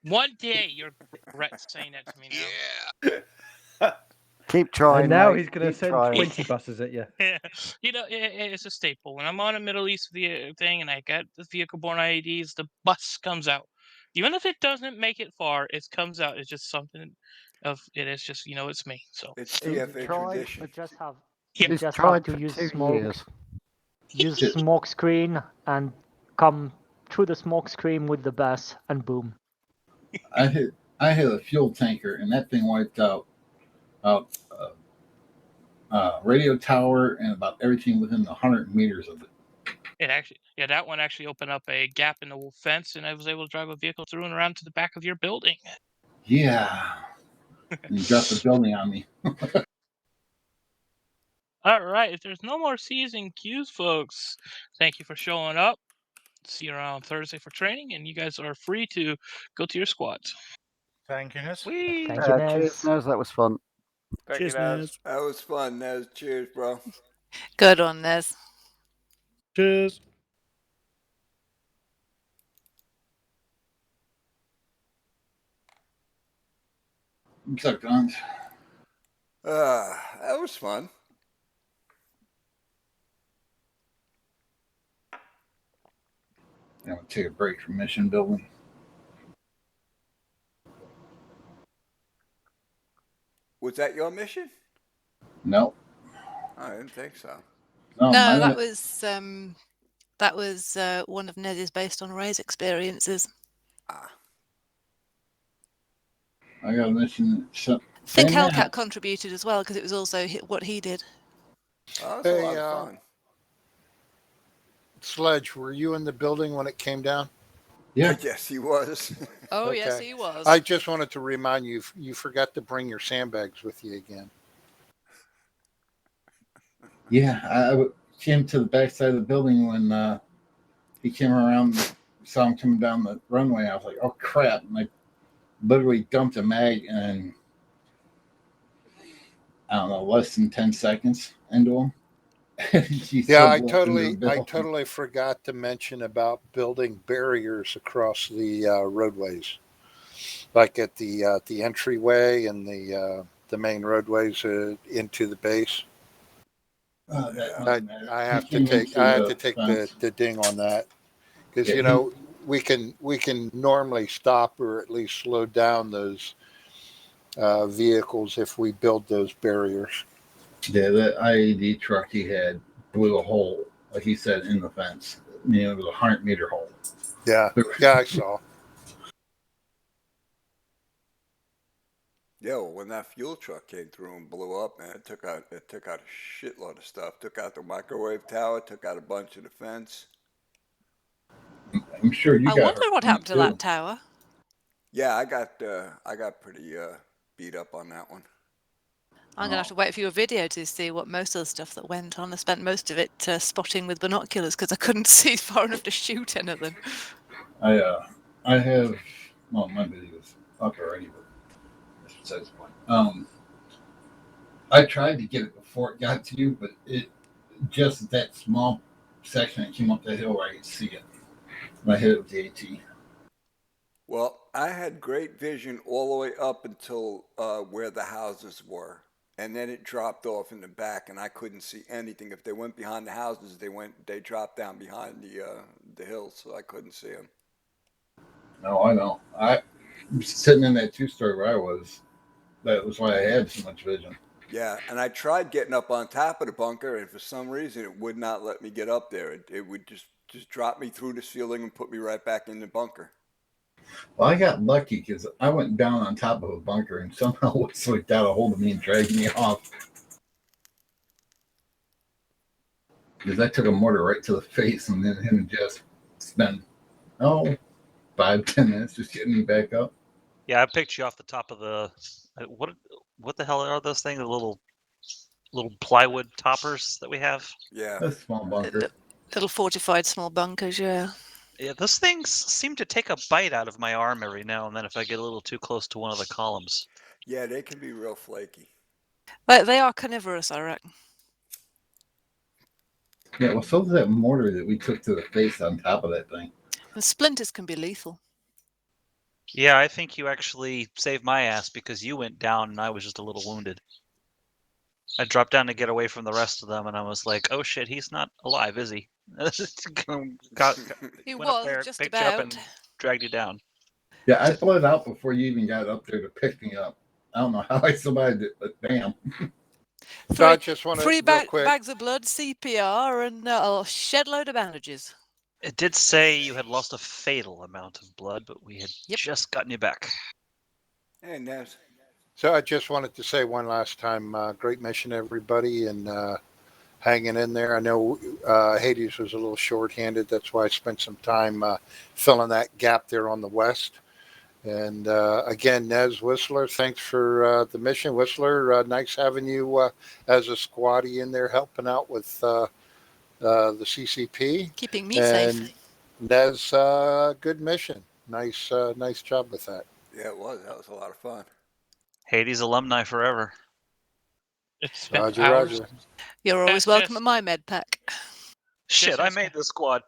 One day you're regret saying that to me now. Keep trying. And now mate. he's going to Keep send trying. 20 buses at you. Yeah, it's a staple. When I'm on a Middle East thing and I got the vehicle-borne IEDs, the bus comes out. Even if it doesn't make it far, it comes out. It's just something of it. It's just it's me. So It's You TFA tradition. just have Yep. you It's just have tried to for use 2 smoke. years. Use smoke screen and come through the smoke screen with the bus, and boom. I hit a fuel tanker, and that thing wiped out radio tower and about everything within 100 meters of it. It actually, that one actually opened up a gap in the fence, and I was able to drive a vehicle through and around to the back of your building. Yeah. And you dropped the building on me. All right. If there's no more C's and Q's, folks, thank you for showing up. See you around Thursday for training, and you guys are free to go to your squads. Thank you, Nez. Thank you, Cheers, Nez. Nez. That was fun. Cheers, Nez. That was fun, Nez. Cheers, bro. Good on this. Cheers. What's up, Guns? That was fun. I'm going to take a break from mission building. Was that your mission? No. I didn't think so. No, that was one of Nez's based on Ray's experiences. I got a mission. I think Hellcat contributed as well because it was also what he did. Oh, that's a lot of fun. Sledge, were you in the building when it came down? Yeah. Yes, he was. Oh, yes, he was. I just wanted to remind you, you forgot to bring your sandbags with you again. Yeah, I came to the back side of the building when he came around, saw him coming down the runway. I was like, oh, crap. And I literally dumped a mag in, I don't know, less than 10 seconds into him. Yeah, I totally forgot to mention about building barriers across the roadways, like at the entryway and the main roadways into the base. I have to take the ding on that because we can normally stop or at least slow down those vehicles if we build those barriers. Yeah, that IAD truck he had blew a hole, like he said, in the fence. It was a 100-meter hole. Yeah, I saw. Yo, when that fuel truck came through and blew up, man, it took out a shitload of stuff. Took out the microwave tower, took out a bunch of the fence. I'm sure you. I wonder what happened to that tower. Yeah, I got pretty beat up on that one. I'm going to have to wait for your video to see what most of the stuff that went on. I spent most of it spotting with binoculars because I couldn't see far enough to shoot anything. I have, well, my video's up already, but that's besides the point. I tried to get it before it got to you, but it just that small section that came up the hill where I could see it. I hit it with the AT. Well, I had great vision all the way up until where the houses were. And then it dropped off in the back, and I couldn't see anything. If they went behind the houses, they dropped down behind the hills, so I couldn't see them. No, I know. I was sitting in that two-story where I was. That was why I had so much vision. Yeah, and I tried getting up on top of the bunker, and for some reason, it would not let me get up there. It would just drop me through the ceiling and put me right back in the bunker. Well, I got lucky because I went down on top of a bunker and somehow Wesley got a hold of me and dragged me off. Because I took a mortar right to the face and then him and Jess spent 5-10 minutes just getting me back up. Yeah, I picked you off the top of the what the hell are those things? The little plywood toppers that we have. Yeah, a small bunker. Little fortified small bunkers, yeah. Yeah, those things seem to take a bite out of my arm every now and then if I get a little too close to one of the columns. Yeah, they can be real flaky. But they are carnivorous, I reckon. Yeah, well, so is that mortar that we took to the face on top of that thing. The splinters can be lethal. Yeah, I think you actually saved my ass because you went down and I was just a little wounded. I dropped down to get away from the rest of them and I was like, oh shit, he's not alive, is he? He went up was there, just picked you up about. and dragged you down. Yeah, I bled out before you even got up there to pick me up. I don't know how I survived it, but damn. So I just want to Three real quick. bags of blood, CPR, and a shed load of bandages. It did say you had lost a fatal amount of blood, but we had just gotten you back. And that's So I just wanted to say one last time, great mission, everybody, and hanging in there. I know Hades was a little short-handed. That's why I spent some time filling that gap there on the west. And again, Nez Whistler, thanks for the mission. Whistler, nice having you as a squatty in there helping out with the CCP. Keeping me and safe. Nez, good mission. Nice job with that. Yeah, it was. That was a lot of fun. Hades alumni forever. It's been Roger, hours. Roger. You're always welcome at my med pack. Shit, I made the squad.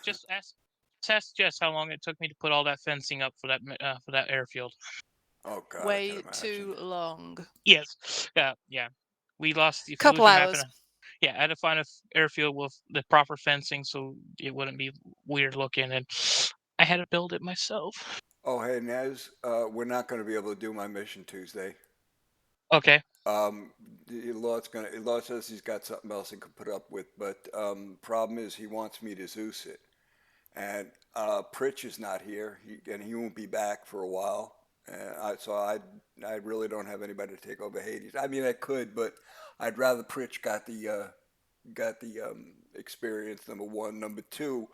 Just ask Jess how long it took me to put all that fencing up for that airfield. Oh God. Way too long. Yes. Yeah. We lost the Couple Fallujah map hours. I had to find a airfield with the proper fencing so it wouldn't be weird looking, and I had to build it myself. Oh, hey, Nez, we're not going to be able to do my mission Tuesday. Okay. Law says he's got something else he could put up with, but problem is he wants me to Zeus it, and Pritch is not here, and he won't be back for a while, and so I really don't have anybody to take over Hades. I mean, I could, but I'd rather Pritch got the experience. Number one, number two.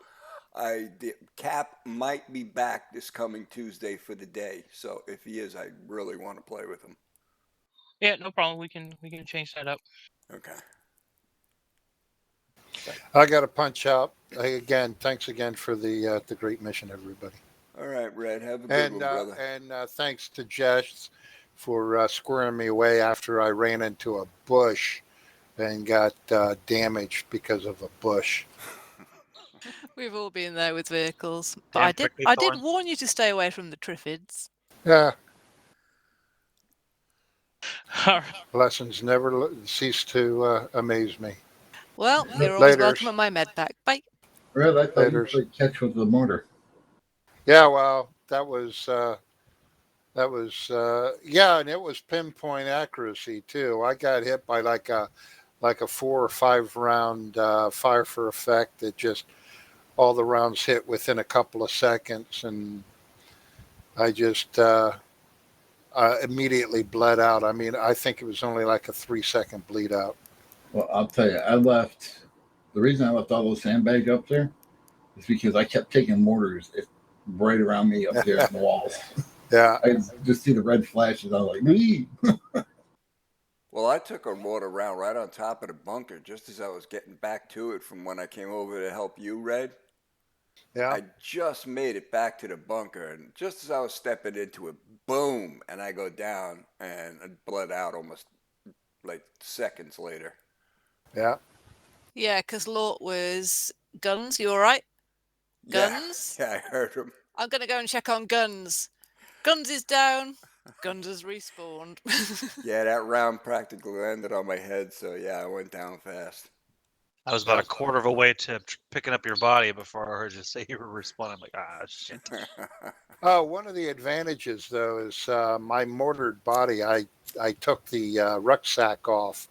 Cap might be back this coming Tuesday for the day, so if he is, I really want to play with him. Yeah, no problem. We can change that up. Okay. I got to punch out. Again, thanks again for the great mission, everybody. All right, Red. Have a good one, brother. And thanks to Jess for squaring me away after I ran into a bush and got damaged because of a bush. We've all been there with vehicles. But I did warn you to stay away from the Triffids. Yeah. Lessons never cease to amaze me. Well, you're always welcome at my med pack. Bye. Red, I thought you played catch with the mortar. Yeah, well, that was yeah, and it was pinpoint accuracy too. I got hit by like a 4 or 5 round fire for effect that just all the rounds hit within a couple of seconds, and I just immediately bled out. I mean, I think it was only like a 3-second bleed out. Well, I'll tell you, the reason I left all those sandbags up there is because I kept taking mortars right around me up there in the walls. Yeah. I just see the red flashes. I was like, "Wee!" Well, I took a mortar round right on top of the bunker just as I was getting back to it from when I came over to help you, Red. Yeah. I just made it back to the bunker, and just as I was stepping into it, boom, and I go down and I bled out almost like seconds later. Yeah. Yeah, because Lort was guns. You all right? Guns? Yeah, I heard him. I'm going to go and check on guns. Guns is down. Guns has respawned. Yeah, that round practically landed on my head, so yeah, I went down fast. I was about a quarter of a way to picking up your body before I heard you say you were responding. I'm like, ah, shit. One of the advantages, though, is my mortared body. I took the rucksack off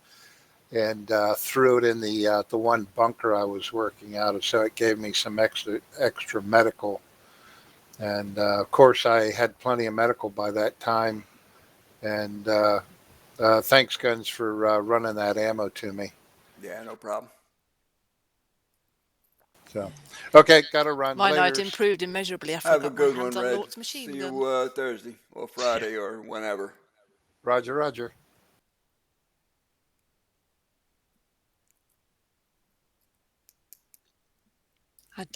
and threw it in the one bunker I was working out of, so it gave me some extra medical. And of course, I had plenty of medical by that time. And thanks, Guns, for running that ammo to me. Yeah, no problem. So, okay, gotta run. My night Laters. improved immeasurably after Have I a got good my hands one, on Red. Lort's machine See gun. you Thursday or Friday or whenever. Roger, Roger.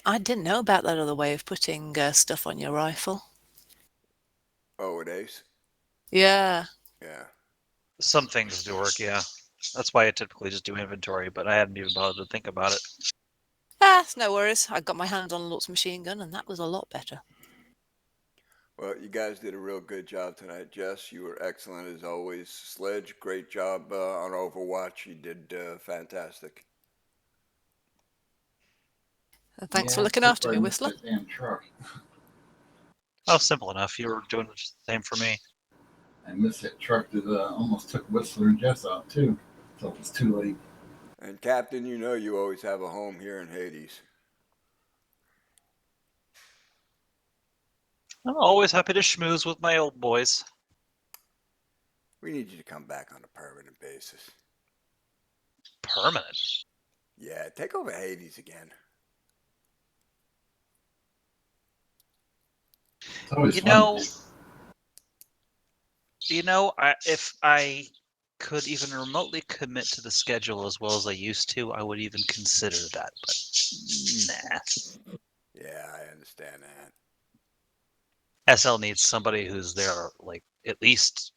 I didn't know about that other way of putting stuff on your rifle. Oh, it is? Yeah. Yeah. Some things do work, yeah. That's why I typically just do inventory, but I hadn't even bothered to think about it. It's no worries. I got my hands on Lort's machine gun, and that was a lot better. Well, you guys did a real good job tonight, Jess. You were excellent as always. Sledge, great job on Overwatch. You did fantastic. Thanks for looking after me, Whistler. Damn truck. Oh, simple enough. You were doing the same for me. And this hit truck that almost took Whistler and Jess out too, so it was too late. And Captain, you know you always have a home here in Hades. I'm always happy to schmooze with my old boys. We need you to come back on a permanent basis. Permanent? Yeah, take over Hades again. You know, if I could even remotely commit to the schedule as well as I used to, I would even consider that. But nah. Yeah, I understand that. SL needs somebody who's there like at least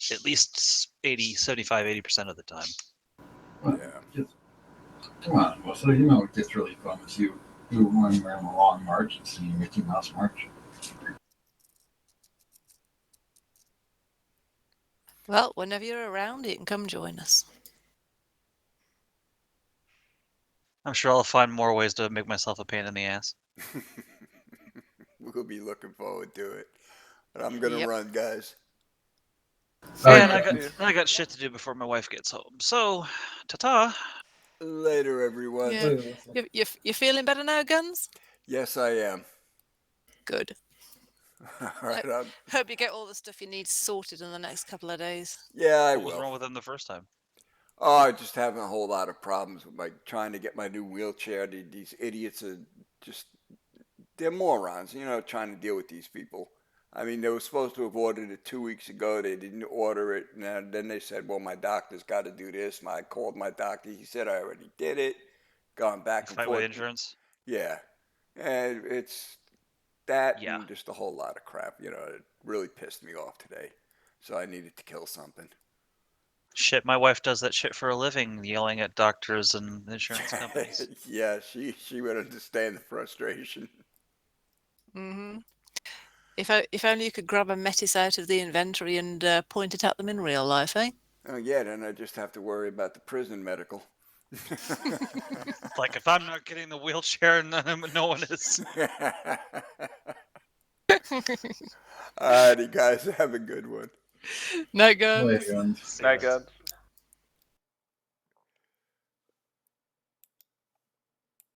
80% of the time. Yeah. Come on, well, so you know it gets really fun is you when we're on a long march and see Mickey Mouse March. Well, whenever you're around, you can come join us. I'm sure I'll find more ways to make myself a pain in the ass. We'll be looking forward to it. But I'm gonna run, guys. And I got shit to do before my wife gets home. So, ta-ta. Later, everyone. Yeah. You feeling better now, Guns? Yes, I am. Good. All right. Hope you get all the stuff you need sorted in the next couple of days. Yeah, I What will. was wrong with them the first time? Oh, I just having a whole lot of problems with trying to get my new wheelchair. These idiots are they're morons, trying to deal with these people. I mean, they were supposed to have ordered it 2 weeks ago. They didn't order it. And then they said, well, my doctor's got to do this. I called my doctor. He said I already did it. Gone back and Fight forth. with insurance? Yeah. And it's that and just a whole lot of crap. It really pissed me off today. So I needed to kill something. Shit, my wife does that shit for a living, yelling at doctors and insurance companies. Yeah, she would understand the frustration. Mm-hmm. If only you could grab a Metis out of the inventory and point it at them in real life, eh? Oh, yeah, then I just have to worry about the prison medical. Like, if I'm not getting the wheelchair, no one is. Alrighty, guys, have a good one. Night, Guns. Night, Guns.